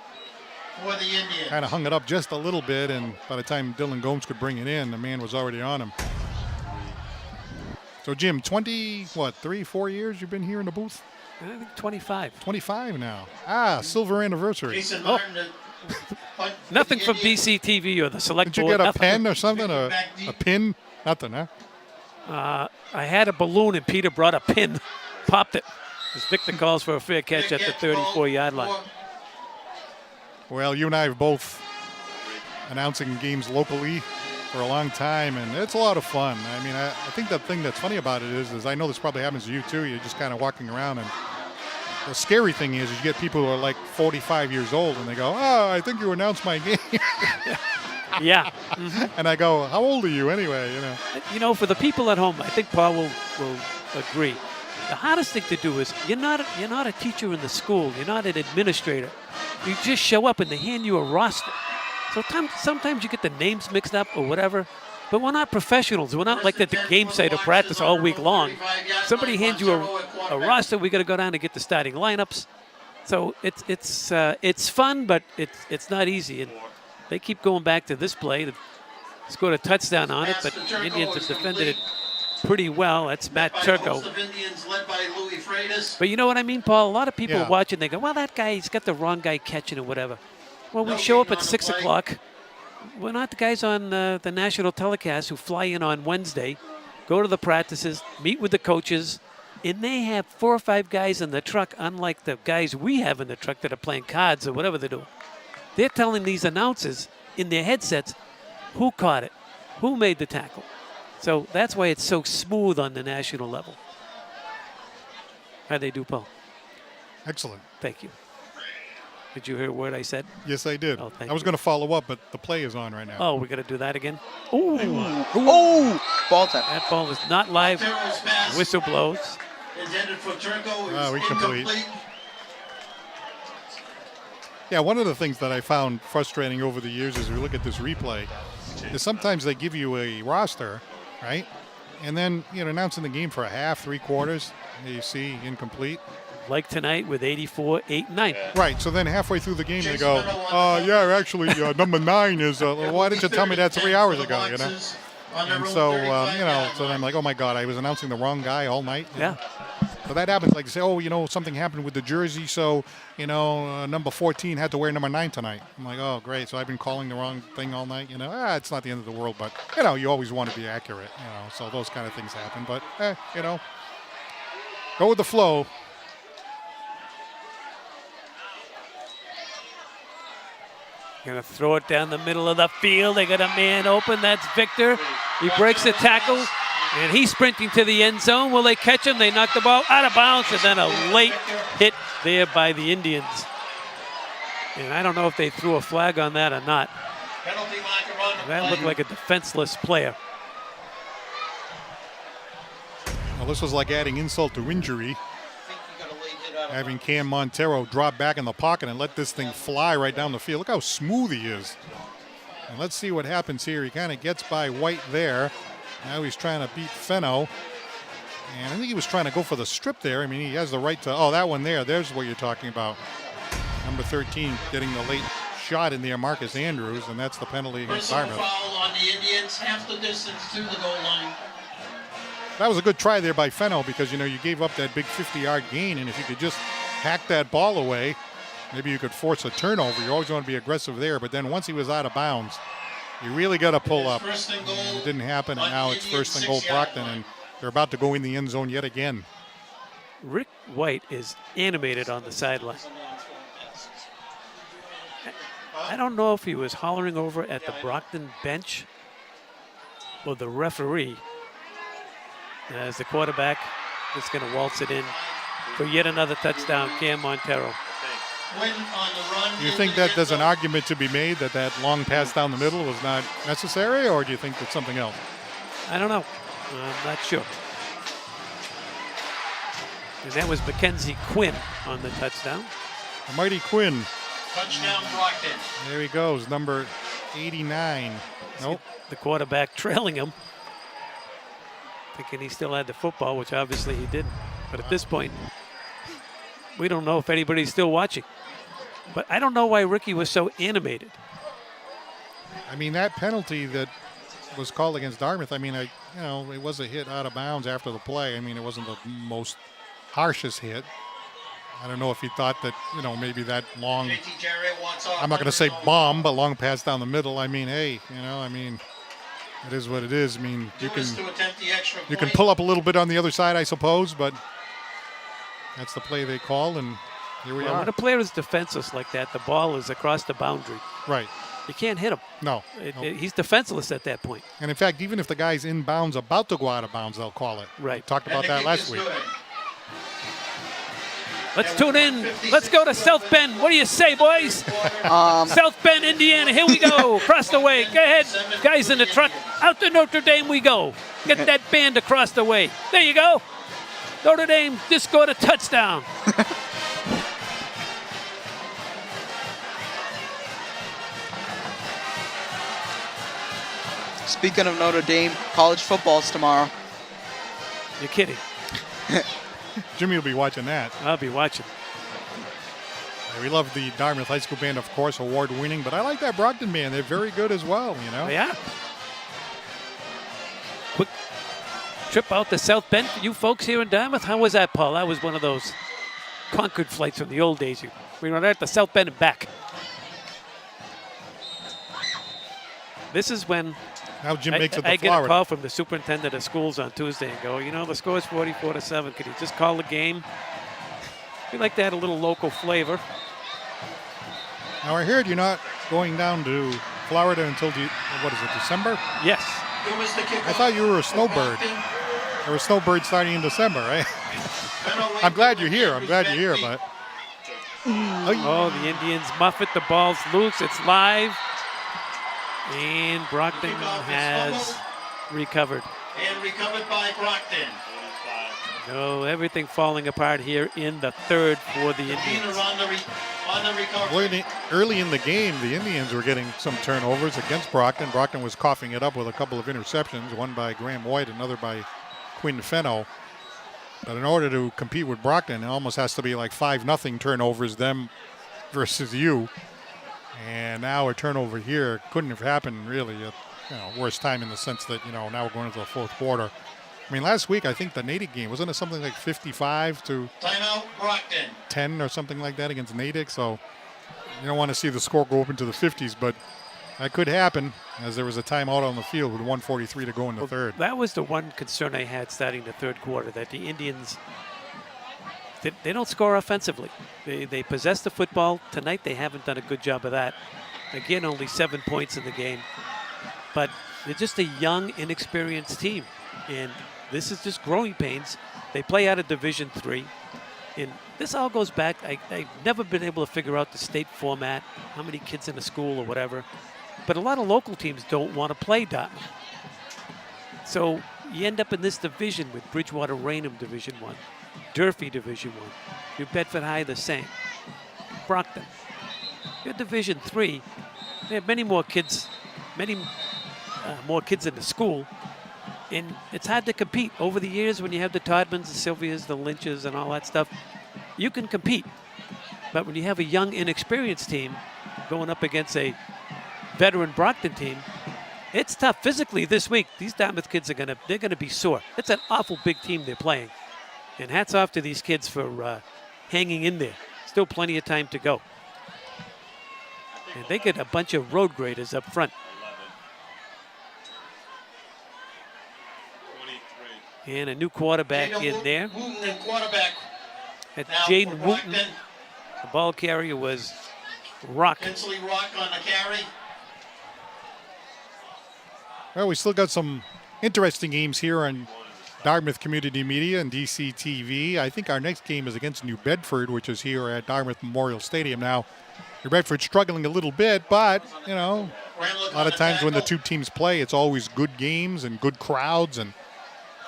Speaker 3: for the Indians.
Speaker 2: kind of hung it up just a little bit, and by the time Dylan Gomes could bring it in, the man was already on him. So, Jim, 3, 4 years you've been here in the booth?
Speaker 1: I think 25.
Speaker 2: 25 now. Silver anniversary.
Speaker 3: Jason
Speaker 1: Oh.
Speaker 3: Martin to punt for
Speaker 1: Nothing
Speaker 3: the
Speaker 1: from
Speaker 3: Indians.
Speaker 1: BCTV or the select
Speaker 2: Did you
Speaker 1: board.
Speaker 2: get a
Speaker 1: nothing.
Speaker 2: pen or something?
Speaker 3: Back
Speaker 2: A
Speaker 3: deep.
Speaker 2: pin? Nothing, huh?
Speaker 1: I had a balloon and Peter brought a pin, popped it. As Victor calls for a fair catch at the 34-yard line.
Speaker 2: Well, you and I have both announcing games locally for a long time, and it's a lot of fun. I mean, I think the thing that's funny about it is I know this probably happens to you too. You're just kind of walking around, and the scary thing is you get people who are like 45 years old, and they go, "Oh, I think you announced my game,"
Speaker 1: Yeah.
Speaker 2: and I go, "How old are you anyway?"
Speaker 1: You know, for the people at home, I think Paul will agree. The hardest thing to do is you're not a teacher in the school. You're not an administrator. You just show up and they hand you a roster. So sometimes you get the names mixed up or whatever. But we're not professionals. We're not like at the game site or practice all week long. Somebody hands you a roster. We got to go down and get the starting lineups. So it's fun, but it's not easy. And they keep going back to this play. They scored a touchdown on it, but the Indians have defended it pretty well. That's Matt Turco. But you know what I mean, Paul? A lot of people
Speaker 2: Yeah.
Speaker 1: watching, they go, well, that guy, he's got the wrong guy catching or whatever. Well, we show up at 6 o'clock. We're not the guys on the national telecast who fly in on Wednesday, go to the practices, meet with the coaches, and they have 4 or 5 guys in the truck, unlike the guys we have in the truck that are playing cards or whatever they're doing. They're telling these announcers in their headsets who caught it, who made the tackle. So that's why it's so smooth on the national level. How'd they do, Paul?
Speaker 2: Excellent.
Speaker 1: Thank you. Did you hear a word I said?
Speaker 2: Yes, I did.
Speaker 1: Oh, thank
Speaker 2: I was
Speaker 1: you.
Speaker 2: going to follow up, but the play is on right now.
Speaker 1: Oh, we got to do that again? Ooh,
Speaker 4: Oh, ball tap.
Speaker 1: that ball is not live.
Speaker 3: Montero's pass
Speaker 1: Whistle blows.
Speaker 3: intended for Turco is
Speaker 2: Incomplete.
Speaker 3: incomplete.
Speaker 2: Yeah, one of the things that I found frustrating over the years as we look at this replay is sometimes they give you a roster, right? And then, announcing the game for a half, 3/4, you see incomplete.
Speaker 1: Like tonight with 84, 8, 9.
Speaker 2: Right, so then halfway through the game they go, yeah, actually, number 9 is, why didn't you tell me that 3 hours ago, And so, so I'm like, oh my God, I was announcing the wrong guy all night.
Speaker 1: Yeah.
Speaker 2: So that happens, like say, something happened with the jersey, so, number 14 had to wear number 9 tonight. I'm like, oh, great, so I've been calling the wrong thing all night, it's not the end of the world, but, you always want to be accurate, so those kind of things happen, but, go with the flow.
Speaker 1: Gonna throw it down the middle of the field. They got a man open. That's Victor. He breaks the tackle, and he's sprinting to the end zone. Will they catch him? They knock the ball out of bounds, and then a late hit there by the Indians. And I don't know if they threw a flag on that or not. That looked like a defenseless player.
Speaker 2: Well, this was like adding insult to injury. Having Cam Montero drop back in the pocket and let this thing fly right down the field. Look how smooth he is. And let's see what happens here. He kind of gets by White there. Now he's trying to beat Fenno. And I think he was trying to go for the strip there. I mean, he has the right to, that one there. There's what you're talking about. Number 13 getting the late shot in there, Marcus Andrews, and that's the penalty against Dartmouth.
Speaker 3: Foul on the Indians, half the distance to the goal line.
Speaker 2: That was a good try there by Fenno because, you gave up that big 50-yard gain, and if you could just hack that ball away, maybe you could force a turnover. You always want to be aggressive there, but then once he was out of bounds, you really got to pull up. And it didn't happen, and now it's first and goal Brockton, and they're about to go in the end zone yet again.
Speaker 1: Rick White is animated on the sideline. I don't know if he was hollering over at the Brockton bench or the referee. As the quarterback is going to waltz it in for yet another touchdown, Cam Montero.
Speaker 2: Do you think that there's an argument to be made that long pass down the middle was not necessary, or do you think it's something else?
Speaker 1: I don't know. I'm not sure. And that was Mackenzie Quinn on the touchdown.
Speaker 2: The mighty Quinn.
Speaker 3: Touchdown Brockton.
Speaker 2: There he goes, number 89. Nope.
Speaker 1: The quarterback trailing him, thinking he still had the football, which obviously he didn't. But at this point, we don't know if anybody's still watching. But I don't know why Ricky was so animated.
Speaker 2: I mean, that penalty that was called against Dartmouth, I mean, it was a hit out of bounds after the play. I mean, it wasn't the most harshest hit. I don't know if he thought that, maybe that long, I'm not going to say bomb, but long pass down the middle. I mean, hey, it is what it is. I mean, you can pull up a little bit on the other side, I suppose, but that's the play they call, and here we are.
Speaker 1: When a player is defenseless like that, the ball is across the boundary.
Speaker 2: Right.
Speaker 1: You can't hit him.
Speaker 2: No.
Speaker 1: He's defenseless at that point.
Speaker 2: And in fact, even if the guy's in bounds, about to go out of bounds, they'll call it.
Speaker 1: Right.
Speaker 2: We talked about that last week.
Speaker 1: Let's tune in. Let's go to South Bend. What do you say, boys? South Bend, Indiana. Here we go. Across the way. Go ahead. Guys in the truck. Out to Notre Dame we go. Get that band across the way. There you go. Notre Dame just scored a touchdown.
Speaker 4: Speaking of Notre Dame, college football's tomorrow.
Speaker 1: You're kidding.
Speaker 2: Jimmy will be watching that.
Speaker 1: I'll be watching.
Speaker 2: We love the Dartmouth High School Band, of course, award-winning, but I like that Brockton band. They're very good as well,
Speaker 1: Yeah. Quick trip out to South Bend for you folks here in Dartmouth. How was that, Paul? That was one of those Concord flights from the old days. We were there to South Bend and back. This is when
Speaker 2: now Jim makes it to
Speaker 1: I get
Speaker 2: Florida.
Speaker 1: a call from the superintendent of schools on Tuesday and go, the score is 44-7. Could you just call the game? We like to add a little local flavor.
Speaker 2: Now I heard you're not going down to Florida until, December?
Speaker 1: Yes.
Speaker 2: I thought you were a snowbird. Or a snowbird starting in December, right? I'm glad you're here. But.
Speaker 1: Oh, the Indians muff it. The ball's loose. It's live. And Brockton has recovered.
Speaker 3: And recovered by Brockton.
Speaker 1: No, everything falling apart here in the third for the
Speaker 3: Diener
Speaker 1: Indians.
Speaker 3: on the recovery.
Speaker 2: Early in the game, the Indians were getting some turnovers against Brockton. Brockton was coughing it up with a couple of interceptions, one by Graham White, another by Quinn Fenno. But in order to compete with Brockton, it almost has to be like 5-0 turnovers, them versus you. And now a turnover here couldn't have happened really at worst time in the sense that, now we're going into the fourth quarter. I mean, last week, I think the Natick game, wasn't it something like 55 to
Speaker 3: Timeout, Brockton.
Speaker 2: 10 or something like that against Natick? So you don't want to see the score go up into the 50s, but that could happen as there was a timeout on the field with 1:43 to go in the third.
Speaker 1: That was the one concern I had starting the third quarter, that the Indians, they don't score offensively. They possess the football. Tonight they haven't done a good job of that. Again, only 7 points in the game. But they're just a young, inexperienced team. And this is just growing pains. They play out of Division III. And this all goes back, I've never been able to figure out the state format, how many kids in a school or whatever. But a lot of local teams don't want to play Dartmouth. So you end up in this division with Bridgewater Raynham Division I, Durfee Division I, New Bedford High the same, Brockton. You're Division III. They have many more kids in the school. And it's hard to compete. Over the years, when you have the Todmans, the Sylvias, the Lynches, and all that stuff, you can compete. But when you have a young, inexperienced team going up against a veteran Brockton team, it's tough. Physically this week, these Dartmouth kids they're gonna be sore. It's an awful big team they're playing. And hats off to these kids for hanging in there. Still plenty of time to go. And they get a bunch of road graders up front.
Speaker 5: 23.
Speaker 1: And a new quarterback in there.
Speaker 3: Wooten and quarterback.
Speaker 1: That's
Speaker 3: Now
Speaker 1: Jaden
Speaker 3: for
Speaker 1: Wooten.
Speaker 3: Brockton.
Speaker 1: The ball carrier was Rock.
Speaker 3: Kinsley Rock on the carry.
Speaker 2: Well, we still got some interesting games here on Dartmouth Community Media and DCTV. I think our next game is against New Bedford, which is here at Dartmouth Memorial Stadium. Now, New Bedford's struggling a little bit, but, a lot of times when the two teams play, it's always good games and good crowds, and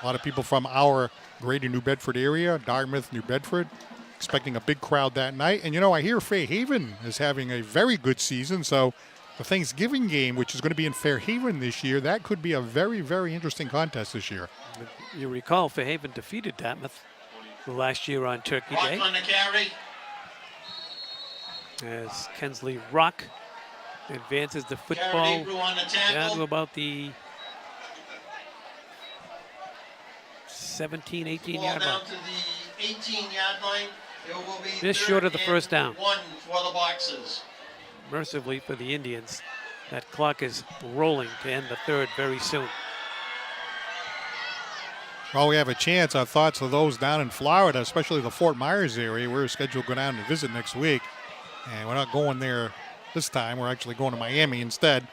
Speaker 2: a lot of people from our greater New Bedford area, Dartmouth, New Bedford, expecting a big crowd that night. And, I hear Fairhaven is having a very good season, so the Thanksgiving game, which is going to be in Fairhaven this year, that could be a very, very interesting contest this year.
Speaker 1: You recall Fairhaven defeated Dartmouth last year on Turkey
Speaker 3: Rock
Speaker 1: Day.
Speaker 3: on the carry.
Speaker 1: As Kinsley Rock advances the football
Speaker 3: Jared Abreu on the
Speaker 1: down to
Speaker 3: tackle.
Speaker 1: about the 17, 18
Speaker 3: Ball
Speaker 1: yard
Speaker 3: down
Speaker 1: line.
Speaker 3: to the 18-yard line. It will be
Speaker 1: Just
Speaker 3: third
Speaker 1: short of the
Speaker 3: and
Speaker 1: first down.
Speaker 3: 1 for the Boxers.
Speaker 1: Mercifully for the Indians, that clock is rolling to end the third very soon.
Speaker 2: Well, we have a chance. Our thoughts are those down in Florida, especially the Fort Myers area. We're scheduled to go down and visit next week. And we're not going there this time. We're actually going to Miami instead.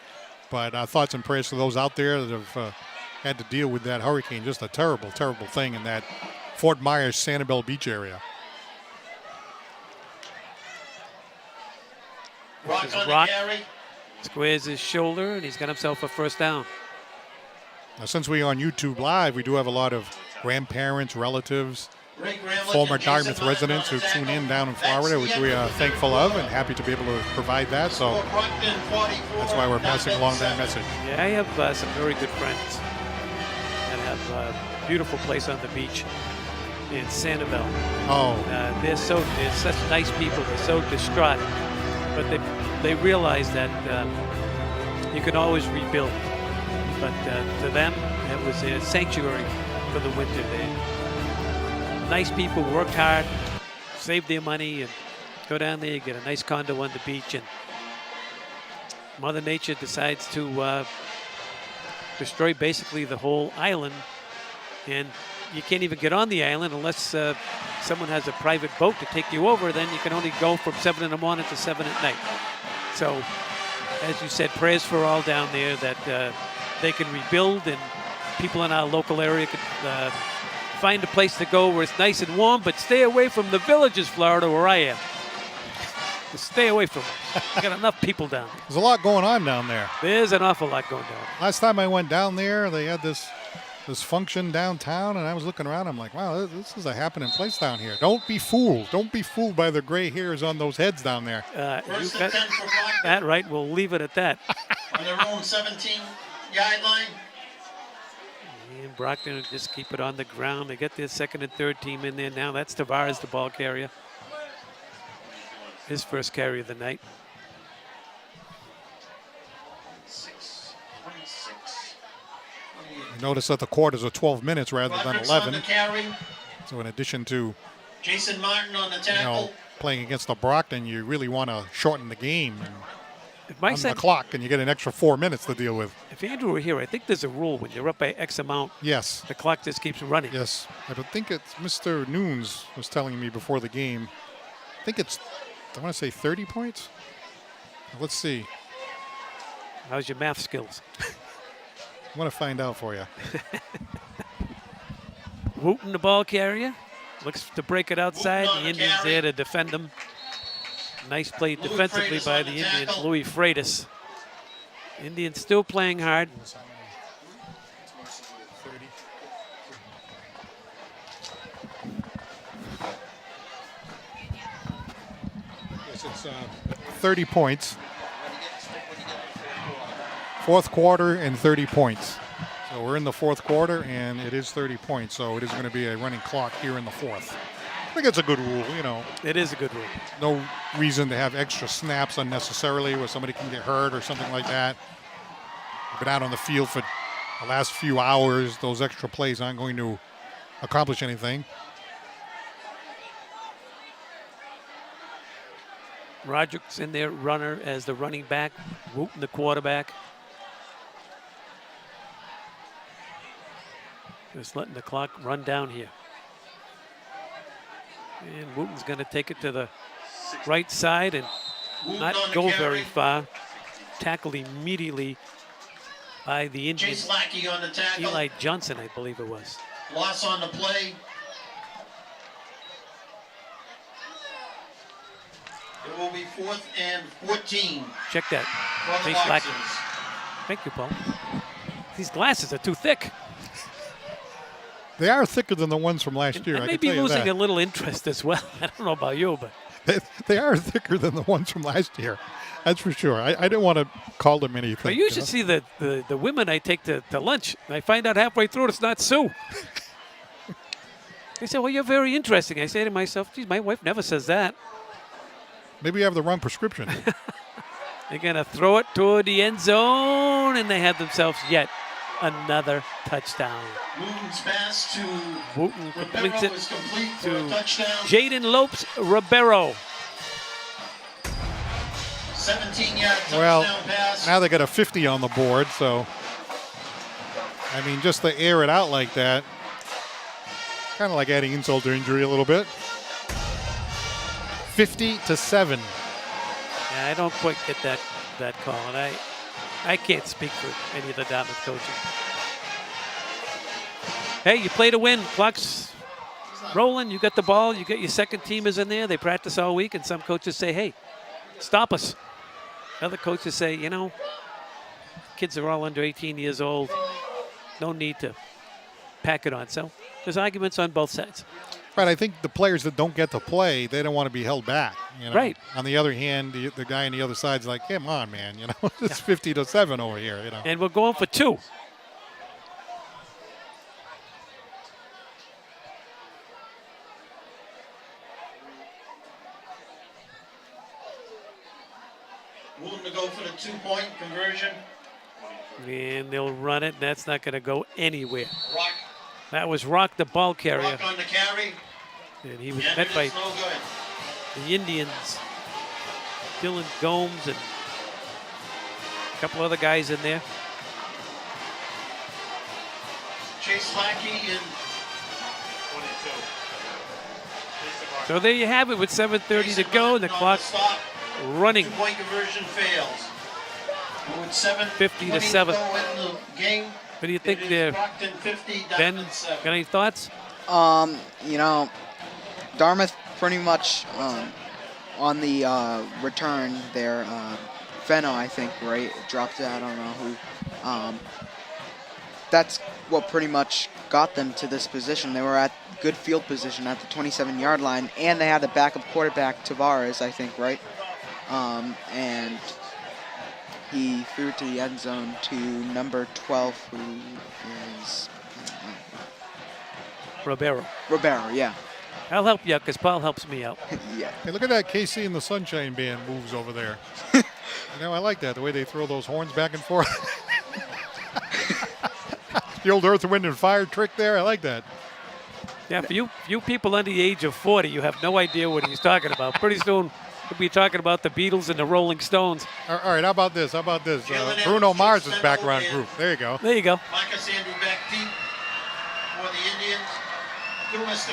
Speaker 2: But our thoughts and prayers to those out there that have had to deal with that hurricane. Just a terrible, terrible thing in that Fort Myers, Sanibel Beach area.
Speaker 3: Rock
Speaker 1: is
Speaker 3: on
Speaker 1: Rock.
Speaker 3: the carry.
Speaker 1: Squares his shoulder, and he's got himself a first down.
Speaker 2: Now, since we're on YouTube Live, we do have a lot of grandparents, relatives,
Speaker 3: Ray Gramlich
Speaker 2: former
Speaker 3: and Jason
Speaker 2: Dartmouth
Speaker 3: Martin
Speaker 2: residents
Speaker 3: on
Speaker 2: who
Speaker 3: the
Speaker 2: tune
Speaker 3: tackle.
Speaker 2: in down in
Speaker 3: That's
Speaker 2: Florida,
Speaker 3: the
Speaker 2: which
Speaker 3: end
Speaker 2: we
Speaker 3: of
Speaker 2: are
Speaker 3: the
Speaker 2: thankful of and happy to be able to provide that. So
Speaker 3: For Brockton, 44,
Speaker 2: that's why we're passing along that message.
Speaker 1: Yeah, I have some very good friends that have a beautiful place on the beach in Sanibel.
Speaker 2: Oh,
Speaker 1: They're such nice people. They're so distraught, but they realize that you can always rebuild. But to them, it was a sanctuary for the winter. Nice people, worked hard, saved their money, and go down there, get a nice condo on the beach, and Mother Nature decides to destroy basically the whole island, and you can't even get on the island unless someone has a private boat to take you over. Then you can only go from 7 in the morning to 7 at night. So, as you said, prayers for all down there that they can rebuild, and people in our local area can find a place to go where it's nice and warm, but stay away from the villages, Florida, where I am. Just stay away from them. You got enough people down there.
Speaker 2: there's a lot going on down there.
Speaker 1: There's an awful lot going down.
Speaker 2: Last time I went down there, they had this this function downtown, and I was looking around. I'm like, wow, this is a happening place down here. Don't be fooled. Don't be fooled by the gray hairs on those heads down there.
Speaker 1: You
Speaker 3: First
Speaker 1: got
Speaker 3: and 10 for Brockton
Speaker 1: that right. We'll leave it at that.
Speaker 3: on their own 17-yard line.
Speaker 1: And Brockton will just keep it on the ground. They get their second and third team in there now. That's Tavares, the ball carrier. His first carry of the night.
Speaker 3: 6:26.
Speaker 2: Notice that the quarters are 12 minutes rather than
Speaker 3: Roderick's on
Speaker 2: 11.
Speaker 3: the carry.
Speaker 2: So in addition to
Speaker 3: Jason Martin on the tackle.
Speaker 2: playing against the Brockton, you really want to shorten the game and
Speaker 1: If my
Speaker 2: on
Speaker 1: son,
Speaker 2: the clock, and you get an extra 4 minutes to deal with.
Speaker 1: if Andrew were here, I think there's a rule when you're up by X amount,
Speaker 2: Yes,
Speaker 1: the clock just keeps running.
Speaker 2: yes. I don't think it's Mr. Noons was telling me before the game. I think it's, I want to say 30 points. Let's see.
Speaker 1: How's your math skills?
Speaker 2: I want to find out for you.
Speaker 1: Wooten, the ball carrier, looks to break it outside.
Speaker 3: Wooten on
Speaker 1: The
Speaker 3: the
Speaker 1: Indians
Speaker 3: carry.
Speaker 1: there to defend him. Nice play
Speaker 3: Louis
Speaker 1: defensively
Speaker 3: Freitas
Speaker 1: by
Speaker 3: on
Speaker 1: the
Speaker 3: the
Speaker 1: Indians.
Speaker 3: tackle.
Speaker 1: Louis Freitas. Indians still playing hard.
Speaker 2: Yes, it's 30 points. Fourth quarter and 30 points. So we're in the fourth quarter, and it is 30 points. So it is going to be a running clock here in the fourth. I think it's a good rule,
Speaker 1: It is a good rule.
Speaker 2: No reason to have extra snaps unnecessarily where somebody can get hurt or something like that. We've been out on the field for the last few hours. Those extra plays aren't going to accomplish anything.
Speaker 1: Roderick's in there, runner as the running back. Wooten, the quarterback. Just letting the clock run down here. And Wooten's going to take it to the right side and
Speaker 3: Wooten
Speaker 1: not
Speaker 3: on the
Speaker 1: go
Speaker 3: carry.
Speaker 1: very far. Tackled immediately by the Indians.
Speaker 3: Chase Lackey on the tackle.
Speaker 1: Eli Johnson, I believe it was.
Speaker 3: Loss on the play. It will be 4th and 14
Speaker 1: Check that.
Speaker 3: for the
Speaker 1: Chase Lackey.
Speaker 3: Boxers.
Speaker 1: Thank you, Paul. These glasses are too thick.
Speaker 2: They are thicker than the ones from last year.
Speaker 1: I
Speaker 2: I
Speaker 1: may
Speaker 2: can
Speaker 1: be
Speaker 2: tell you
Speaker 1: losing
Speaker 2: that.
Speaker 1: a little interest as well. I don't know about you, but
Speaker 2: They are thicker than the ones from last year. That's for sure. I didn't want to call them anything.
Speaker 1: but you should see the women I take to lunch. I find out halfway through it's not Sue. They say, well, you're very interesting. I say to myself, geez, my wife never says that.
Speaker 2: Maybe you have the wrong prescription.
Speaker 1: They're going to throw it toward the end zone, and they have themselves yet another touchdown.
Speaker 3: Wooten's pass to
Speaker 1: Wooten completes
Speaker 3: Ribeiro
Speaker 1: it
Speaker 3: is complete for
Speaker 1: to
Speaker 3: a touchdown.
Speaker 1: Jaden Lopes Ribeiro.
Speaker 3: 17-yard touchdown
Speaker 2: Well,
Speaker 3: pass.
Speaker 2: now they got a 50 on the board, so I mean, just to air it out like that, kind of like adding insult to injury a little bit. 50-7.
Speaker 1: Yeah, I don't quite get that call, and I can't speak for any of the Dartmouth coaches. Hey, you play to win. Clock's rolling. You got the ball. You got your second teamers in there. They practice all week, and some coaches say, hey, stop us. Other coaches say, kids are all under 18 years old. No need to pack it on. So there's arguments on both sides.
Speaker 2: Right, I think the players that don't get to play, they don't want to be held back.
Speaker 1: Right.
Speaker 2: On the other hand, the guy on the other side's like, come on, man. It's 50-7 over here.
Speaker 1: And we're going for 2.
Speaker 3: Wooten to go for the 2-point conversion.
Speaker 1: And they'll run it. That's not going to go anywhere.
Speaker 3: Rock,
Speaker 1: That was Rock, the ball carrier.
Speaker 3: Rock on the carry.
Speaker 1: And he was
Speaker 3: And
Speaker 1: met by
Speaker 3: it's no good.
Speaker 1: the Indians, Dylan Gomes, and a couple other guys in there.
Speaker 3: Chase Lackey and
Speaker 5: 22.
Speaker 1: So there you have it with 7:30 to go, and the
Speaker 3: Martin on
Speaker 1: clock
Speaker 3: stop.
Speaker 1: running.
Speaker 3: 2-point conversion fails. With
Speaker 1: 50 to 7.
Speaker 3: go in the game.
Speaker 1: What do you think
Speaker 3: it is
Speaker 1: there,
Speaker 3: Brockton 50,
Speaker 1: Ben?
Speaker 3: Dartmouth 7.
Speaker 1: Got any thoughts?
Speaker 4: Dartmouth pretty much on the return there. Fenno, I think, right, dropped it. I don't know who. That's what pretty much got them to this position. They were at good field position at the 27-yard line, and they had a backup quarterback, Tavares, I think, right? And he threw it to the end zone to number 12, who is
Speaker 1: Ribeiro.
Speaker 4: Ribeiro, yeah.
Speaker 1: I'll help you out because Paul helps me out.
Speaker 4: Yeah.
Speaker 2: Hey, look at that KC and the Sunshine Band moves over there. You know, I like that, the way they throw those horns back and forth. The old Earth, Wind, and Fire trick there, I like that.
Speaker 1: Yeah, for you people under the age of 40, you have no idea what he's talking about. Pretty soon, we'll be talking about the Beatles and the Rolling Stones.
Speaker 2: All right, how about this? Bruno Mars' background group. There you go.
Speaker 1: There you go.
Speaker 3: Micah Sandy back deep for the Indians.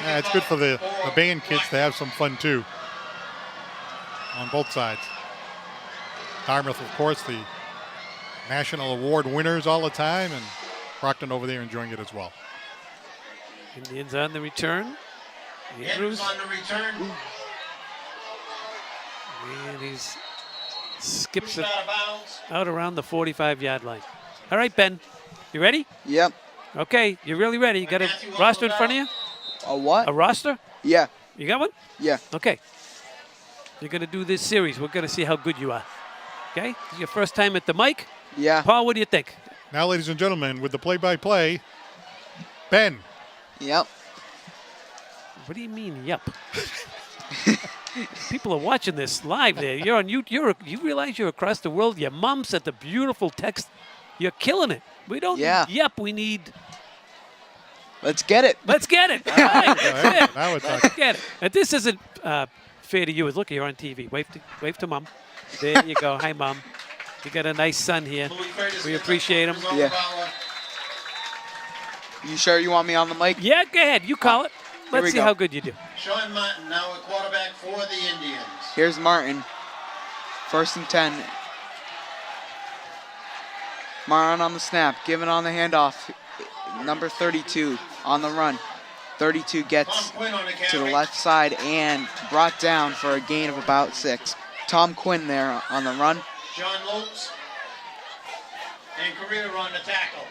Speaker 2: Yeah, it's good for the band kids to have some fun, too, on both sides. Dartmouth, of course, the national award winners all the time, and Brockton over there enjoying it as well.
Speaker 1: Indians on the return.
Speaker 3: Andrews on the return.
Speaker 1: And he skips it
Speaker 3: Out of bounds.
Speaker 1: out around the 45-yard line. All right, Ben, you ready?
Speaker 4: Yep.
Speaker 1: Okay, you're really ready. You got a roster in front of you?
Speaker 4: A what?
Speaker 1: A roster?
Speaker 4: Yeah.
Speaker 1: You got one?
Speaker 4: Yeah.
Speaker 1: Okay. You're going to do this series. We're going to see how good you are. Okay? This is your first time at the mic.
Speaker 4: Yeah.
Speaker 1: Paul, what do you think?
Speaker 2: Now, ladies and gentlemen, with the play-by-play, Ben.
Speaker 4: Yep.
Speaker 1: What do you mean, yep? People are watching this live there. You're on you realize you're across the world? Your mom sent the beautiful text. You're killing it. We don't
Speaker 4: Yeah.
Speaker 1: need yep, we need
Speaker 4: Let's get it.
Speaker 1: let's get it. All right, that's it.
Speaker 2: Now it's
Speaker 1: Let's get it. And this isn't fair to you. Look, you're on TV. Wave to Mom. There you go. Hi, Mom. You got a nice son here. We appreciate him.
Speaker 4: Yeah. You sure you want me on the mic?
Speaker 1: Yeah, go ahead. You call it.
Speaker 4: we
Speaker 1: Let's see
Speaker 4: go.
Speaker 1: how good you do.
Speaker 3: Sean Martin now a quarterback for the Indians.
Speaker 4: Here's Martin. 1st and 10. Martin on the snap. Giving on the handoff. Number 32 on the run. 32 gets
Speaker 3: Tom Quinn on the
Speaker 4: to the
Speaker 3: carry.
Speaker 4: left side and brought down for a gain of about 6. Tom Quinn there on the run.
Speaker 3: John Lopes and Carrera on the tackle.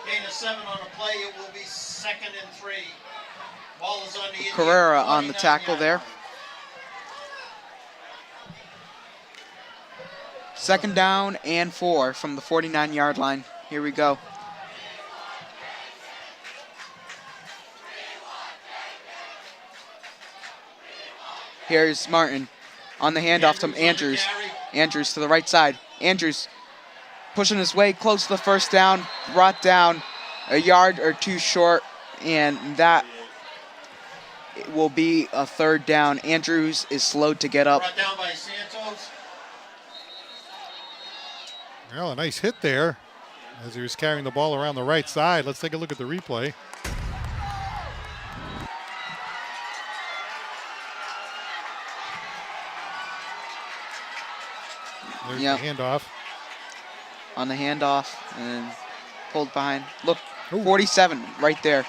Speaker 3: Gain of 7 on the play. It will be 2nd and 3. Ball is on the Indian
Speaker 4: Carrera on the
Speaker 3: 49
Speaker 4: tackle
Speaker 3: yard
Speaker 4: there.
Speaker 3: line.
Speaker 4: 2nd down and 4 from the 49-yard line. Here we go. Here's Martin on the handoff to Andrews. Andrews to the right side. Andrews pushing his way close to the 1st down. Brought down a yard or 2 short, and that will be a 3rd down. Andrews is slowed to get up.
Speaker 3: Brought down by Santos.
Speaker 2: Well, a nice hit there as he was carrying the ball around the right side. Let's take a look at the replay. There's
Speaker 4: Yep.
Speaker 2: the handoff.
Speaker 4: On the handoff and pulled behind. Look, 47 right there.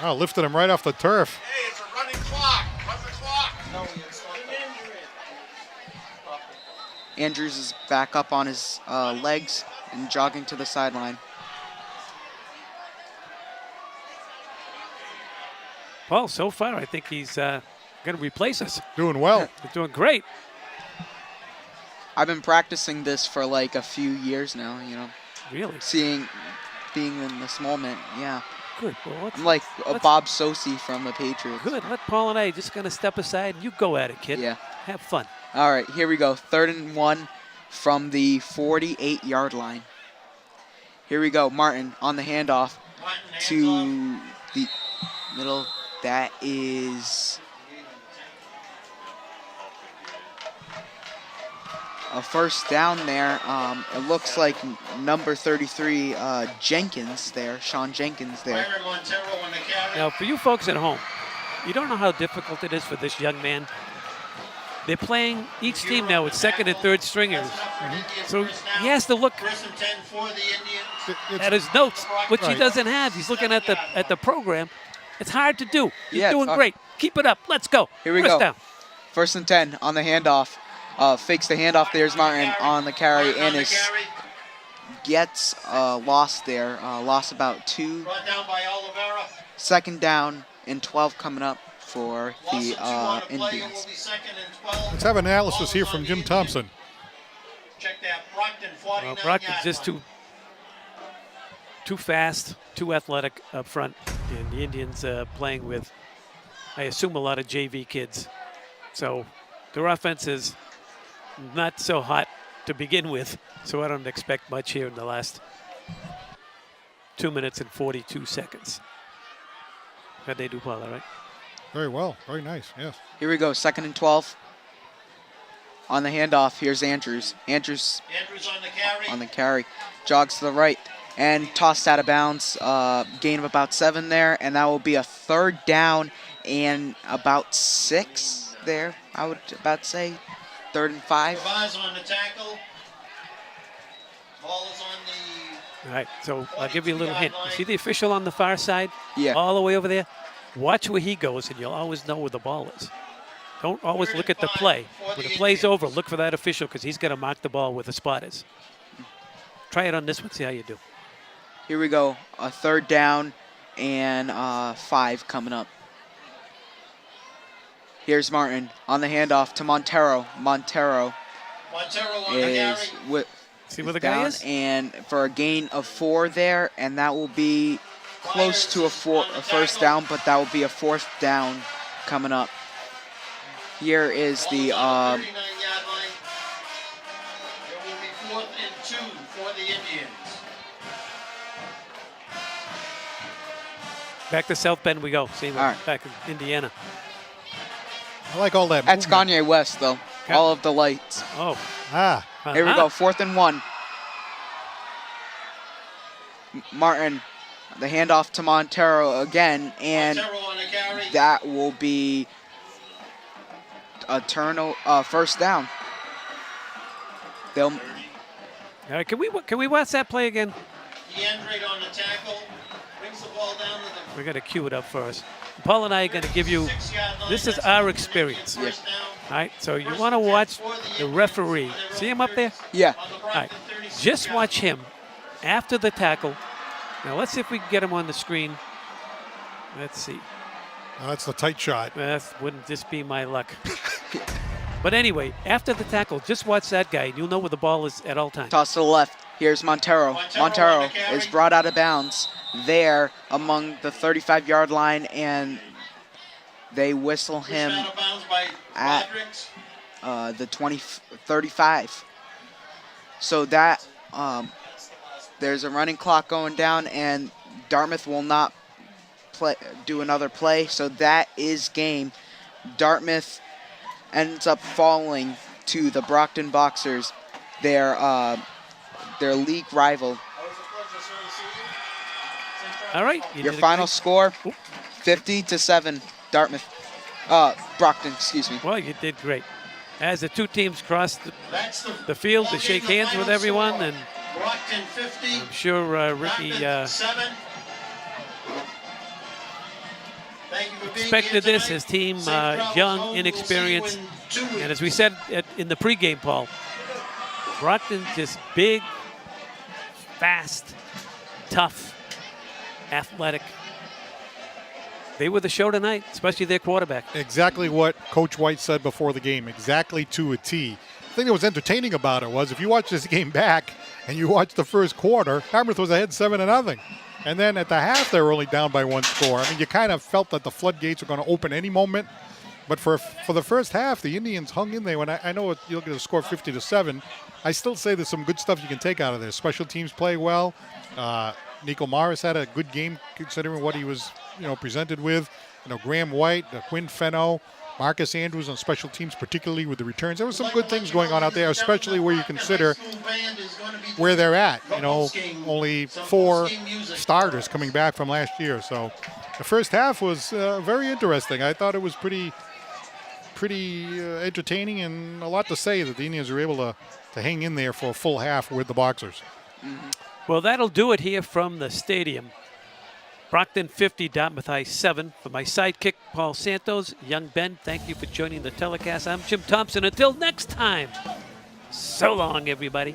Speaker 2: Oh, lifted him right off the turf.
Speaker 7: Hey, it's a running clock. Run the clock.
Speaker 3: No, it's not.
Speaker 4: Andrews is back up on his legs and jogging to the sideline.
Speaker 1: Paul, so far, I think he's going to replace us.
Speaker 2: Doing well.
Speaker 1: He's doing great.
Speaker 4: I've been practicing this for like a few years now, you know,
Speaker 1: Really?
Speaker 4: being in this moment, yeah.
Speaker 1: Good. Well,
Speaker 4: I'm like a
Speaker 1: let's-
Speaker 4: Bob Sosi from the Patriots.
Speaker 1: Good. Let Paul and I just going to step aside. You go at it, kid.
Speaker 4: Yeah.
Speaker 1: Have fun.
Speaker 4: All right, here we go. 3rd and 1 from the 48-yard line. Here we go. Martin on the handoff
Speaker 3: Martin hands off.
Speaker 4: to the middle. That is a 1st down there. It looks like number 33, Jenkins there, Sean Jenkins there.
Speaker 3: Byron Montero on the carry.
Speaker 1: Now, for you folks at home, you don't know how difficult it is for this young man. They're playing each team now with 2nd and 3rd stringers. So he has to look
Speaker 3: 1st and 10 for the Indians.
Speaker 1: at his notes, which he
Speaker 2: Right.
Speaker 1: doesn't have. He's looking at the program. It's hard to do. You're
Speaker 4: Yeah,
Speaker 1: doing
Speaker 4: tough.
Speaker 1: great. Keep it up. Let's go.
Speaker 4: Here we
Speaker 1: First
Speaker 4: go.
Speaker 1: down.
Speaker 4: 1st and 10 on the handoff. Fakes the handoff. There's Martin on the carry
Speaker 3: Martin on
Speaker 4: and
Speaker 3: the
Speaker 4: is
Speaker 3: carry.
Speaker 4: gets a loss there. Lost about 2.
Speaker 3: Brought down by Oliveira.
Speaker 4: Second down and 12 coming up for
Speaker 3: Loss
Speaker 4: the
Speaker 3: of 2 on a play. It will
Speaker 4: Indians.
Speaker 3: be 2nd and 12.
Speaker 2: Let's have analysis
Speaker 3: Ball
Speaker 2: here
Speaker 3: is
Speaker 2: from
Speaker 3: on
Speaker 2: Jim
Speaker 3: the
Speaker 2: Thompson.
Speaker 3: Check that. Brockton, 49
Speaker 1: Brockton's just too fast, too athletic up front, and the Indians playing with, I assume, a lot of JV kids. So their offense is not so hot to begin with, so I don't expect much here in the last 2 minutes and 42 seconds. How'd they do, Paul, all right?
Speaker 2: Very well. Very nice. Yes.
Speaker 4: Here we go, 2nd and 12. On the handoff, here's Andrews. Andrews
Speaker 3: Andrews on the carry.
Speaker 4: on the carry. Jogs to the right and tossed out of bounds. Gain of about 7 there, and that will be a 3rd down and about 6 there, I would about say. 3rd and 5.
Speaker 3: Gavaz on the tackle. Ball is on the
Speaker 1: All right, so I'll give you a little hint. You see the official on the far side?
Speaker 4: Yeah.
Speaker 1: All the way over there? Watch where he goes, and you'll always know where the ball is. Don't always look at the play. When the play's over, look for that official because he's going to mark the ball where the spot is. Try it on this one, see how you do.
Speaker 4: Here we go, a 3rd down and 5 coming up. Here's Martin on the handoff to Montero. Montero
Speaker 3: Montero on the
Speaker 4: is
Speaker 3: carry.
Speaker 1: See where the guy
Speaker 4: down
Speaker 1: is?
Speaker 4: and for a gain of 4 there, and that will be close to a 1st down, but that will be a 4th down coming up. Here is the
Speaker 3: Ball is on the 39-yard line. It will be 4th and 2 for the Indians.
Speaker 1: Back to South Bend we go. See, we're
Speaker 4: All right.
Speaker 1: back in Indiana.
Speaker 2: I like all that.
Speaker 4: that's
Speaker 2: movement.
Speaker 4: Gagne West though.
Speaker 1: Okay.
Speaker 4: All of the lights.
Speaker 1: Oh.
Speaker 2: Ah.
Speaker 4: Here we
Speaker 1: uh-huh.
Speaker 4: go, 4th and 1. Martin, the handoff to Montero again, and
Speaker 3: Montero on the carry.
Speaker 4: that will be a 1st down. They'll
Speaker 1: All right, can we watch that play again?
Speaker 3: DeAndre on the tackle. Brings the ball down to the
Speaker 1: We're going to cue it up for us. Paul and I are going to give you,
Speaker 3: 6-yard line.
Speaker 1: this is
Speaker 3: That's
Speaker 1: our
Speaker 3: the
Speaker 1: experience.
Speaker 3: first down.
Speaker 1: All right, so you want to watch the referee. See him up there?
Speaker 4: yeah.
Speaker 3: On the
Speaker 1: All right,
Speaker 3: Brockton 36
Speaker 1: just
Speaker 3: yard
Speaker 1: watch
Speaker 3: line.
Speaker 1: him after the tackle. Now let's see if we can get him on the screen. Let's see.
Speaker 2: Now that's the tight shot.
Speaker 1: Wouldn't this be my luck? But anyway, after the tackle, just watch that guy. You'll know where the ball is at all times.
Speaker 4: Toss to the left. Here's Montero.
Speaker 3: Montero
Speaker 4: Montero
Speaker 3: on the carry.
Speaker 4: is brought out of bounds there among the 35-yard line, and they whistle
Speaker 3: Pushed
Speaker 4: him
Speaker 3: out of bounds by
Speaker 4: at
Speaker 3: Rodriguez.
Speaker 4: the 35. So that there's a running clock going down, and Dartmouth will not do another play. So that is game. Dartmouth ends up falling to the Brockton Boxers, their league rival.
Speaker 1: All right. you
Speaker 4: Your
Speaker 1: did a
Speaker 4: final
Speaker 1: great-
Speaker 4: score, 50-7, Dartmouth. Brockton, excuse me.
Speaker 1: Well, you did great. As the two teams crossed
Speaker 3: That's
Speaker 1: the field to
Speaker 3: ball
Speaker 1: shake
Speaker 3: game, the
Speaker 1: hands with
Speaker 3: final
Speaker 1: everyone,
Speaker 3: score.
Speaker 1: and
Speaker 3: Brockton 50.
Speaker 1: I'm sure Ricky
Speaker 3: Dartmouth 7. Thank you for being
Speaker 1: expected
Speaker 3: here
Speaker 1: this.
Speaker 3: tonight.
Speaker 1: His team,
Speaker 3: Safe travels
Speaker 1: young,
Speaker 3: home. We'll
Speaker 1: inexperienced,
Speaker 3: see you in 2 weeks.
Speaker 1: and as we said in the pregame, Paul, Brockton just big, fast, tough, athletic. They were the show tonight, especially their quarterback.
Speaker 2: Exactly what Coach White said before the game, exactly to a T. The thing that was entertaining about it was if you watch this game back and you watch the first quarter, Dartmouth was ahead 7-0. And then at the half, they were only down by 1 score. I mean, you kind of felt that the floodgates were going to open any moment. But for the first half, the Indians hung in there. When I know you look at the score 50-7, I still say there's some good stuff you can take out of this. Special teams play well. Nico Morris had a good game considering what he was, presented with. Graham White, Quinn Fenno, Marcus Andrews on special teams, particularly with the returns. There was some good things going on out there, especially where you consider where they're at. Only 4 starters coming back from last year. So the first half was very interesting. I thought it was pretty entertaining and a lot to say that the Indians were able to hang in there for a full half with the Boxers.
Speaker 1: Well, that'll do it here from the stadium. Brockton 50, Dartmouth High 7. For my sidekick, Paul Santos, young Ben, thank you for joining the telecast. I'm Jim Thompson. Until next time, so long, everybody.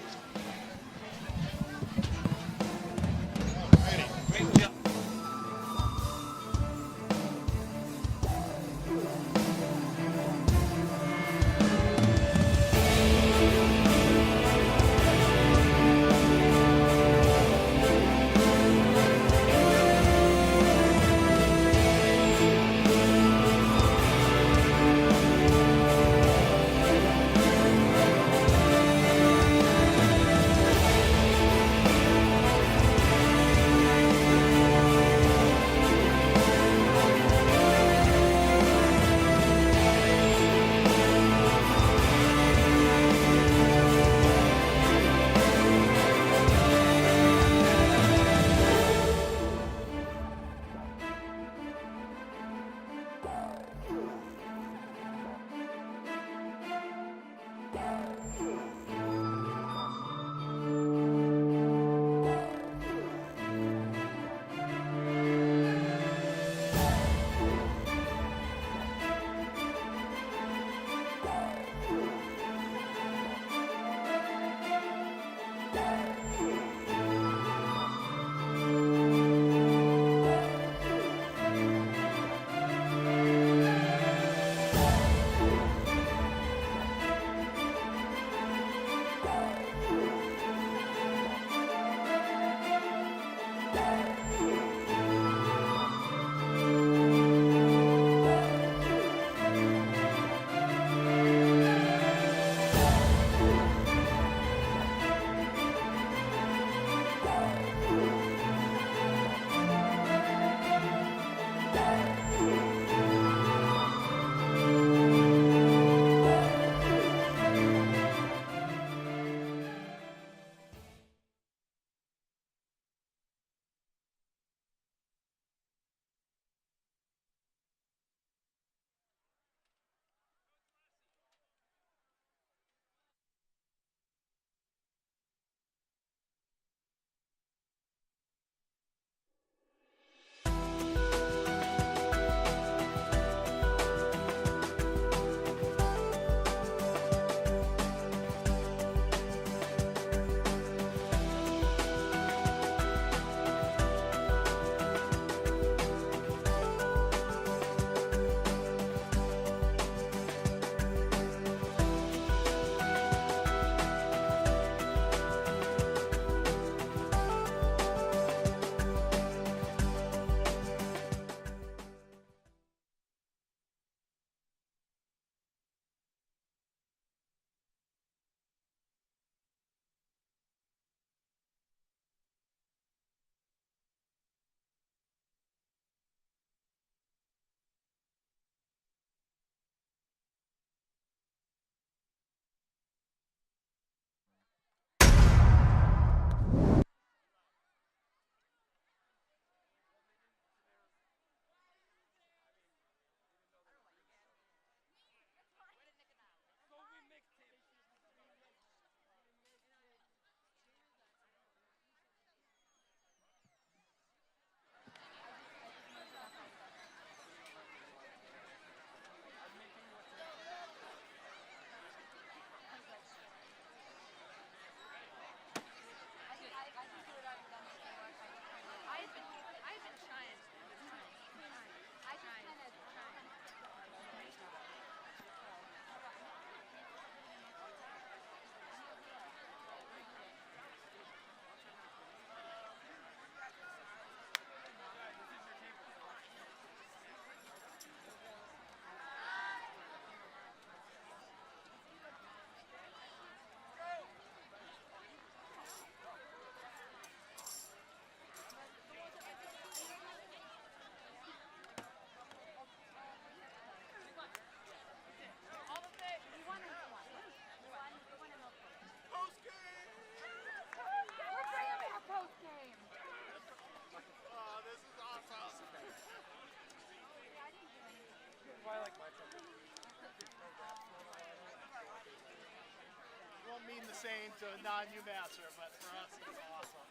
Speaker 8: Won't mean the same to a non-UMasser, but for us it's awesome.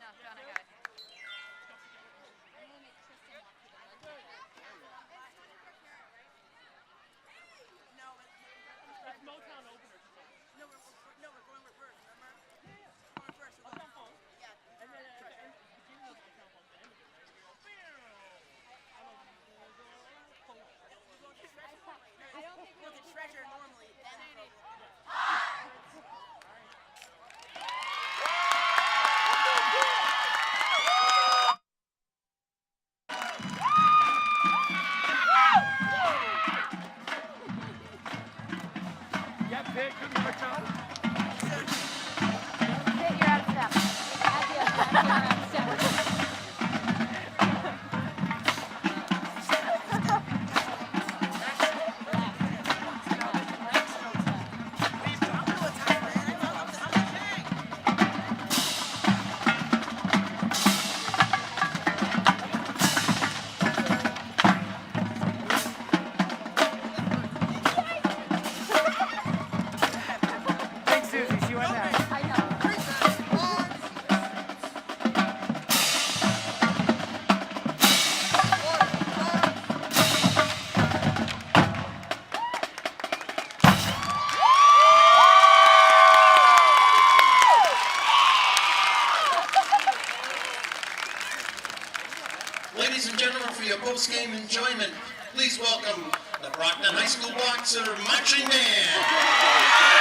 Speaker 9: No, John, I got it.
Speaker 3: for your post-game enjoyment, please welcome the Brockton High School Boxer Marching Band.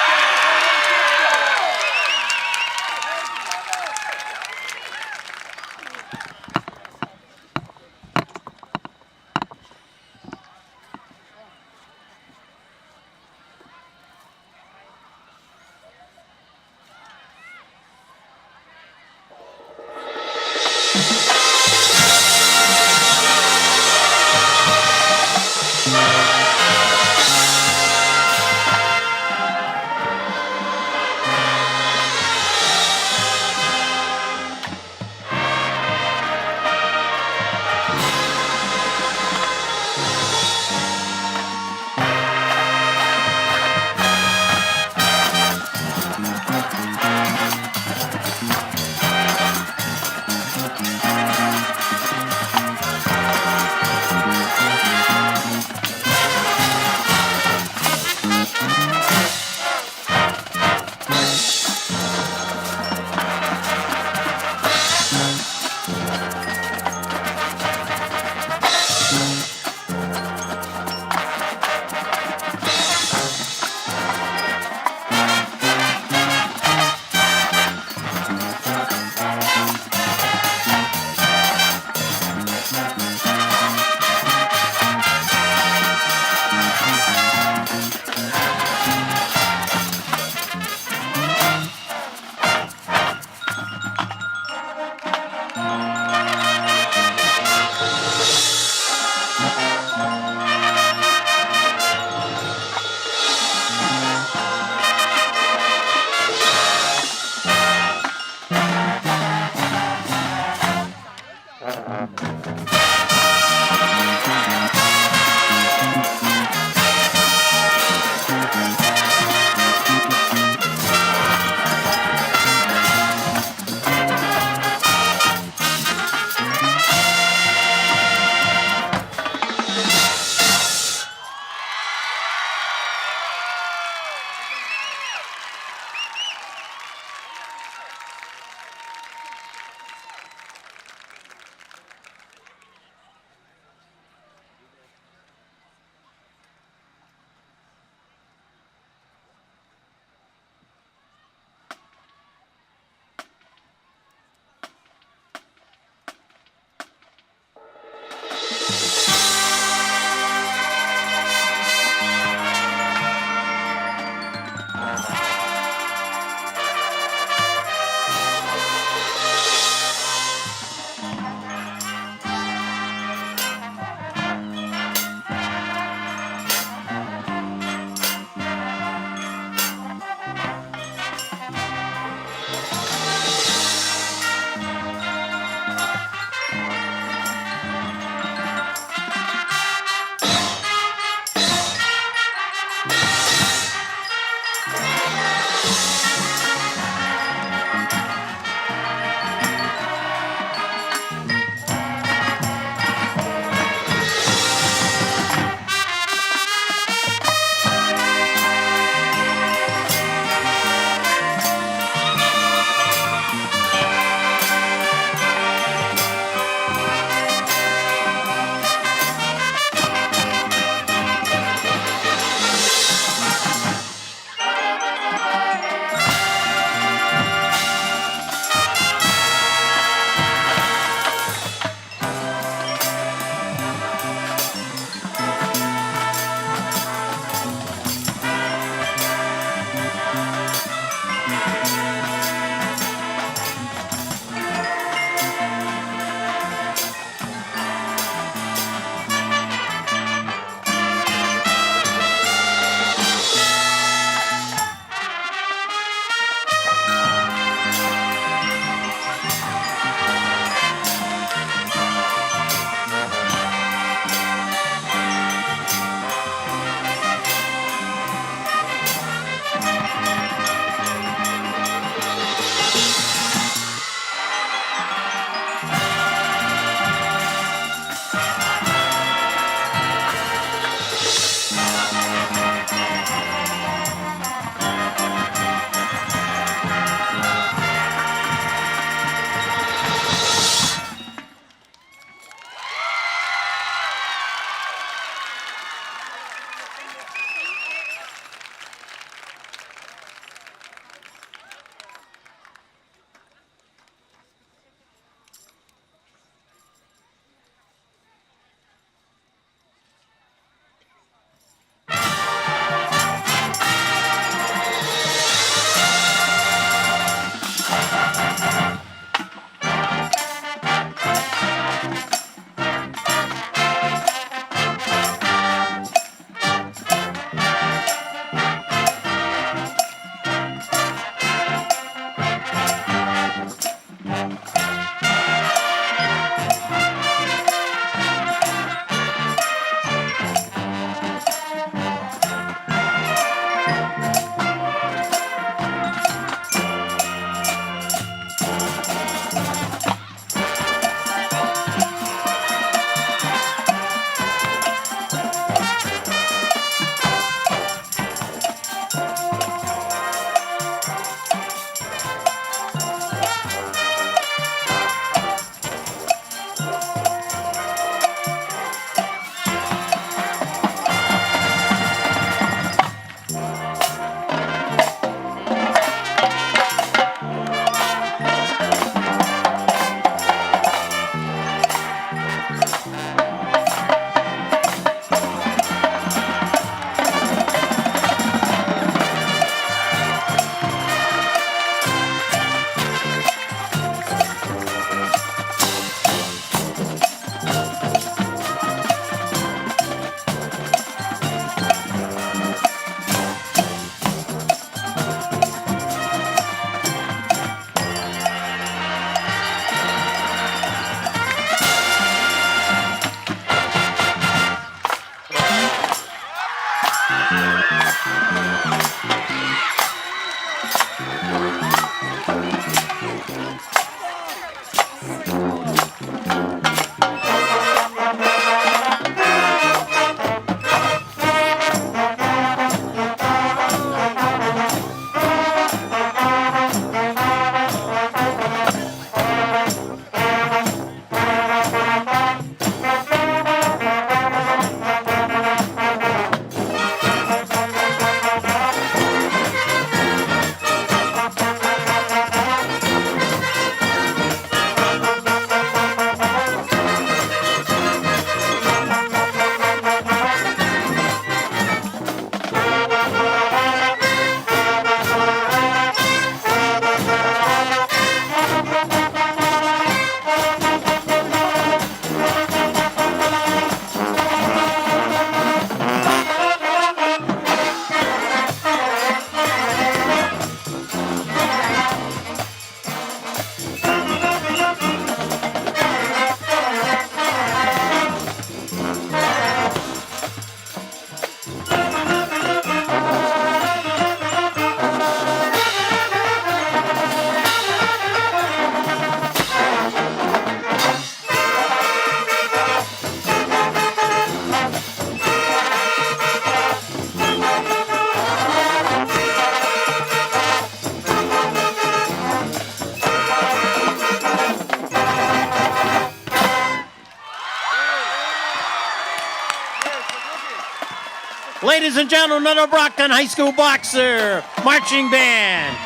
Speaker 3: Ladies and gentlemen, the Brockton High School Boxer Marching Band.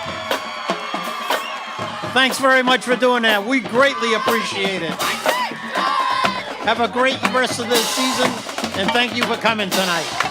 Speaker 3: Thanks very much for doing that. We greatly appreciate it. Have a great rest of the season, and thank you for coming tonight.